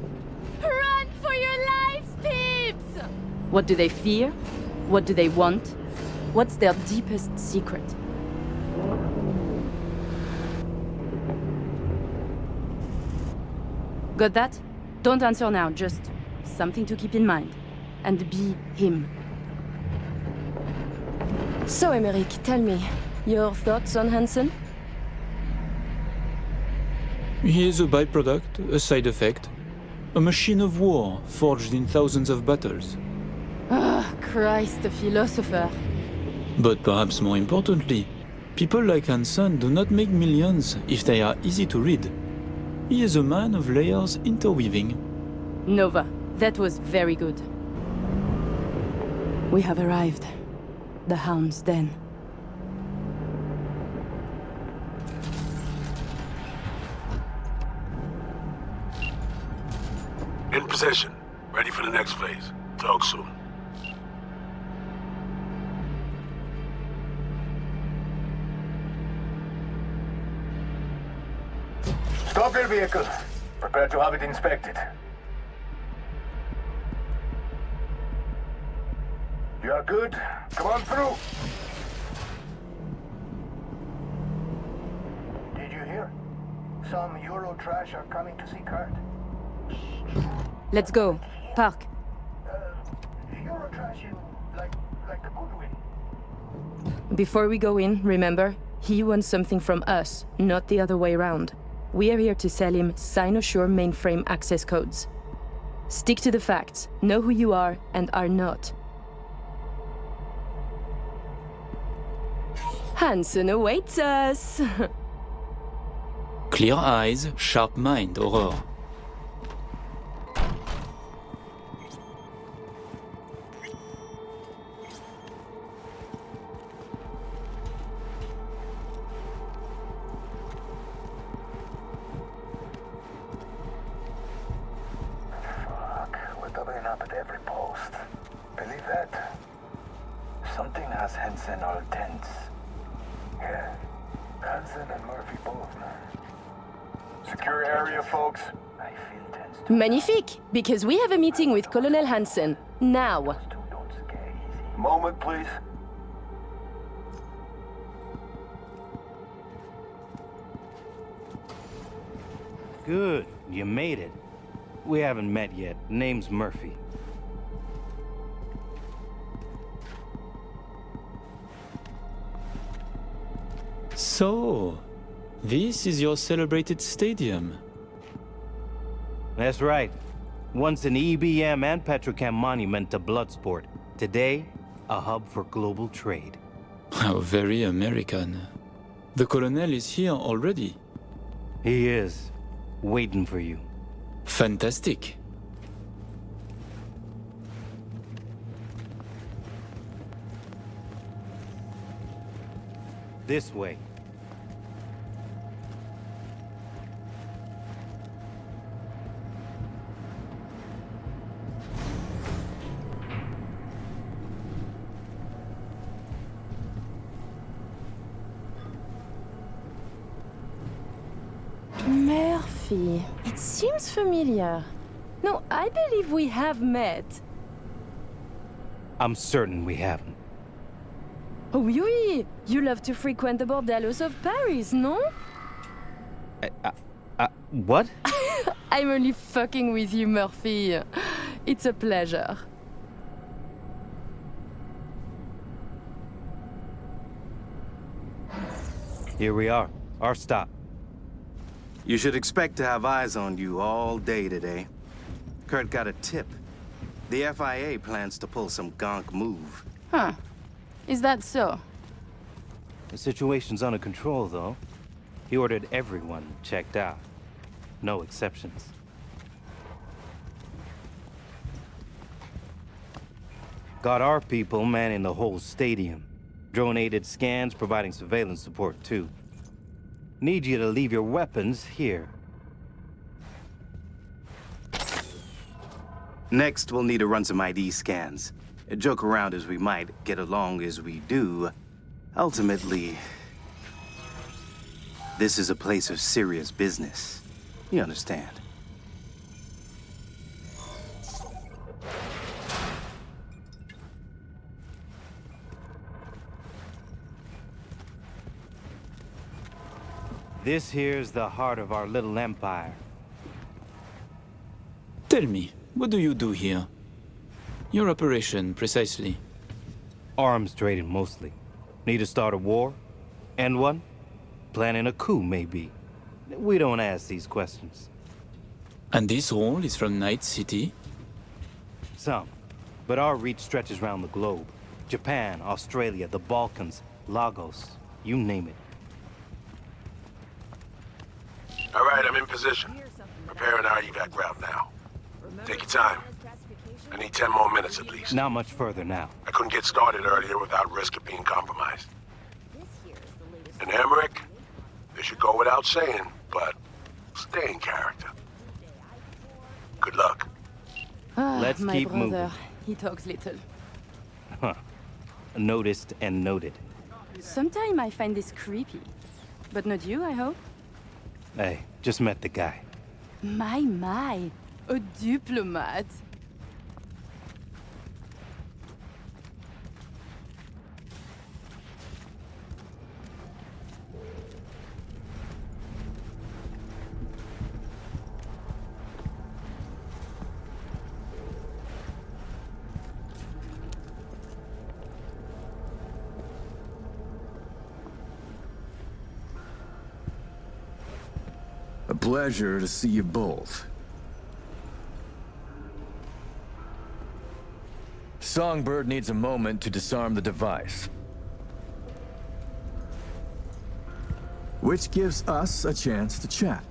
Run for your lives, peeps! What do they fear? What do they want? What's their deepest secret? Got that? Don't answer now, just something to keep in mind. And be him. So, Emmerich, tell me, your thoughts on Hansen? He is a byproduct, a side effect. A machine of war, forged in thousands of battles. Ah, Christ, a philosopher. But perhaps more importantly, people like Hansen do not make millions if they are easy to read. He is a man of layers interweaving. Nova, that was very good. We have arrived. The Hound's Den. In position. Ready for the next phase. Talk soon. Stop your vehicle. Prepare to have it inspected. You're good. Come on through. Did you hear? Some Euro trash are coming to see Kurt. Let's go. Park. Euro trash, you like the Goodwin. Before we go in, remember, he wants something from us, not the other way around. We are here to sell him Sinosure mainframe access codes. Stick to the facts, know who you are and are not. Hansen awaits us! Clear eyes, sharp mind, Aurore. We're doubling up at every post. Believe that? Something has Hansen all tense. Yeah, Hansen and Murphy both, man. Secure area, folks. I feel tense. Magnifique! Because we have a meeting with Colonel Hansen. Now. Moment, please. Good, you made it. We haven't met yet. Name's Murphy. So, this is your celebrated stadium. That's right. Once an EBM and Petrochem monument to Bloodsport. Today, a hub for global trade. How very American. The Colonel is here already. He is. Waiting for you. Fantastic. This way. Murphy. It seems familiar. No, I believe we have met. I'm certain we haven't. Oh, oui! You love to frequent the bordellos of Paris, no? What? I'm only fucking with you, Murphy. It's a pleasure. Here we are. Our stop. You should expect to have eyes on you all day today. Kurt got a tip. The FIA plans to pull some gonk move. Huh. Is that so? The situation's under control, though. He ordered everyone checked out. No exceptions. Got our people manning the whole stadium. Drone-aided scans providing surveillance support, too. Need you to leave your weapons here. Next, we'll need to run some ID scans. Joke around as we might, get along as we do. Ultimately, this is a place of serious business. You understand? This here's the heart of our little empire. Tell me, what do you do here? Your operation, precisely. Arms trading, mostly. Need to start a war? End one? Planning a coup, maybe. We don't ask these questions. And this role is from Night City? Some. But our reach stretches around the globe. Japan, Australia, the Balkans, Lagos, you name it. All right, I'm in position. Preparing our evac route now. Take your time. I need 10 more minutes at least. Not much further now. I couldn't get started earlier without risk of being compromised. And Emmerich, this should go without saying, but stay in character. Good luck. Let's my keep brother. moving. He talks little. Huh. Noticed and noted. Sometimes I find this creepy. But not you, I hope? Hey, just met the guy. My. A diplomat. pleasure to see you both. Songbird needs a moment to disarm the device. Which gives us a chance to chat.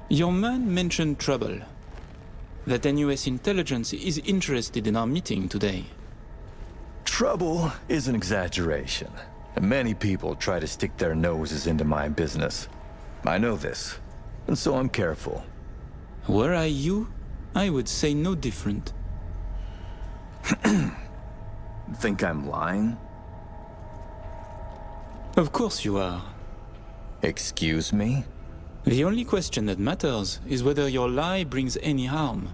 Your man mentioned trouble. That NUS intelligence is interested in our meeting today. Trouble is an exaggeration. Many people try to stick their noses into my business. I know this, and so I'm careful. Were I you, I would say no different. Think I'm lying? Of course you are. Excuse me? The only question that matters is whether your lie brings any harm.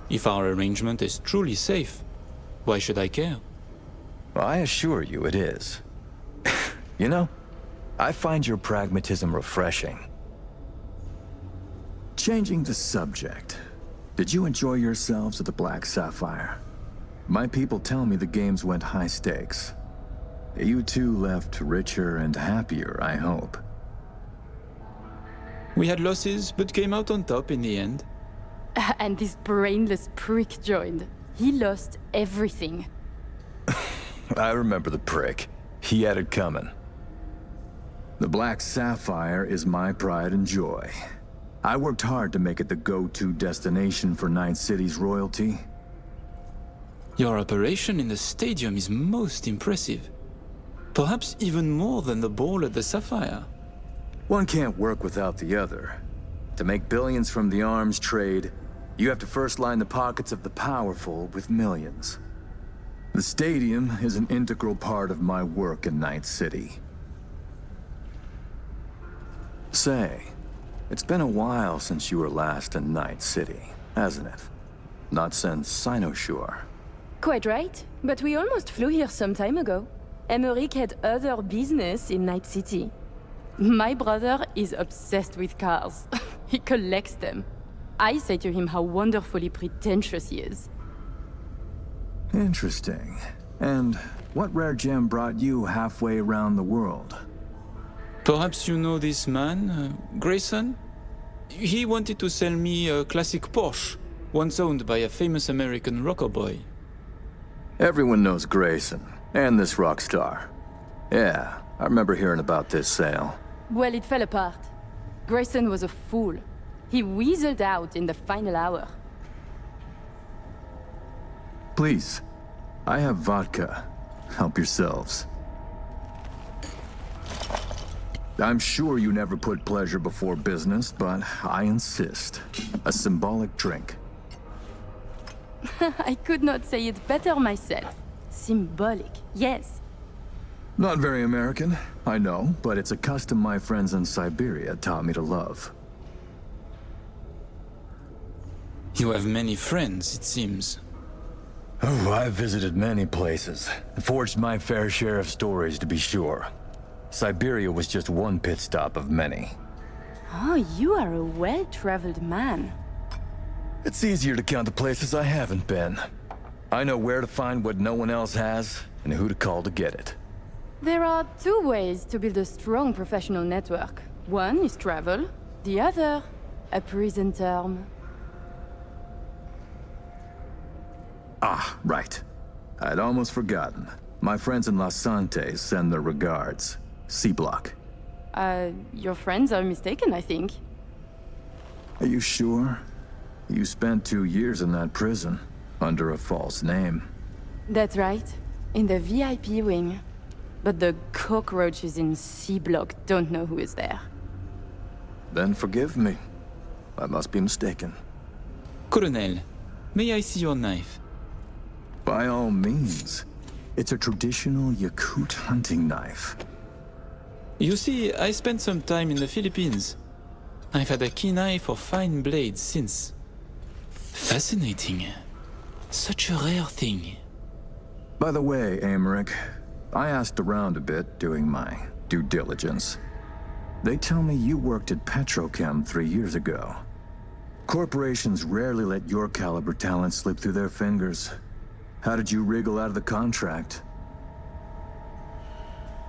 If our arrangement is truly safe, why should I care? I assure you it is. You know, I find your pragmatism refreshing. Changing the subject. Did you enjoy yourselves at the Black Sapphire? My people tell me the games went high stakes. You two left richer and happier, I hope. We had losses, but came out on top in the end. And this brainless prick joined. He lost everything. I remember the prick. He had it coming. The Black Sapphire is my pride and joy. I worked hard to make it the go-to destination for Night City's royalty. Your operation in the stadium is most impressive. Perhaps even more than the ball at the Sapphire. One can't work without the other. To make billions from the arms trade, you have to first line the pockets of the powerful with millions. The stadium is an integral part of my work in Night City. Say, it's been a while since you were last in Night City, hasn't it? Not since Cynosure. Quite right, but we almost flew here some time ago. Emmerich had other business in Night City. My brother is obsessed with cars. He collects them. I say to him how wonderfully pretentious he is. Interesting. And what rare gem brought you halfway around the world? Perhaps you know this man, Grayson? He wanted to sell me a classic Porsche, once owned by a famous American rocker boy. Everyone knows Grayson, and this rock star. Yeah, I remember hearing about this sale. Well, it fell apart. Grayson was a fool. He weaseled out in the final hour. Please, I have vodka. Help yourselves. I'm sure you never put pleasure before business, but I insist. A symbolic drink. I could not say it better myself. Symbolic, yes. Not very American, I know, but it's a custom my friends in Siberia taught me to love. You have many friends, it seems. Oh, I've visited many places. Forged my fair share of stories, to be sure. Siberia was just one pit stop of many. Oh, you are a well-traveled man. It's easier to count the places I haven't been. I know where to find what no one else has, and who to call to get it. There are two ways to build a strong professional network. One is travel, the other, a prison term. Ah, right. I'd almost forgotten. My friends in Los Santos send their regards. C-Block. Your friends are mistaken, I think. Are you sure? You spent 2 years in that prison, under a false name. That's right. In the VIP wing. But the cockroaches in C-Block don't know who is there. Then forgive me. I must be mistaken. Colonel, may I see your knife? By all means. It's a traditional Yakut hunting knife. You see, I spent some time in the Philippines. I've had a keen eye for fine blades since. Fascinating. Such a rare thing. By the way, Emmerich, I asked around a bit doing my due diligence. They tell me you worked at Petrochem 3 years ago. Corporations rarely let your caliber talent slip through their fingers. How did you wriggle out of the contract?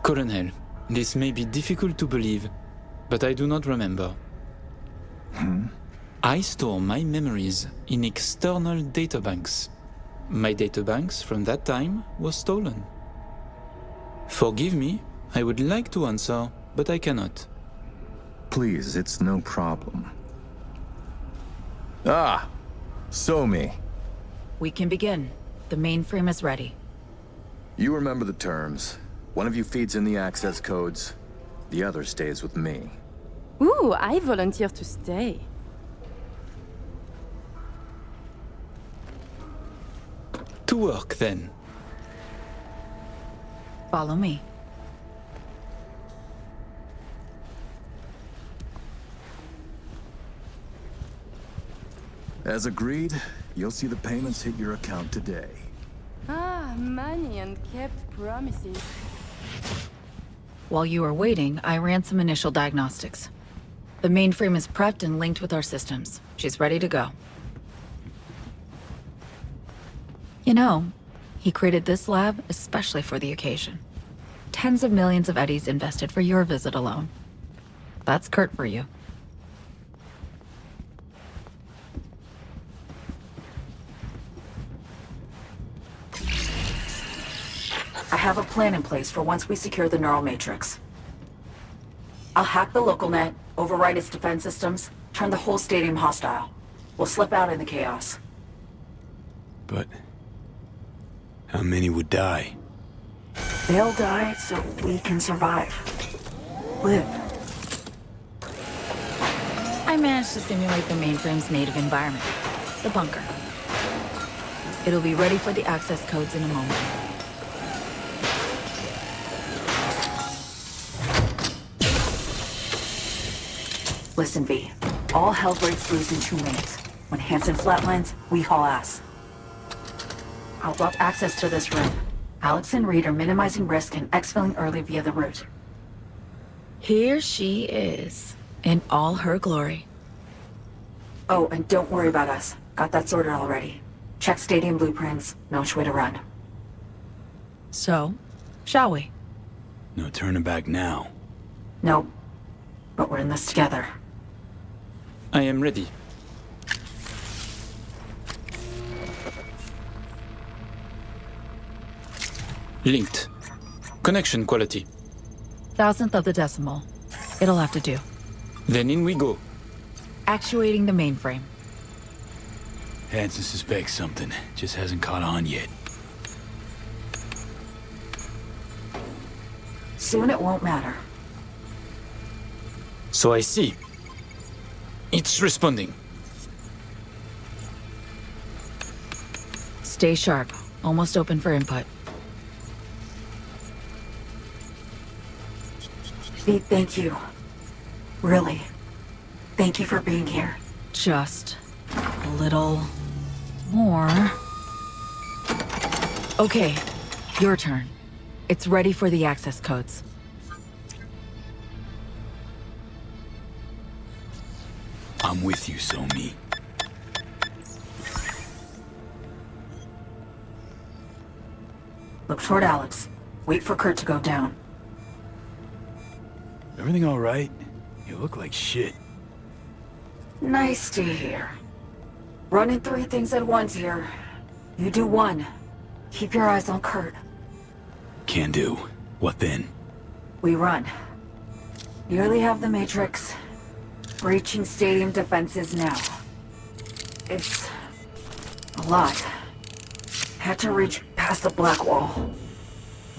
Colonel, this may be difficult to believe, but I do not remember. I store my memories in external databanks. My databanks from that time was stolen. Forgive me, I would like to answer, but I cannot. Please, it's no problem. Ah, Somi. We can begin. The mainframe is ready. You remember the terms. One of you feeds in the access codes. The other stays with me. Ooh, I volunteer to stay. To work, then. Follow me. As agreed, you'll see the payments hit your account today. Ah, money and kept promises. While you were waiting, I ran some initial diagnostics. The mainframe is prepped and linked with our systems. She's ready to go. You know, he created this lab especially for the occasion. Tens of millions of eddies invested for your visit alone. That's Kurt for you. I have a plan in place for once we secure the neural matrix. I'll hack the local net, override its defense systems, turn the whole stadium hostile. We'll slip out in the chaos. But how many would die? They'll die so we can survive. Live. I managed to simulate the mainframe's native environment, the bunker. It'll be ready for the access codes in a moment. Listen, V. All hell breaks loose in 2 minutes. When Hansen flatlines, we haul ass. I'll drop access to this room. Alex and Reed are minimizing risk and exfilling early via the route. Here she is, in all her glory. Oh, and don't worry about us. Got that sorted already. Check stadium blueprints, no way to run. So, shall we? No turning back now. Nope. But we're in this together. I am ready. Linked. Connection quality. 1,000th of the decimal. It'll have to do. Then in we go. Actuating the mainframe. Hansen suspects something, just hasn't caught on yet. Soon it won't matter. So I see. It's responding. Stay sharp. Almost open for input. Pete, thank you. Really. Thank you for being here. Just a little more. Okay, your turn. It's ready for the access codes. I'm with you, Somi. Look toward Alex. Wait for Kurt to go down. Everything all right? You look like shit. Nice to hear. Running 3 things at once here. You do 1. Keep your eyes on Kurt. Can do. What then? We run. Nearly have the Matrix. Breaching stadium defenses now. It's a lot. Had to reach past the black wall.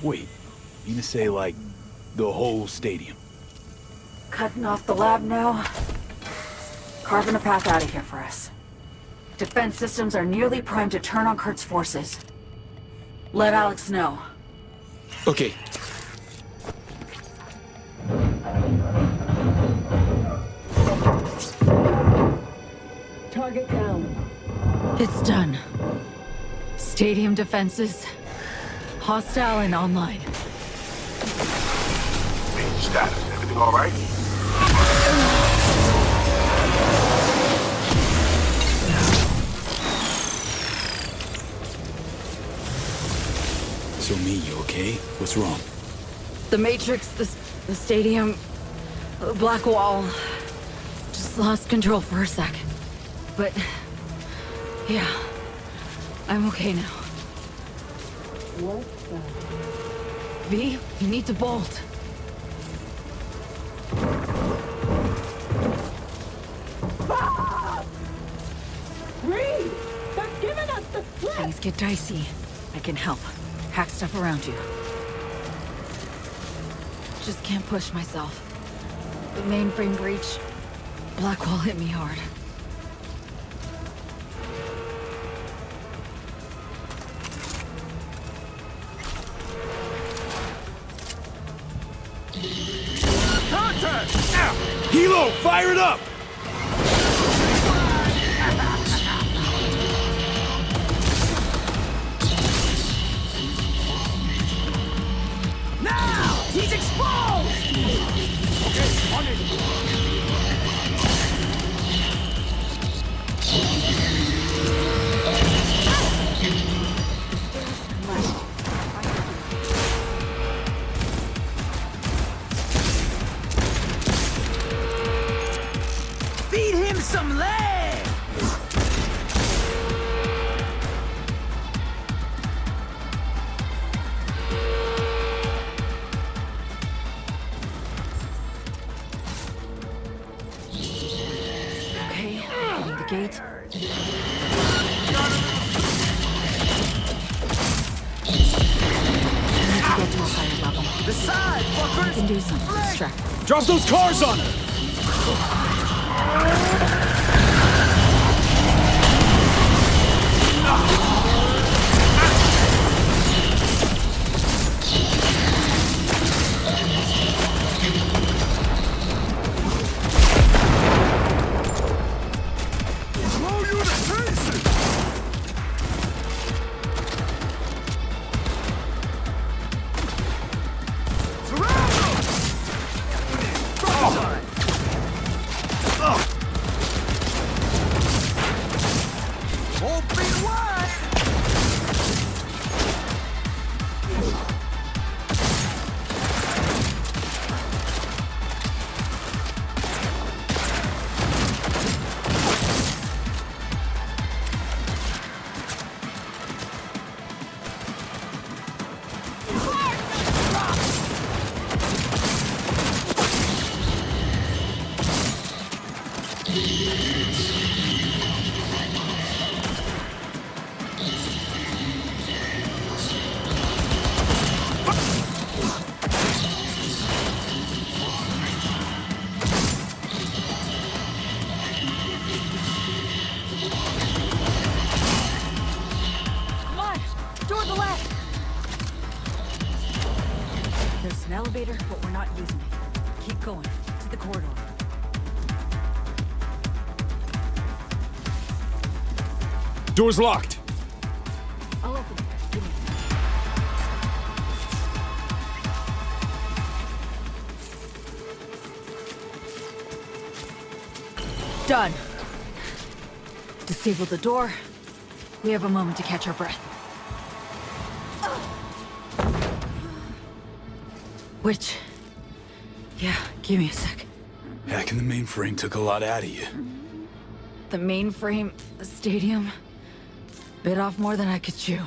Wait, you mean to say like the whole stadium? Cutting off the lab now. Carving a path out of here for us. Defense systems are nearly primed to turn on Kurt's forces. Let Alex know. Okay. Target down. It's done. Stadium defenses. Hostile and online. Status. Everything all right? So me, you okay? What's wrong? The Matrix, the stadium, the black wall. Just lost control for a sec. But, yeah, I'm okay now. What the? V, you need to bolt. Reed! They're giving us the slip! Things get dicey. I can help. Hack stuff around you. Just can't push myself. The mainframe breach. Blackwall hit me hard. Contact! Helo, fire it up! Now! He's exposed! Okay, on it! Feed him some lead! Okay, getting the gate. I need to get to a higher level. The side, fuckers! I can do something. Distract. Drop those cars on her! There's an elevator, but we're not using it. Keep going. To the corridor. Door's locked. I'll open it. Give me. Done. Disable the door. We have a moment to catch our breath. Which? Yeah, give me a sec. Hacking the mainframe took a lot out of you. The mainframe, the stadium, bit off more than I could chew.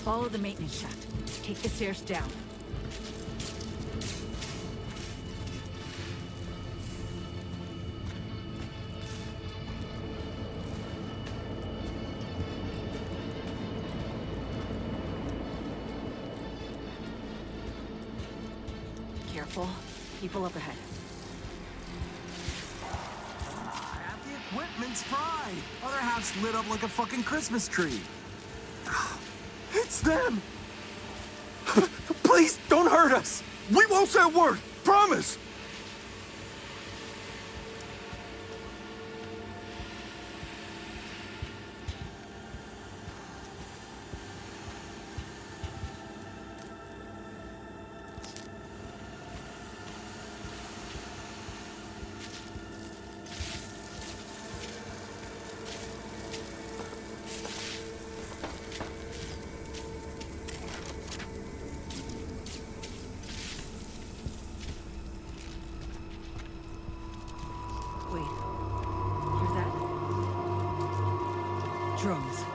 Follow the maintenance shaft. Take the stairs down. Careful. People up ahead. Half the equipment's fried. Other half's lit up like a fucking Christmas tree. It's them! Please, don't hurt us! We won't say a word! Promise! Drones.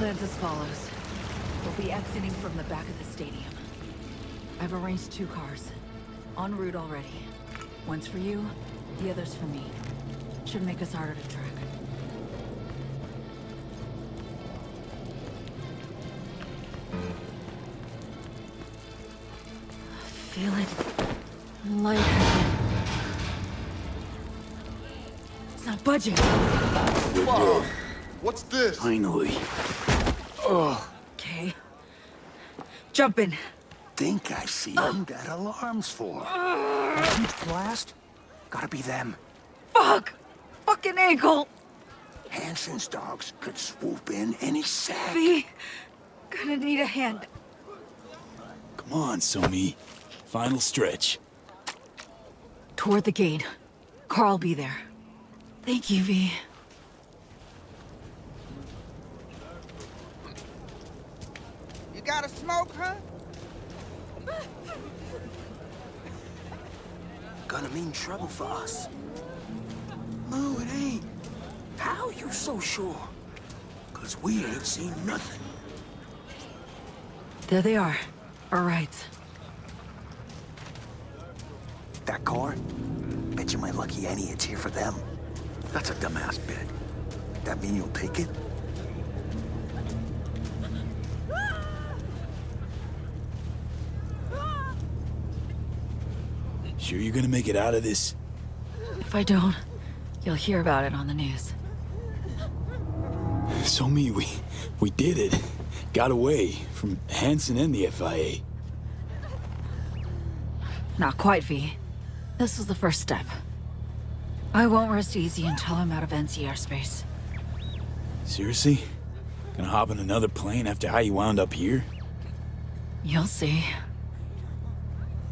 Plans as follows. We'll be exiting from the back of the stadium. I've arranged 2 cars. En route already. One's for you, the other's for me. Should make us harder to track. Feeling lightheaded. It's not budging. Whoa. What's this? Finally. Okay. Jump in. Think I see them got alarms for. A huge blast? Gotta be them. Fuck! Fucking ankle! Hansen's dogs could swoop in any sec. V, gonna need a hand. Come on, Somi. Final stretch. Toward the gate. Carl'll be there. Thank you, V. You got a smoke, huh? Gonna mean trouble for us. No, it ain't. How you so sure? 'Cause we ain't seen nothing. There they are. All right. That car? Bet you my lucky Annie it's here for them. That's a dumbass bet. That mean you'll take it? Sure you're gonna make it out of this? If I don't, you'll hear about it on the news. Somi, we did it. Got away from Hansen and the FIA. Not quite, V. This was the first step. I won't rest easy until I'm out of NC airspace. Seriously? Gonna hop in another plane after how you wound up here? You'll see.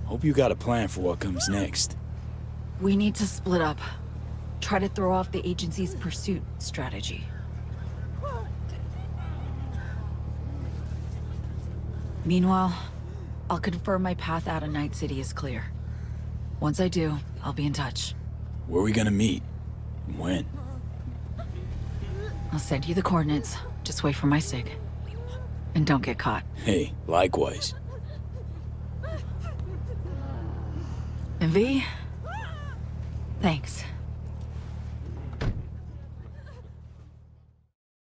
Hope you got a plan for what comes next. We need to split up. Try to throw off the agency's pursuit strategy. Meanwhile, I'll confirm my path out of Night City is clear. Once I do, I'll be in touch. Where are we gonna meet? And when? I'll send you the coordinates. Just wait for my sig. And don't get caught. Hey, likewise. And V? Thanks.